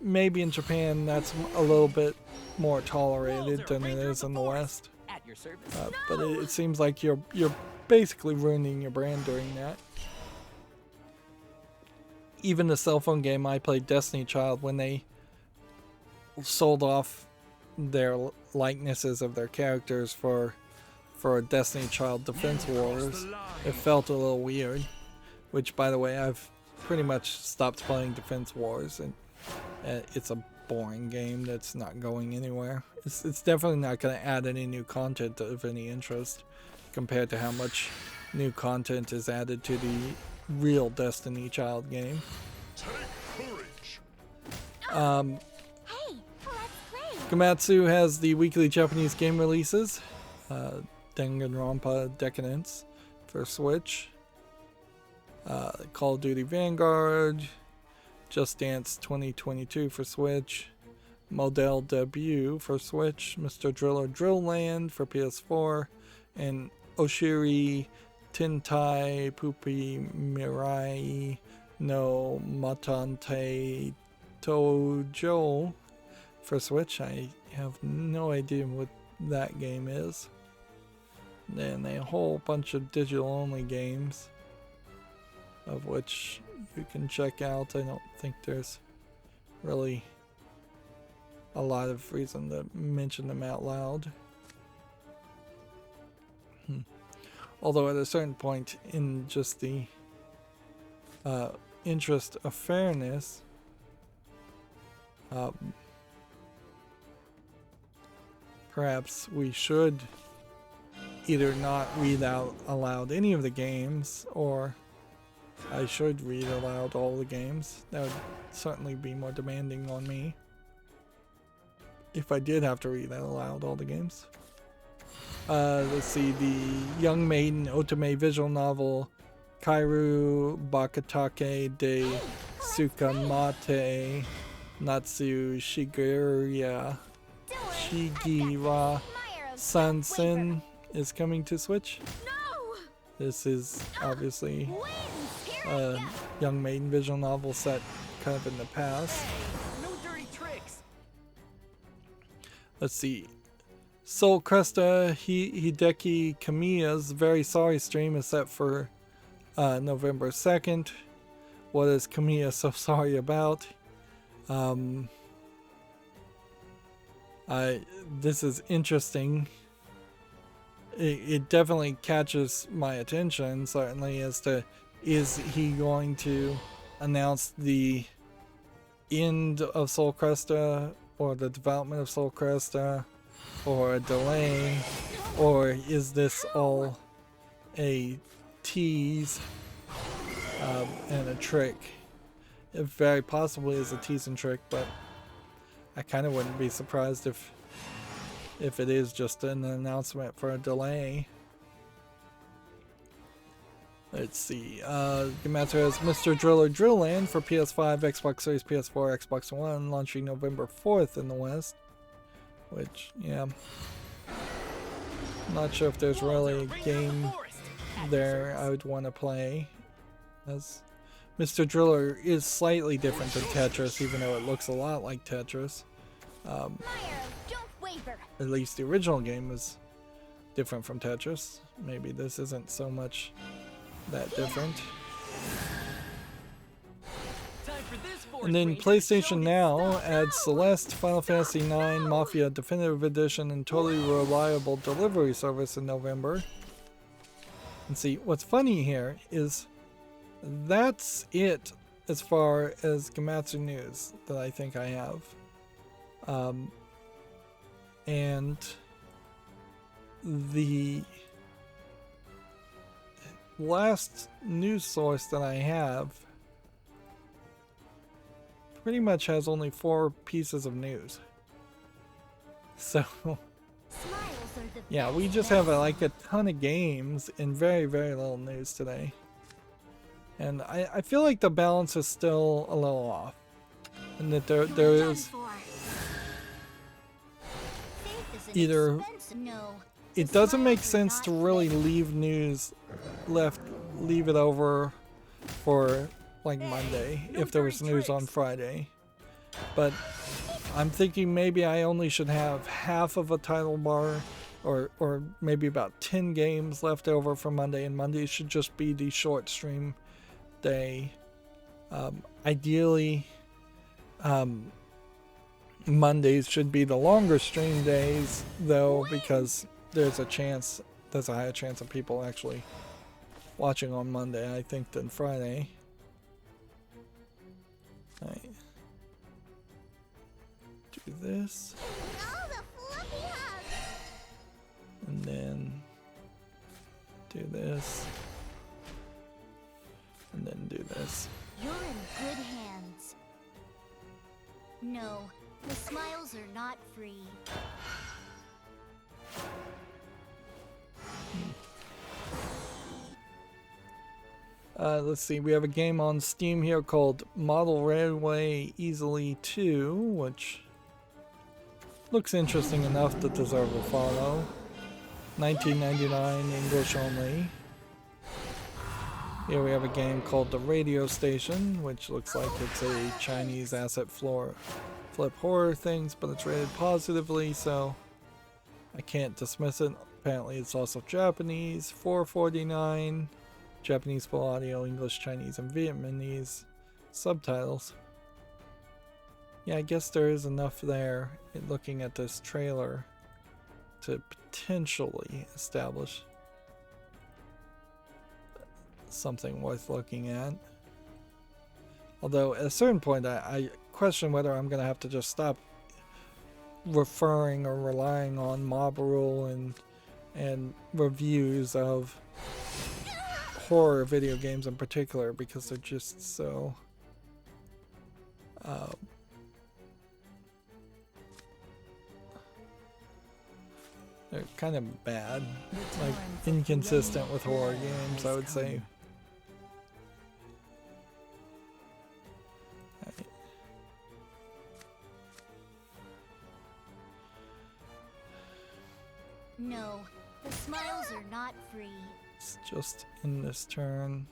Maybe in Japan that's a little bit more tolerated than it is in the West. At your service. But it seems like you're basically ruining your brand doing that. Even the cell phone game I played, Destiny Child, when they sold off their likenesses of their characters for a Destiny Child Defense Wars, it felt a little weird. Which, by the way, I've pretty much stopped playing Defense Wars, and it's a boring game that's not going anywhere. It's definitely not going to add any new content of any interest compared to how much new content is added to the real Destiny Child game. Hey, let's play. Komatsu has the weekly Japanese game releases. Danganronpa Decadence for Switch. Call of Duty Vanguard. Just Dance 2022 for Switch. Model Debut for Switch. Mr. Driller Drill Land for PS4. And Oshiri Tentai Pupi Mirai no Matante Tojo for Switch. I have no idea what that game is. Then a whole bunch of digital only games, of which you can check out. I don't think there's really a lot of reason to mention them out loud. Although at a certain point in just the interest of fairness, perhaps we should either not read out aloud any of the games, or I should read aloud all the games. That would certainly be more demanding on me if I did have to read out aloud all the games. Let's see, the Young Maiden Otome visual novel Kairu Bakatake de Tsukamate Natsu Shigeru Shigiwa Sansen is coming to Switch. No! This is obviously a Young Maiden visual novel set kind of in the past. No dirty tricks. Let's see. Soul Cresta Hideki Kamiya's Very Sorry stream is set for November 2nd. What is Kamiya so sorry about? This is interesting. It definitely catches my attention, certainly, as to, is he going to announce the end of Soul Cresta, or the development of Soul Cresta, or a delay, or is this all a tease and a trick? It very possibly is a tease and trick, but I kind of wouldn't be surprised if it is just an announcement for a delay. Let's see. Gematsu has Mr. Driller Drill Land for PS5, Xbox Series, PS4, Xbox One, launching November 4th in the West. Which, yeah. I'm not sure if there's really a game there I would want to play. As Mr. Driller is slightly different than Tetris, even though it looks a lot like Tetris. At least the original game was different from Tetris. Maybe this isn't so much that different. And then PlayStation Now adds Celeste, Final Fantasy IX, Mafia Definitive Edition, and Totally Reliable Delivery Service in November. And see, what's funny here is that's it as far as Gematsu news that I think I have. And the last news source that I have pretty much has only 4 pieces of news. So yeah, we just have like a ton of games and very, very little news today. And I feel like the balance is still a little off. And that there is either it doesn't make sense to really leave news leave it over for like Monday if there was news on Friday, but I'm thinking maybe I only should have half of a title bar or maybe about 10 games left over for Monday, and Monday should just be the short stream day. Ideally Mondays should be the longer stream days, though, because there's a higher chance of people actually watching on Monday, I think, than Friday. Right. Do this. And then do this. And then do this. You're in good hands. No, the smiles are not free. Let's see, we have a game on Steam here called Model Railway Easily 2, which looks interesting enough to deserve a follow. $19.99 English only. Here we have a game called The Radio Station, which looks like it's a Chinese asset flip horror things, but it's rated positively, so I can't dismiss it. Apparently it's also Japanese, $4.49. Japanese full audio, English, Chinese, and Vietnamese subtitles. Yeah, I guess there is enough there in looking at this trailer to potentially establish something worth looking at. Although at a certain point I question whether I'm going to have to just stop referring or relying on mob rule and reviews of horror video games in particular, because they're just so they're kind of bad, like inconsistent with horror games, I would say. No, the smiles are not free. It's just in this turn.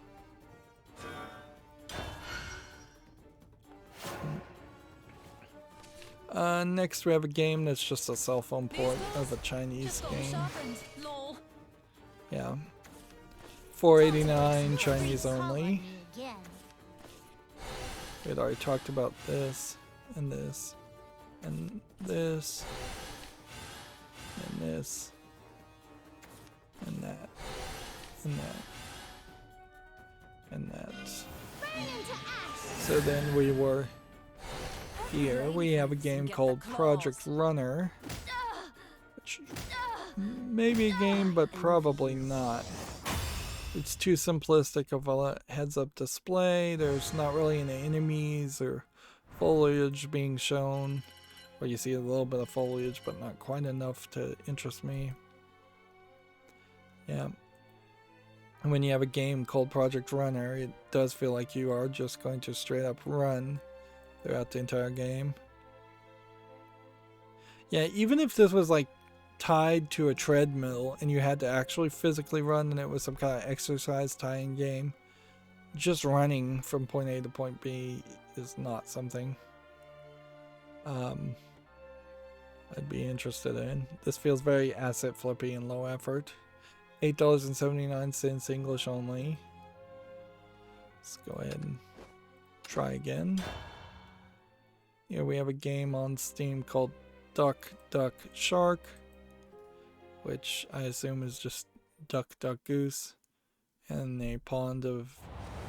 Next we have a game that's just a cell phone port of a Chinese game. Yeah. $4.89 Chinese only. We'd already talked about this, and this, and this, and this, and that, and that, and that. So then we were here. We have a game called Project Runner, which may be a game, but probably not. It's too simplistic of a heads-up display. There's not really any enemies or foliage being shown. Or you see a little bit of foliage, but not quite enough to interest me. Yeah. And when you have a game called Project Runner, it does feel like you are just going to straight up run throughout the entire game. Yeah, even if this was like tied to a treadmill and you had to actually physically run and it was some kind of exercise tie-in game, just running from point A to point B is not something I'd be interested in. This feels very asset flippy and low effort. $8.79 English only. Let's go ahead and try again. Here we have a game on Steam called Duck Duck Shark, which I assume is just Duck Duck Goose and a pond of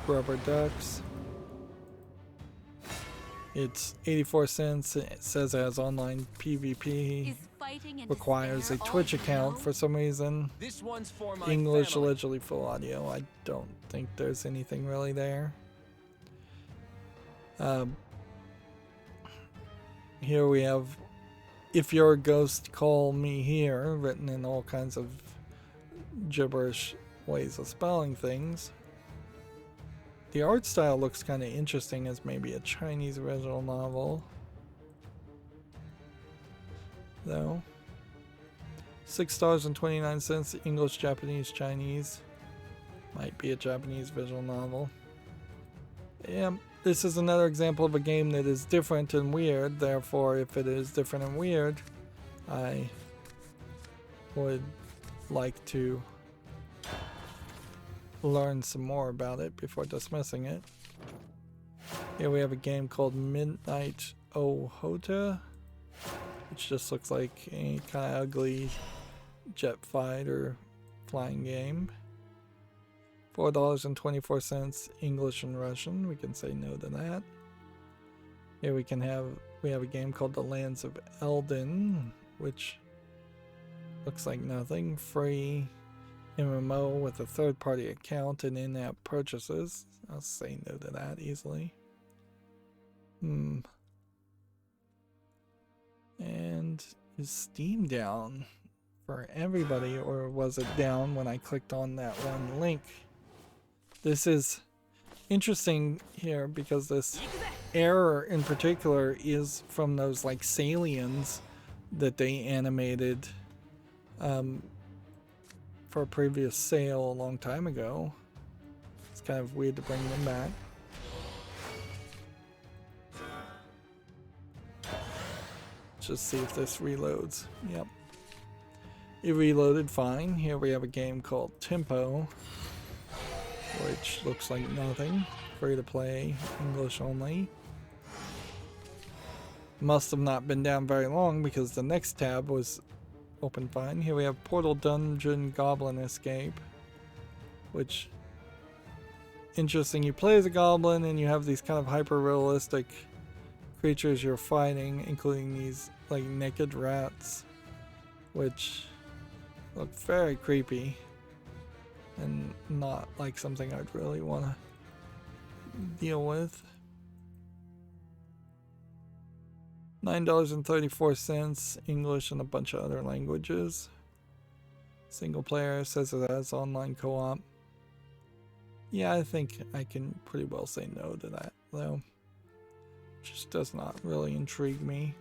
rubber ducks. It's 84 cents. It says it has online PvP. Requires a Twitch account for some reason. This one's for my English, family. allegedly full audio. I don't think there's anything really there. Here we have "If You're a Ghost, Call Me Here," written in all kinds of gibberish ways of spelling things. The art style looks kind of interesting as maybe a Chinese original novel, though. $6.29 English, Japanese, Chinese. Might be a Japanese visual novel. Yeah, this is another example of a game that is different and weird. Therefore, if it is different and weird, I would like to learn some more about it before dismissing it. Here we have a game called Midnight Ohota, which just looks like a kind of ugly jet fighter flying game. $4.24 English and Russian. We can say no to that. Here we have a game called The Lands of Elden, which looks like nothing. Free MMO with a third-party account and in-app purchases. I'll say no to that easily. And is Steam down for everybody, or was it down when I clicked on that one link? This is interesting here because this error in particular is from those like Saliens that they animated for a previous sale a long time ago. It's kind of weird to bring them back. Just see if this reloads. Yep. It reloaded fine. Here we have a game called Tempo, which looks like nothing. Free to play, English only. Must have not been down very long because the next tab was open fine. Here we have Portal Dungeon Goblin Escape, which interesting. You play as a goblin and you have these kind of hyper realistic creatures you're fighting, including these like naked rats, which look very creepy and not like something I'd really want to deal with. $9.34 English and a bunch of other languages. Single player, says it has online co-op. Yeah, I think I can pretty well say no to that, though. Just does not really intrigue me.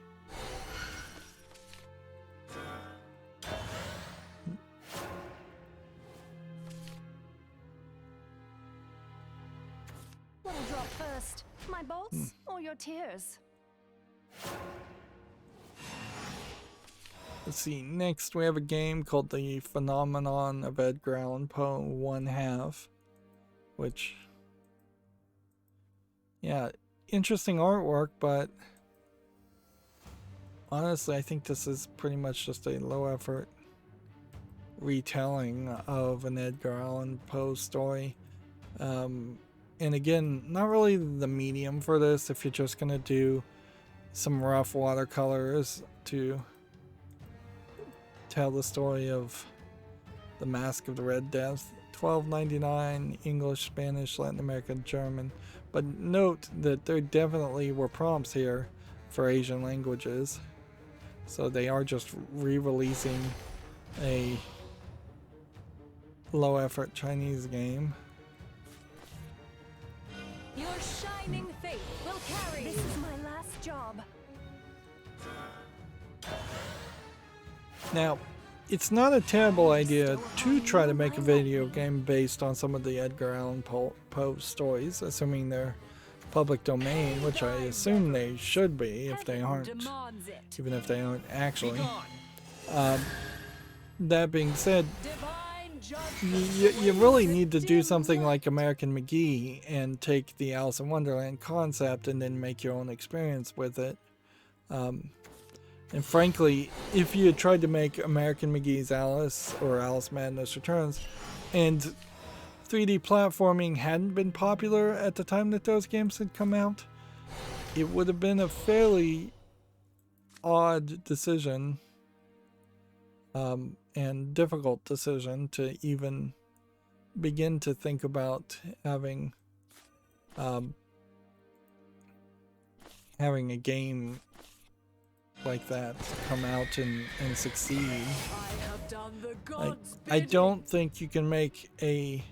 What'll drop first? My bolts or your tears? Let's see, next we have a game called The Phenomenon of Edgar Allan Poe 1/2, which, yeah, interesting artwork, but honestly I think this is pretty much just a low effort retelling of an Edgar Allan Poe story. And again, not really the medium for this if you're just gonna do some rough watercolors to tell the story of the Mask of the Red Death. $12.99, English, Spanish, Latin American, German. But note that there definitely were prompts here for Asian languages. So they are just re-releasing a low-effort Chinese game. Your shining faith will carry. This is my last job. Now, it's not a terrible idea to try to make a video game based on some of the Edgar Allan Poe stories, assuming they're public domain, which I assume they should be if they aren't, even if they aren't actually. That being said, you really need to do something like American McGee and take the Alice in Wonderland concept and then make your own experience with it. And frankly, if you had tried to make American McGee's Alice or Alice Madness Returns and 3D platforming hadn't been popular at the time that those games had come out, it would have been a fairly odd decision and difficult decision to even begin to think about having a game like that come out and succeed. I don't think you can make a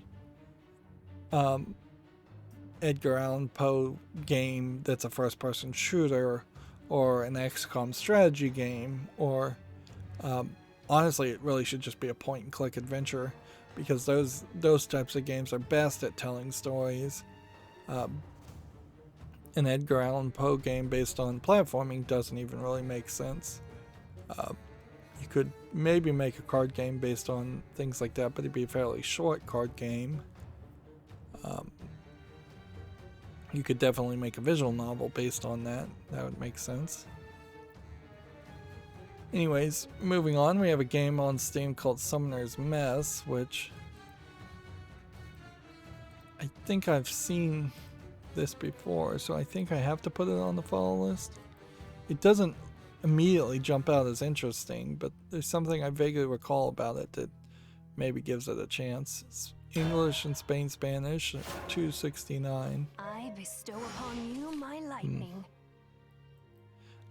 Edgar Allan Poe game that's a first-person shooter or an XCOM strategy game, or honestly it really should just be a point-and-click adventure, because those types of games are best at telling stories. An Edgar Allan Poe game based on platforming doesn't even really make sense. You could maybe make a card game based on things like that, but it'd be a fairly short card game. You could definitely make a visual novel based on that. That would make sense. Anyways, moving on, we have a game on Steam called Summoner's Mess, which I think I've seen this before, so I think I have to put it on the follow list. It doesn't immediately jump out as interesting, but there's something I vaguely recall about it that maybe gives it a chance. It's English and Spanish, $2.69. I bestow upon you my lightning.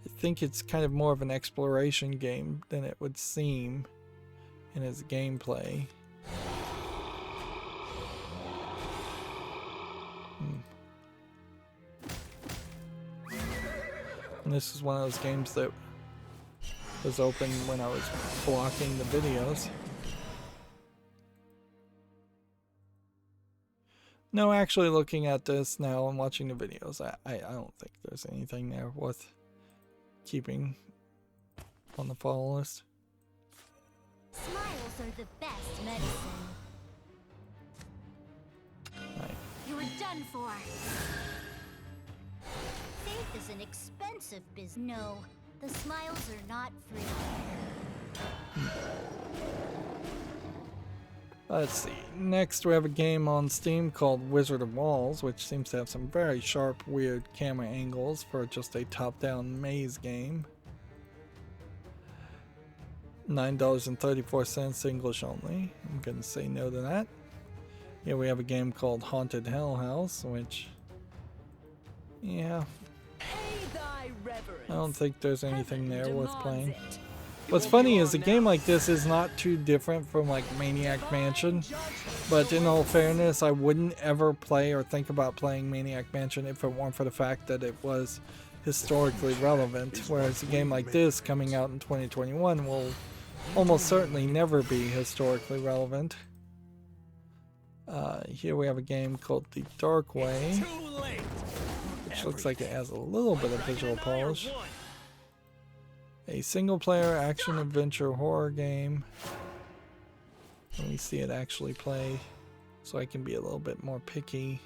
I think it's kind of more of an exploration game than it would seem in its gameplay. And this is one of those games that was open when I was blocking the videos. No, actually looking at this now and watching the videos, I don't think there's anything there worth keeping on the follow list. Smiles are the best medicine. Right. You are done for. Faith is an expensive business. No, the smiles are not free. Let's see. Next, we have a game on Steam called Wizard of Walls, which seems to have some very sharp, weird camera angles for just a top-down maze game. $9.34, English only. I'm going to say no to that. Here we have a game called Haunted Hell House, which, yeah, I don't think there's anything there worth playing. What's funny is a game like this is not too different from like Maniac Mansion, but in all fairness, I wouldn't ever play or think about playing Maniac Mansion if it weren't for the fact that it was historically relevant, whereas a game like this coming out in 2021 will almost certainly never be historically relevant. Here we have a game called The Dark Way, which looks like it has a little bit of visual polish. A single-player action-adventure horror game. Let me see it actually play, so I can be a little bit more picky.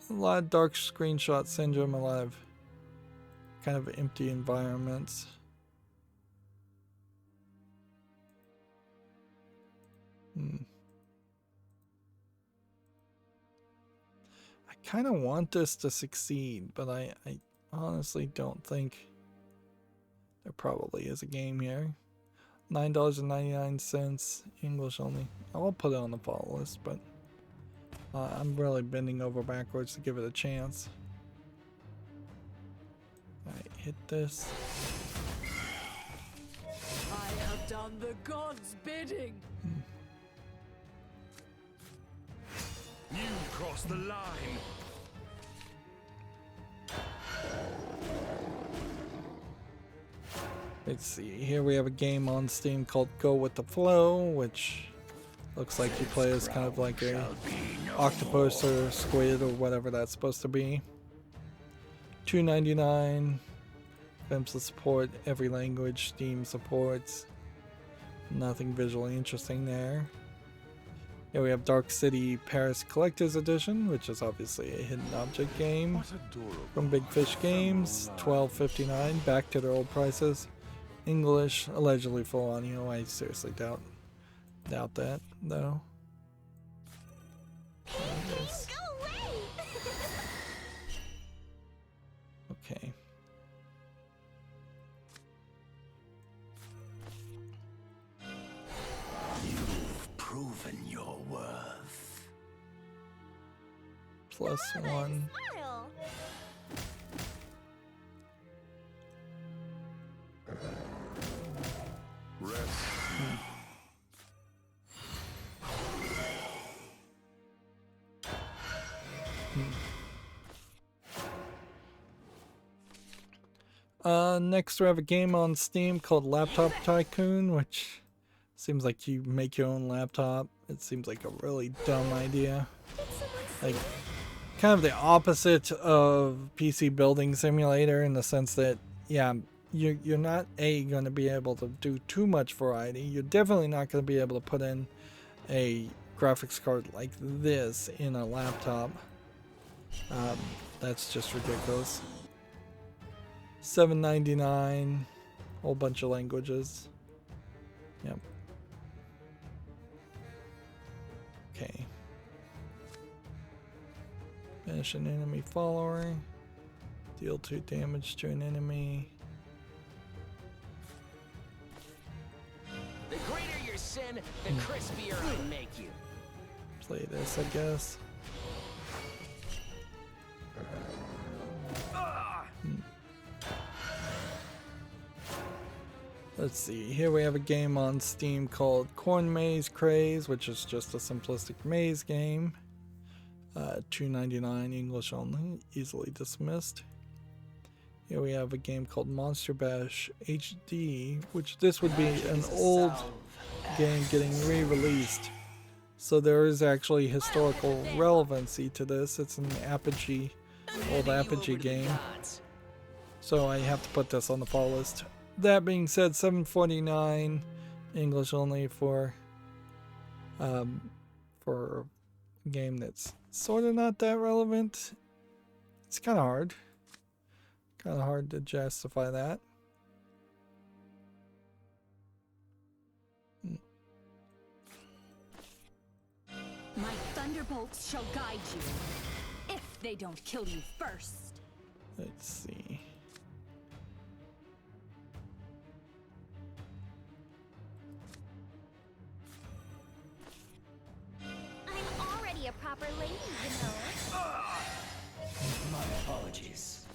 A lot of dark screenshot syndrome, a lot of kind of empty environments. I kind of want this to succeed, but I honestly don't think there probably is a game here. $9.99, English only. I'll put it on the follow list, but I'm really bending over backwards to give it a chance. Alright, hit this. I have done the gods' bidding. You crossed the line. Let's see, here we have a game on Steam called Go With The Flow, which looks like you play as kind of like a octopus or squid or whatever that's supposed to be. $2.99. Games to support every language Steam supports. Nothing visually interesting there. Here we have Dark City Paris Collector's Edition, which is obviously a hidden object game from Big Fish Games. $12.59, back to their old prices. English, allegedly full audio. I seriously doubt that though. Go away! Okay. You've proven your worth. +1. Smile! Rest. Next we have a game on Steam called Laptop Tycoon, which seems like you make your own laptop. It seems like a really dumb idea. Like, kind of the opposite of PC Building Simulator in the sense that, yeah, you're not going to be able to do too much variety. You're definitely not going to be able to put in a graphics card like this in a laptop. That's just ridiculous. $7.99, whole bunch of languages. Yep. Okay. Finish an enemy follower. Deal 2 damage to an enemy. The greater your sin, the crispier I make you. Play this, I guess. Let's see, here we have a game on Steam called Corn Maze Craze, which is just a simplistic maze game. $2.99, English only, easily dismissed. Here we have a game called Monster Bash HD, which this would be an old game getting re-released. So there is actually historical relevancy to this. It's an Apogee, old Apogee game. So I have to put this on the fall list. That being said, $7.49, English only for a game that's sort of not that relevant. It's kind of hard. Kind of hard to justify that. My thunderbolts shall guide you, if they don't kill you first. Let's see. I'm already a proper lady, you know. My apologies.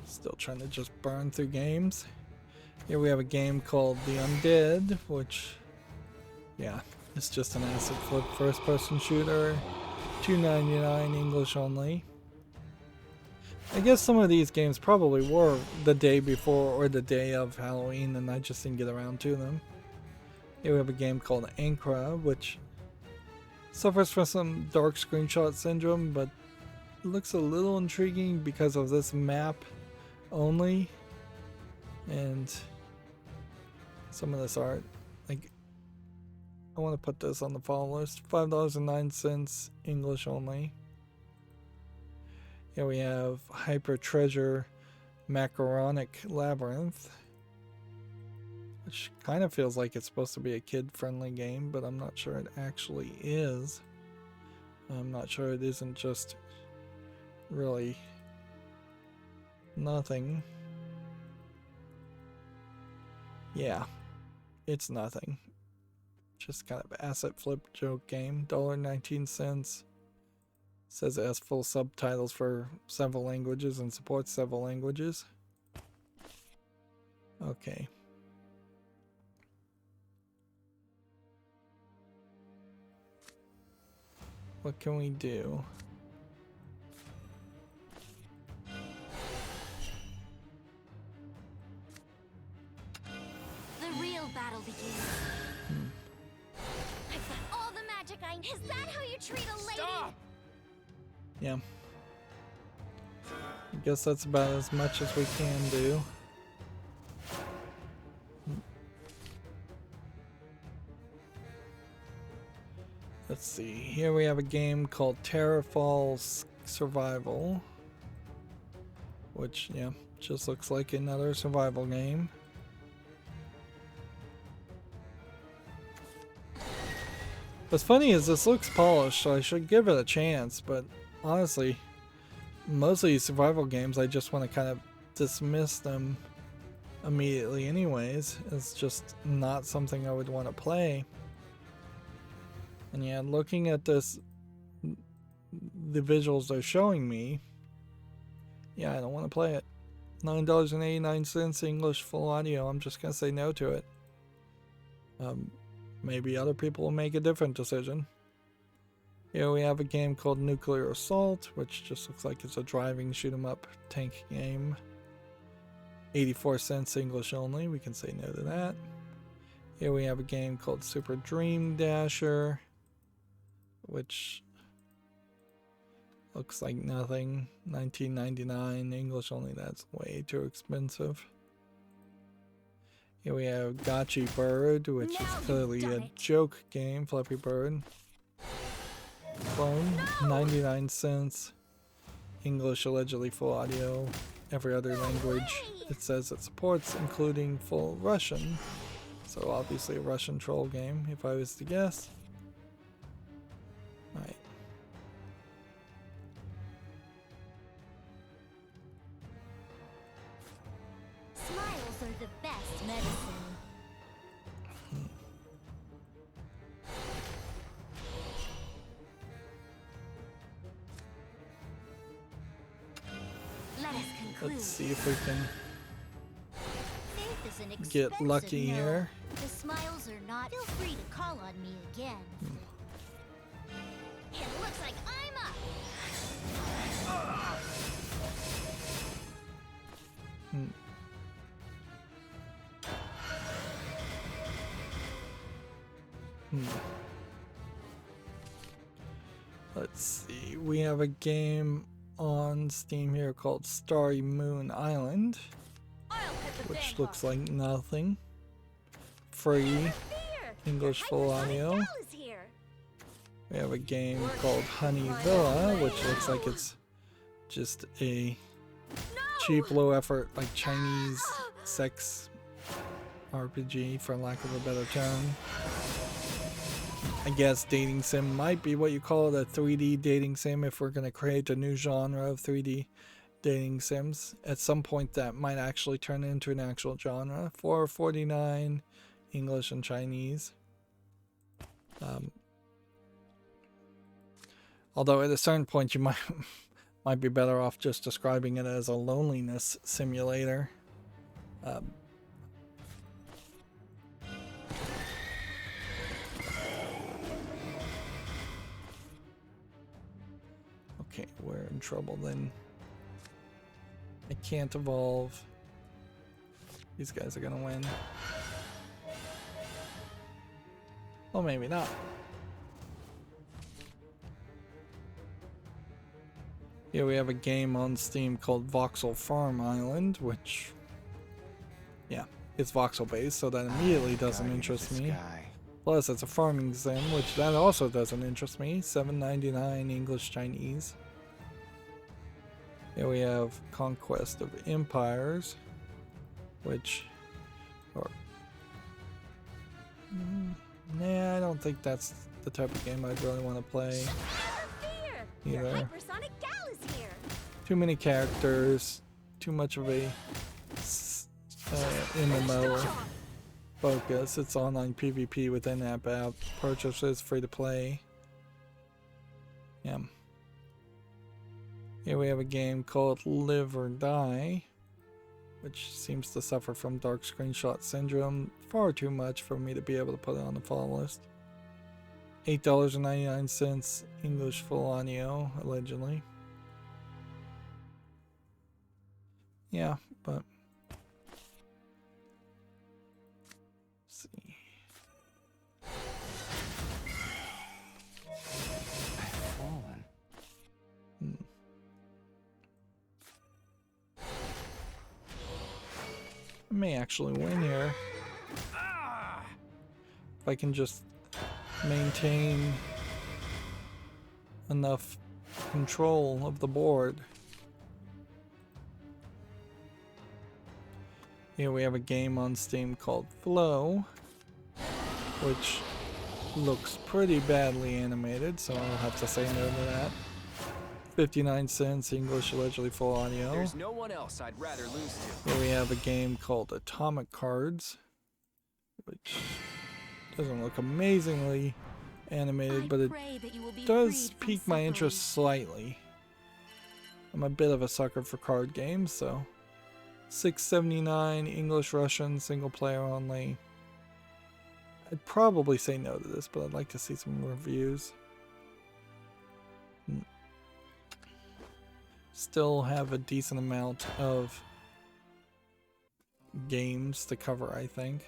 Still trying to just burn through games. Here we have a game called The Undead, which, yeah, it's just an acid flip first-person shooter. $2.99, English only. I guess some of these games probably were the day before or the day of Halloween, and I just didn't get around to them. Here we have a game called Ankara, which suffers from some dark screenshot syndrome, but looks a little intriguing because of this map only and some of this art. Like, I want to put this on the follow list. $5.09, English only. Here we have Hyper Treasure Macaronic Labyrinth, which kind of feels like it's supposed to be a kid-friendly game, but I'm not sure it actually is. I'm not sure it isn't just really nothing. Yeah, it's nothing. Just kind of asset flip joke game. $1.19. Says it has full subtitles for several languages and supports several languages. Okay. What can we do? The real battle begins. I've got all the magic I... Is that how you treat a lady? Stop! Yeah. I guess that's about as much as we can do. Let's see. Here we have a game called Terrafall Survival, which, yeah, just looks like another survival game. What's funny is this looks polished, so I should give it a chance, but honestly, most of these survival games, I just want to kind of dismiss them immediately anyways. It's just not something I would want to play. And yeah, looking at this, the visuals they're showing me, yeah, I don't want to play it. $9.89 English full audio. I'm just going to say no to it. Maybe other people will make a different decision. Here we have a game called Nuclear Assault, which just looks like it's a driving shoot 'em up tank game. 84 cents English only. We can say no to that. Here we have a game called Super Dream Dasher, which looks like nothing. $19.99 English only. That's way too expensive. Here we have Gotchi Bird, which is clearly a joke game. Fluffy Bird. Phone, 99 cents. English allegedly full audio. Every other language it says it supports, including full Russian. So obviously a Russian troll game, if I was to guess. Alright. Smiles are the best medicine. Let us conclude. Let's see if we can Faith is an get expensive lucky mill. here. The smiles are not. Feel free to call on me again. It looks like I'm up. Let's see. We have a game on Steam here called Starry Moon Island, which looks like nothing. Free. English full audio. We have a game called Honey Villa, which looks like it's just a cheap, low effort, like Chinese sex RPG, for lack of a better term. I guess dating sim might be what you call it, a 3D dating sim, if we're going to create a new genre of 3D dating sims. At some point that might actually turn into an actual genre. $4.49 English and Chinese. Although at a certain point you might be better off just describing it as a loneliness simulator. Okay, we're in trouble then. I can't evolve. These guys are gonna win. Well, maybe not. Here we have a game on Steam called Voxel Farm Island, which, yeah, it's voxel based, so that immediately doesn't interest me. Plus, it's a farming sim, which that also doesn't interest me. $7.99 English Chinese. Here we have Conquest of Empires, which, nah, I don't think that's the type of game I'd really want to play. Either. Hypersonic gal is here. Too many characters, too much of a MMO focus. It's online PvP with in-app purchases, free to play. Yeah. Here we have a game called Live or Die, which seems to suffer from dark screenshot syndrome far too much for me to be able to put it on the follow list. $8.99 English full audio, allegedly. Yeah, but let's see. I've fallen. I may actually win here. If I can just maintain enough control of the board. Here we have a game on Steam called Flow, which looks pretty badly animated, so I'll have to say no to that. 59 cents English, allegedly full audio. There's no one else I'd rather lose to. Here we have a game called Atomic Cards, which doesn't look amazingly animated, but it does pique my interest slightly. I'm a bit of a sucker for card games, so $6.79 English, Russian, single player only. I'd probably say no to this, but I'd like to see some reviews. Still have a decent amount of games to cover, I think.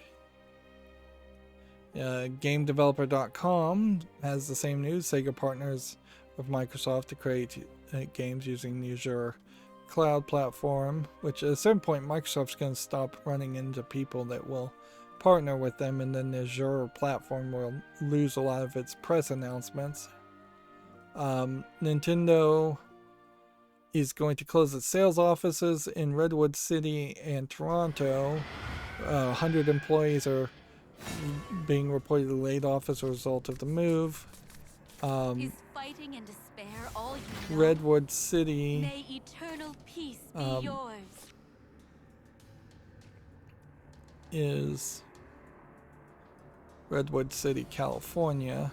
GameDeveloper.com has the same news. Sega partners with Microsoft to create games using the Azure cloud platform, which at a certain point Microsoft's going to stop running into people that will partner with them, and then the Azure platform will lose a lot of its press announcements. Nintendo is going to close its sales offices in Redwood City and Toronto. 100 employees are being reportedly laid off as a result of the move. Is fighting and despair all you know? Redwood City. May eternal peace be yours. Is Redwood City, California,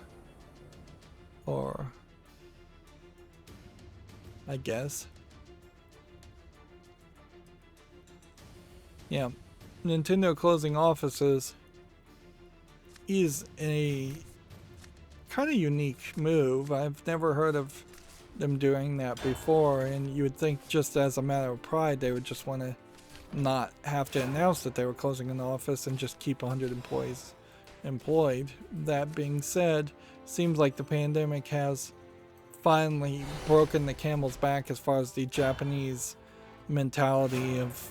or I guess. Yeah, Nintendo closing offices is a kind of unique move. I've never heard of them doing that before, and you would think just as a matter of pride they would just want to not have to announce that they were closing an office and just keep 100 employees employed. That being said, seems like the pandemic has finally broken the camel's back as far as the Japanese mentality of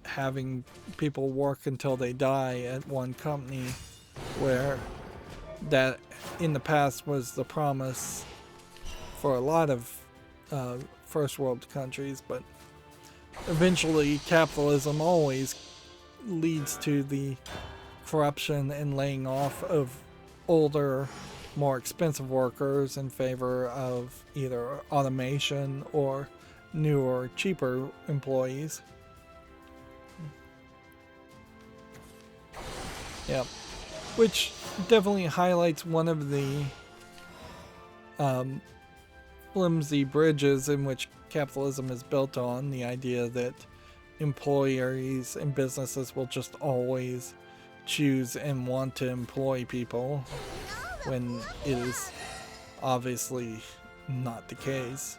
having people work until they die at one company, where that in the past was the promise for a lot of first world countries, but eventually capitalism always leads to the corruption and laying off of older, more expensive workers in favor of either automation or newer, cheaper employees. Yeah, which definitely highlights one of the flimsy bridges in which capitalism is built on, the idea that employers and businesses will just always choose and want to employ people when it is obviously not the case.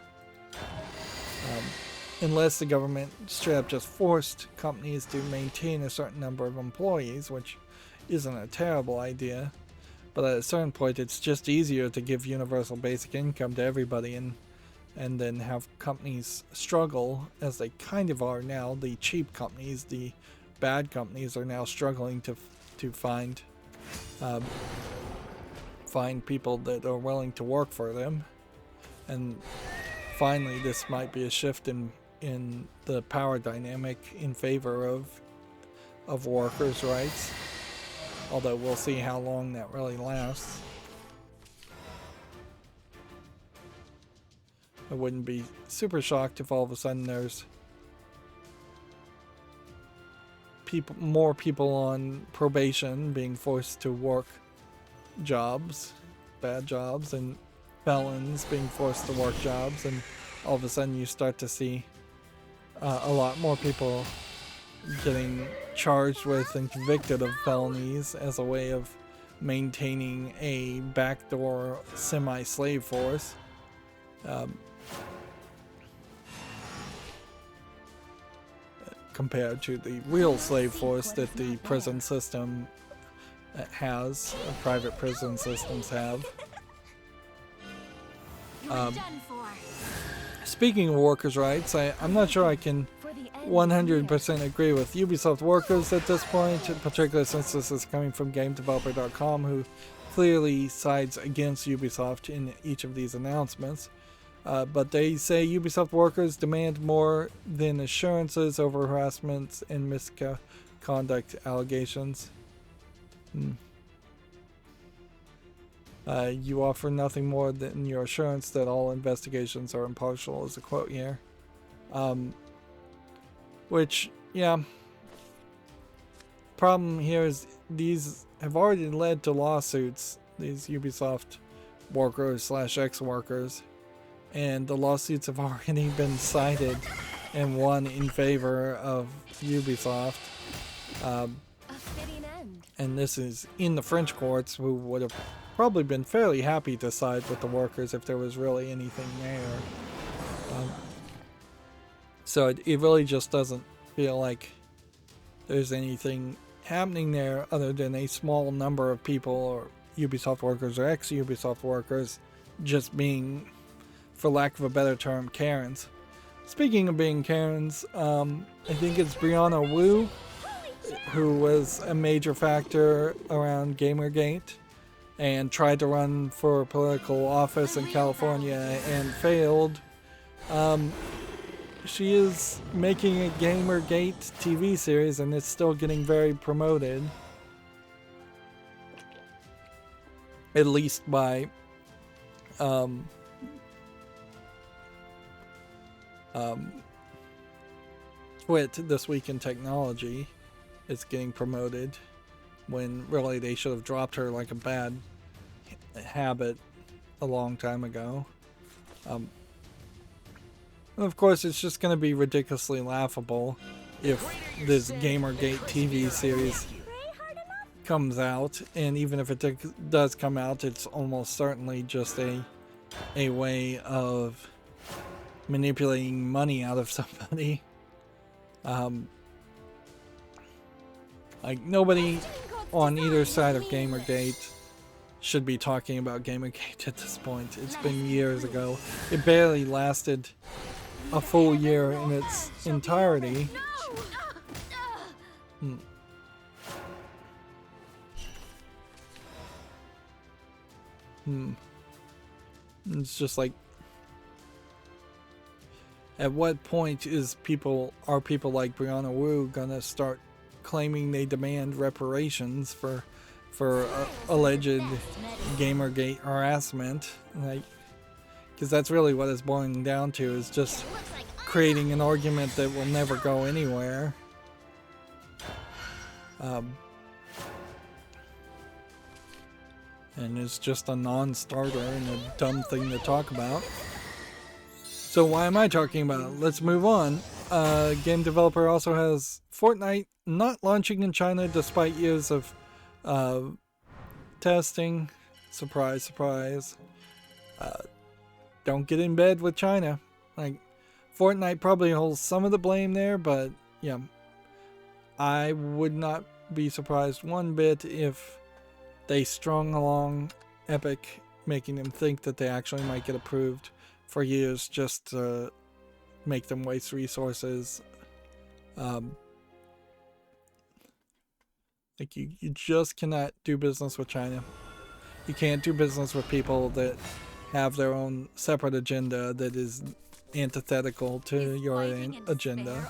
Unless the government straight up just forced companies to maintain a certain number of employees, which isn't a terrible idea. But at a certain point, it's just easier to give universal basic income to everybody and then have companies struggle, as they kind of are now. The cheap companies, the bad companies, are now struggling to find people that are willing to work for them. And finally, this might be a shift in the power dynamic in favor of workers' rights. Although we'll see how long that really lasts. I wouldn't be super shocked if all of a sudden there's more people on probation being forced to work jobs, bad jobs, and felons being forced to work jobs, and all of a sudden you start to see a lot more people getting charged with and convicted of felonies as a way of maintaining a backdoor semi-slave force. Compared to the real slave force that the prison system has, private prison systems have. Speaking of workers' rights, I'm not sure I can 100% agree with Ubisoft workers at this point, particularly since this is coming from GameDeveloper.com, who clearly sides against Ubisoft in each of these announcements. But they say Ubisoft workers demand more than assurances over harassment and misconduct allegations. You offer nothing more than your assurance that all investigations are impartial, is a quote here. Which, yeah. Problem here is these have already led to lawsuits, these Ubisoft workers / ex-workers. And the lawsuits have already been cited and won in favor of Ubisoft. And this is in the French courts, who would have probably been fairly happy to side with the workers if there was really anything there. So it really just doesn't feel like there's anything happening there other than a small number of people, or Ubisoft workers or ex-Ubisoft workers, just being, for lack of a better term, Karens. Speaking of being Karens, I think it's Brianna Wu who was a major factor around Gamergate and tried to run for political office in California and failed. She is making a Gamergate TV series, and it's still getting very promoted. At least by Twit, This Week in Technology. It's getting promoted when really they should have dropped her like a bad habit a long time ago. And of course, it's just going to be ridiculously laughable if this Gamergate TV series comes out, and even if it does come out, it's almost certainly just a way of manipulating money out of somebody. Like, nobody on either side of Gamergate should be talking about Gamergate at this point. It's been years ago. It barely lasted a full year in its entirety. It's just like, at what point are people like Brianna Wu gonna start claiming they demand reparations for alleged Gamergate harassment? Like, because that's really what it's boiling down to, is just creating an argument that will never go anywhere. And it's just a non-starter and a dumb thing to talk about. So why am I talking about it? Let's move on. Game developer also has Fortnite not launching in China despite years of testing. Surprise, surprise. Don't get in bed with China. Like, Fortnite probably holds some of the blame there, but yeah, I would not be surprised one bit if they strung along Epic, making them think that they actually might get approved for years just to make them waste resources. Like you just cannot do business with China. You can't do business with people that have their own separate agenda that is antithetical to your agenda.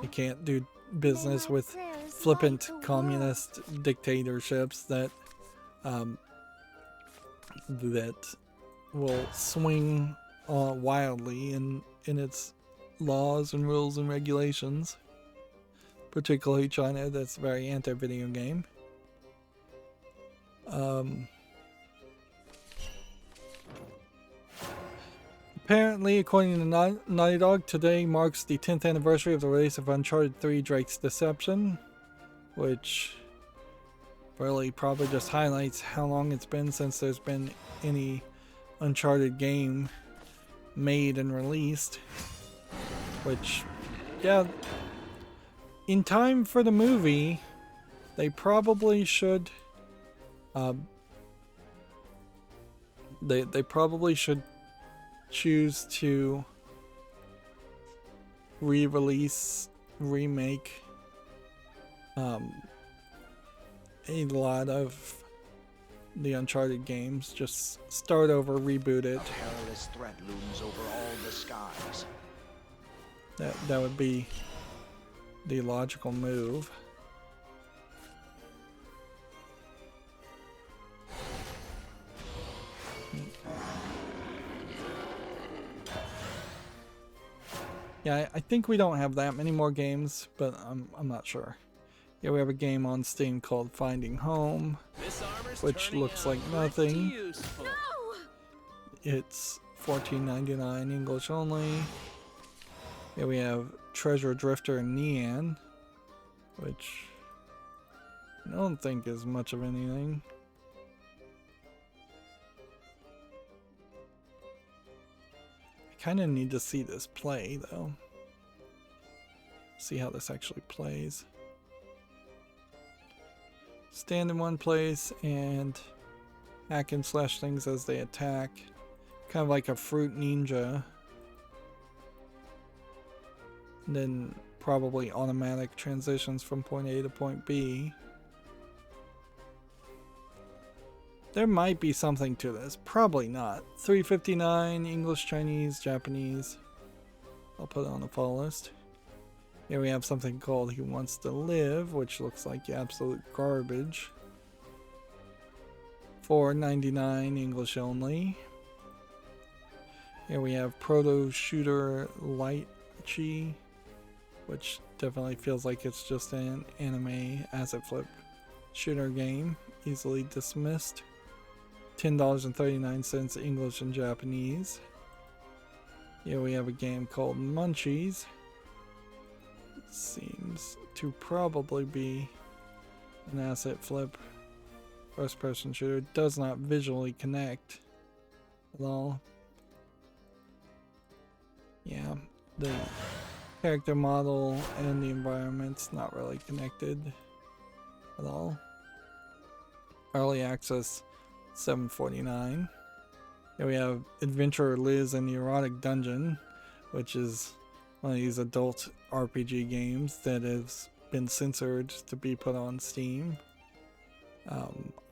You can't do business with flippant communist dictatorships that will swing wildly in its laws and rules and regulations. Particularly China, that's very anti-video game. Apparently, according to Naughty Dog, today marks the 10th anniversary of the release of Uncharted 3 Drake's Deception, which really probably just highlights how long it's been since there's been any Uncharted game made and released. Which, yeah, in time for the movie, they probably should they probably should choose to re-release, remake a lot of the Uncharted games. Just start over, reboot it. A perilous threat looms over all the skies. That would be the logical move. Yeah, I think we don't have that many more games, but I'm not sure. Yeah, we have a game on Steam called Finding Home, which looks like nothing. It's $14.99 English only. Yeah, we have Treasure Drifter and Nean, which I don't think is much of anything. I kind of need to see this play, though. See how this actually plays. Stand in one place and hack and slash things as they attack. Kind of like a Fruit Ninja. And then probably automatic transitions from point A to point B. There might be something to this. Probably not. $3.59 English, Chinese, Japanese. I'll put it on the fall list. Here we have something called He Wants to Live, which looks like absolute garbage. $4.99 English only. Here we have Proto Shooter Lychee, which definitely feels like it's just an anime asset flip shooter game. Easily dismissed. $10.39 English and Japanese. Here we have a game called Munchies. Seems to probably be an asset flip first person shooter. Does not visually connect at all. Yeah, the character model and the environment's not really connected at all. Early access $7.49. Here we have Adventurer Liz in the Erotic Dungeon, which is one of these adult RPG games that has been censored to be put on Steam.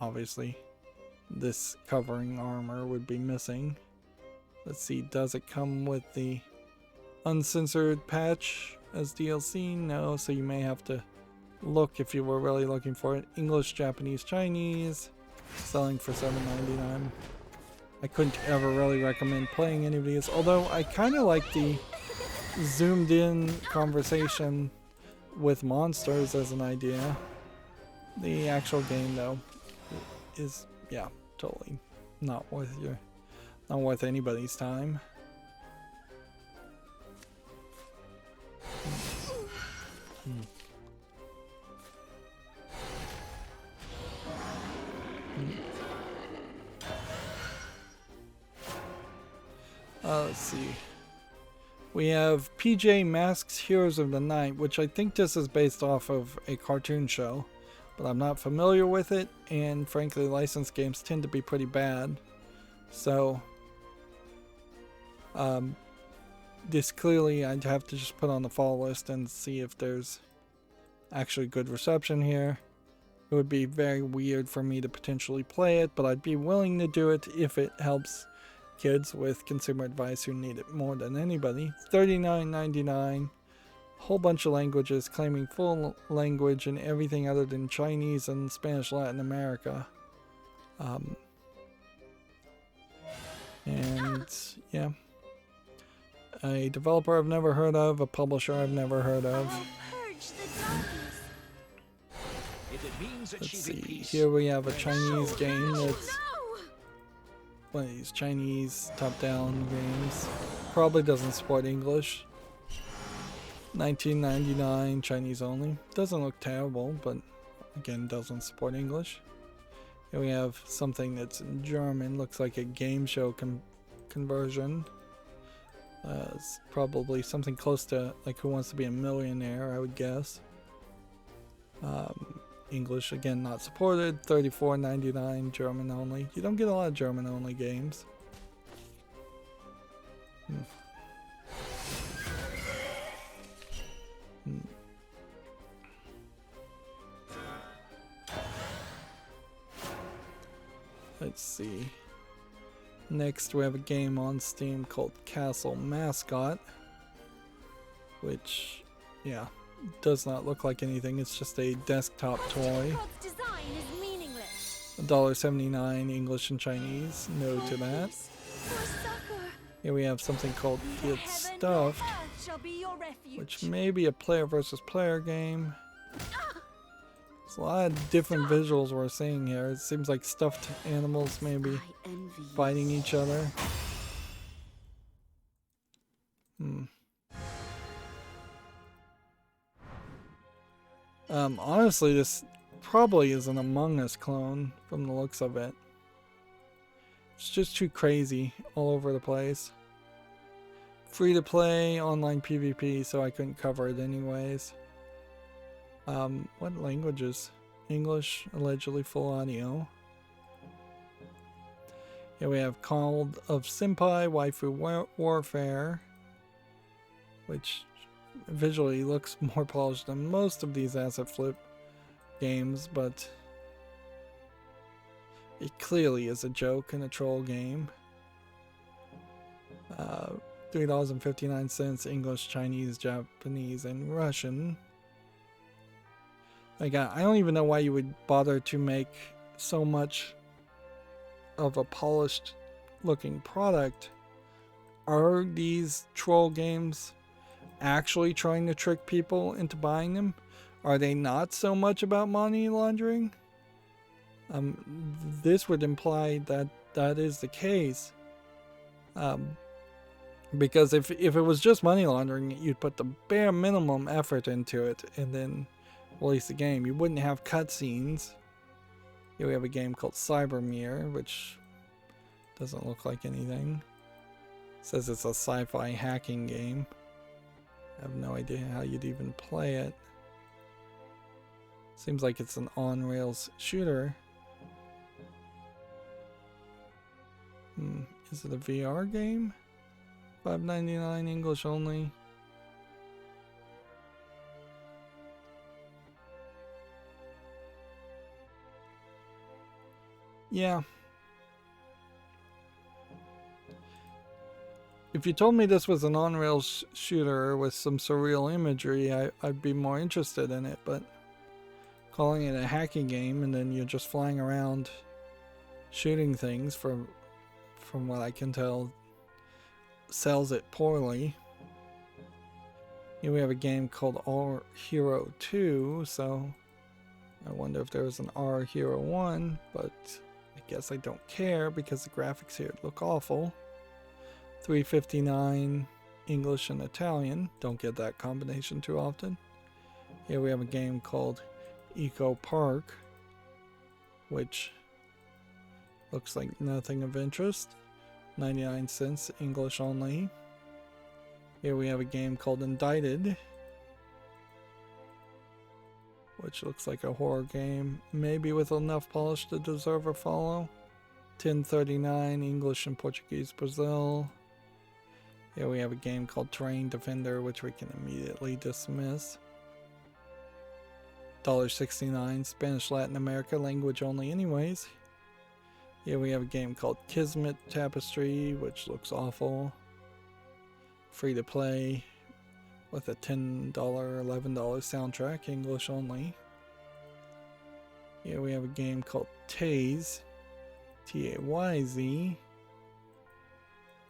Obviously, this covering armor would be missing. Let's see, does it come with the uncensored patch as DLC? No, so you may have to look if you were really looking for it. English, Japanese, Chinese, selling for $7.99. I couldn't ever really recommend playing any of these, although I kind of like the zoomed in conversation with monsters as an idea. The actual game, though, is, yeah, totally not worth anybody's time. Let's see. We have PJ Masks Heroes of the Night, which I think this is based off of a cartoon show, but I'm not familiar with it, and frankly, licensed games tend to be pretty bad. So, this clearly I'd have to just put on the fall list and see if there's actually good reception here. It would be very weird for me to potentially play it, but I'd be willing to do it if it helps kids with consumer advice who need it more than anybody. $39.99. Whole bunch of languages, claiming full language in everything other than Chinese and Spanish Latin America. And yeah, a developer I've never heard of, a publisher I've never heard of. Purge the darkness. If it means Let's achieving see, peace, here we have a Chinese game that's No! one of these Chinese top-down games. Probably doesn't support English. $19.99, Chinese only. Doesn't look terrible, but again, doesn't support English. Here we have something that's in German. Looks like a game show conversion. It's probably something close to like Who Wants to Be a Millionaire, I would guess. English, again, not supported. $34.99, German only. You don't get a lot of German only games. Let's see. Next, we have a game on Steam called Castle Mascot, which, yeah, does not look like anything. It's just a desktop toy. God's design is meaningless. $1.79, English and Chinese. No to that. For succor. Here we have something called Get Heaven Stuffed, or earth shall be your refuge. which may be a player versus player game. There's a lot of different visuals we're seeing here. It seems like stuffed animals maybe fighting each other. Honestly, this probably is an Among Us clone from the looks of it. It's just too crazy all over the place. Free to play, online PvP, so I couldn't cover it anyways. What languages? English, allegedly full audio. Here we have Call of Senpai Waifu Warfare, which visually looks more polished than most of these asset flip games, but it clearly is a joke and a troll game. $3.59, English, Chinese, Japanese, and Russian. Like, I don't even know why you would bother to make so much of a polished looking product. Are these troll games actually trying to trick people into buying them? Are they not so much about money laundering? This would imply that that is the case. Because if it was just money laundering, you'd put the bare minimum effort into it and then release the game. You wouldn't have cutscenes. Here we have a game called Cybermirror, which doesn't look like anything. It says it's a sci-fi hacking game. I have no idea how you'd even play it. Seems like it's an on-rails shooter. Is it a VR game? $5.99, English only. Yeah. If you told me this was an on-rails shooter with some surreal imagery, I'd be more interested in it, but calling it a hacking game and then you're just flying around shooting things, from what I can tell, sells it poorly. Here we have a game called R Hero 2, so I wonder if there was an R Hero 1, but I guess I don't care because the graphics here look awful. $3.59, English and Italian. Don't get that combination too often. Here we have a game called Eco Park, which looks like nothing of interest. 99 cents, English only. Here we have a game called Indicted, which which looks like a horror game, maybe with enough polish to deserve a follow. 1039, English and Portuguese, Brazil. Here we have a game called Terrain Defender, which we can immediately dismiss. $1.69, Spanish Latin America, language only anyways. Here we have a game called Kismet Tapestry, which looks awful. Free to play with a $10, $11 soundtrack, English only. Here we have a game called Tayz, T-A-Y-Z,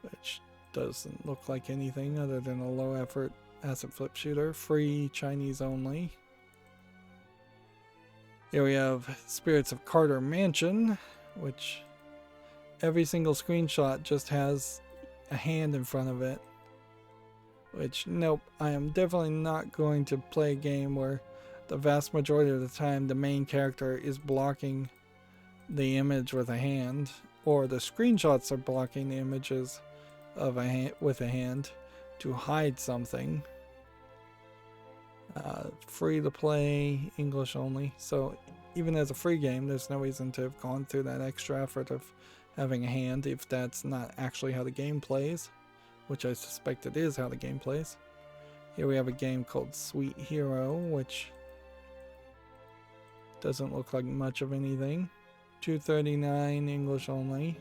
which doesn't look like anything other than a low effort asset flip shooter, free, Chinese only. Here we have Spirits of Carter Mansion, which every single screenshot just has a hand in front of it. Which, nope, I am definitely not going to play a game where the vast majority of the time the main character is blocking the image with a hand, or the screenshots are blocking the images of a hand with a hand to hide something. Free to play, English only. So even as a free game, there's no reason to have gone through that extra effort of having a hand if that's not actually how the game plays, which I suspect it is how the game plays. Here we have a game called Sweet Hero, which doesn't look like much of anything. $2.39, English only.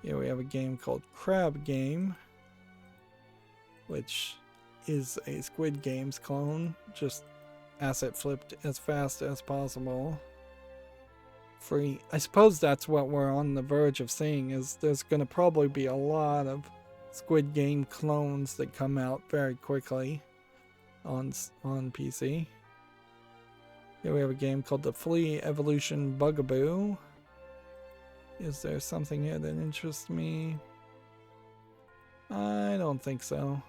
Here we have a game called Crab Game, which is a Squid Games clone, just asset flipped as fast as possible. Free. I suppose that's what we're on the verge of seeing, is there's going to probably be a lot of Squid Game clones that come out very quickly on PC. Here we have a game called The Flea Evolution Bugaboo. Is there something here that interests me? I don't think so.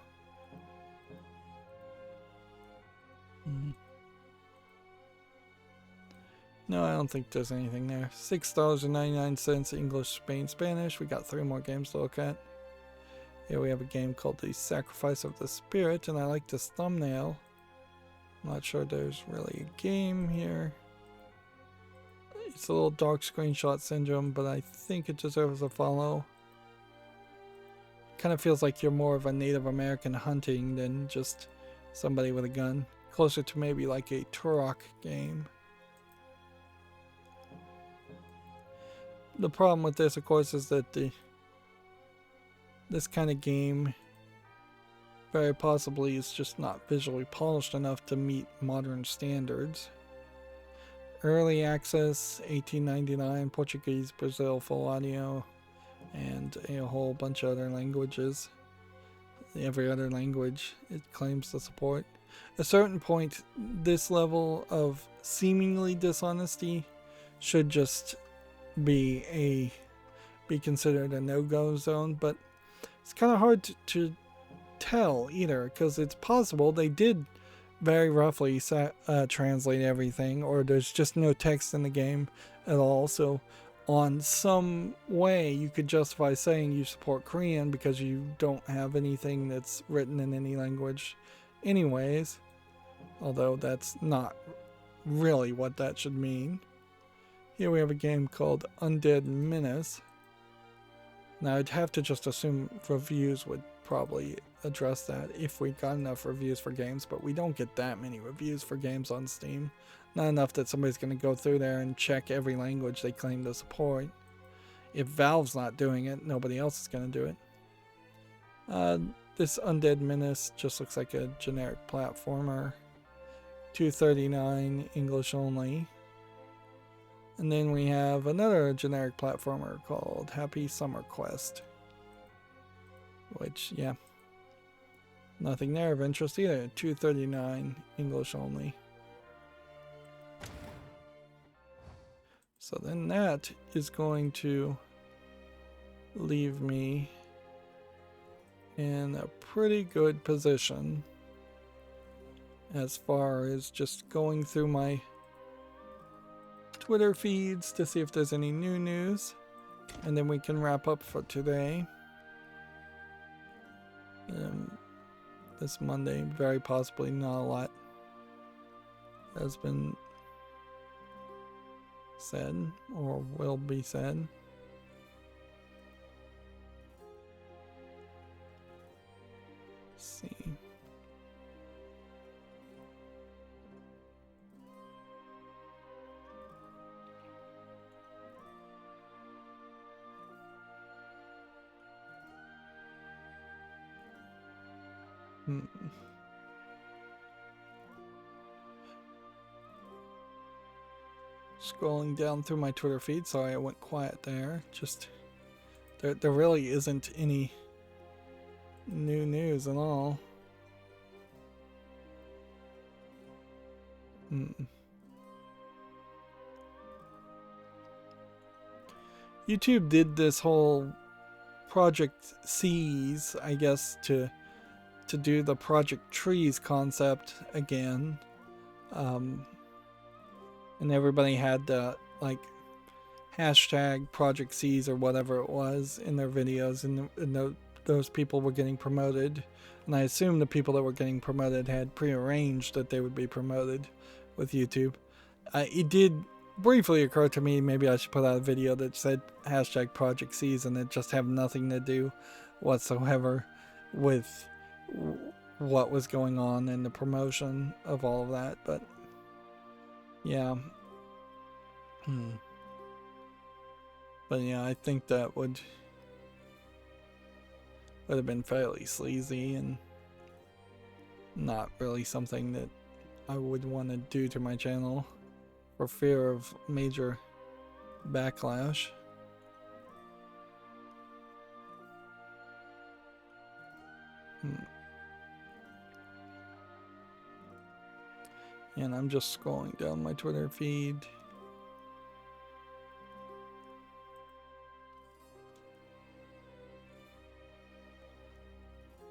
No, I don't think there's anything there. $6.99 English, Spain, Spanish. We got 3 more games to look at. Here we have a game called The Sacrifice of the Spirit, and I like this thumbnail. I'm not sure there's really a game here. It's a little dark screenshot syndrome, but I think it deserves a follow. Kind of feels like you're more of a Native American hunting than just somebody with a gun. Closer to maybe like a Turok game. The problem with this, of course, is that this kind of game very possibly is just not visually polished enough to meet modern standards. Early access, $18.99, Portuguese, Brazil, full audio, and a whole bunch of other languages. Every other language it claims to support. At a certain point, this level of seemingly dishonesty should just be considered a no-go zone, but it's kind of hard to tell either, because it's possible they did very roughly translate everything, or there's just no text in the game at all, so on some way you could justify saying you support Korean because you don't have anything that's written in any language anyways, although that's not really what that should mean. Here we have a game called Undead Menace. Now I'd have to just assume reviews would probably address that if we got enough reviews for games, but we don't get that many reviews for games on Steam. Not enough that somebody's going to go through there and check every language they claim to support. If Valve's not doing it, nobody else is going to do it. This Undead Menace just looks like a generic platformer. $2.39, English only. And then we have another generic platformer called Happy Summer Quest. Which, yeah, nothing there of interest either. $2.39, English only. So then that is going to leave me in a pretty good position as far as just going through my Twitter feeds to see if there's any new news, and then we can wrap up for today. This Monday, very possibly not a lot has been said or will be said. Let's see. Scrolling down through my Twitter feed, sorry I went quiet there. Just there really isn't any new news at all. YouTube did this whole Project C's, I guess, to do the Project Trees concept again. And everybody had the, like, hashtag Project C's or whatever it was in their videos, and those people were getting promoted. And I assume the people that were getting promoted had prearranged that they would be promoted with YouTube. It did briefly occur to me maybe I should put out a video that said hashtag Project C's and it just have nothing to do whatsoever with what was going on in the promotion of all of that, but yeah. But yeah, I think that would have been fairly sleazy and not really something that I would want to do to my channel for fear of major backlash. And I'm just scrolling down my Twitter feed.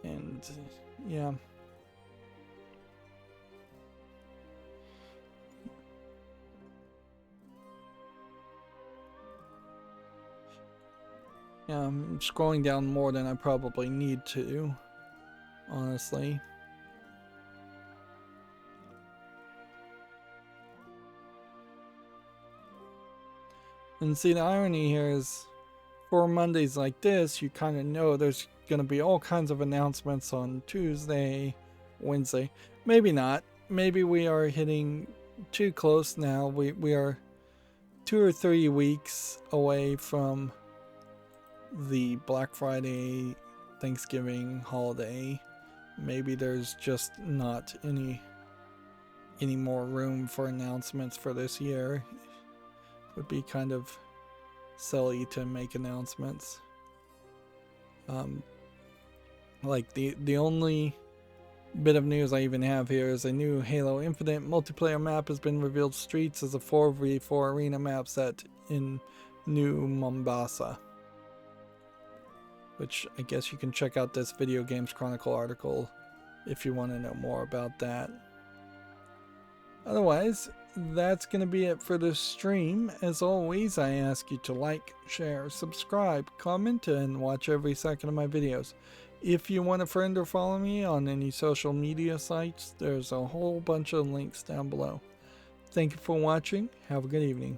And yeah. Yeah, I'm scrolling down more than I probably need to, honestly. And see, the irony here is, for Mondays like this, you kind of know there's going to be all kinds of announcements on Tuesday, Wednesday. Maybe not. Maybe we are hitting too close now. We are 2 or 3 weeks away from the Black Friday, Thanksgiving holiday. Maybe there's just not any more room for announcements for this year. It would be kind of silly to make announcements. Like the only bit of news I even have here is a new Halo Infinite multiplayer map has been revealed. Streets is a 4v4 arena map set in New Mombasa, which I guess you can check out this Video Games Chronicle article if you want to know more about that. Otherwise, that's going to be it for this stream. As always, I ask you to like, share, subscribe, comment, and watch every second of my videos. If you want to friend or follow me on any social media sites, there's a whole bunch of links down below. Thank you for watching. Have a good evening.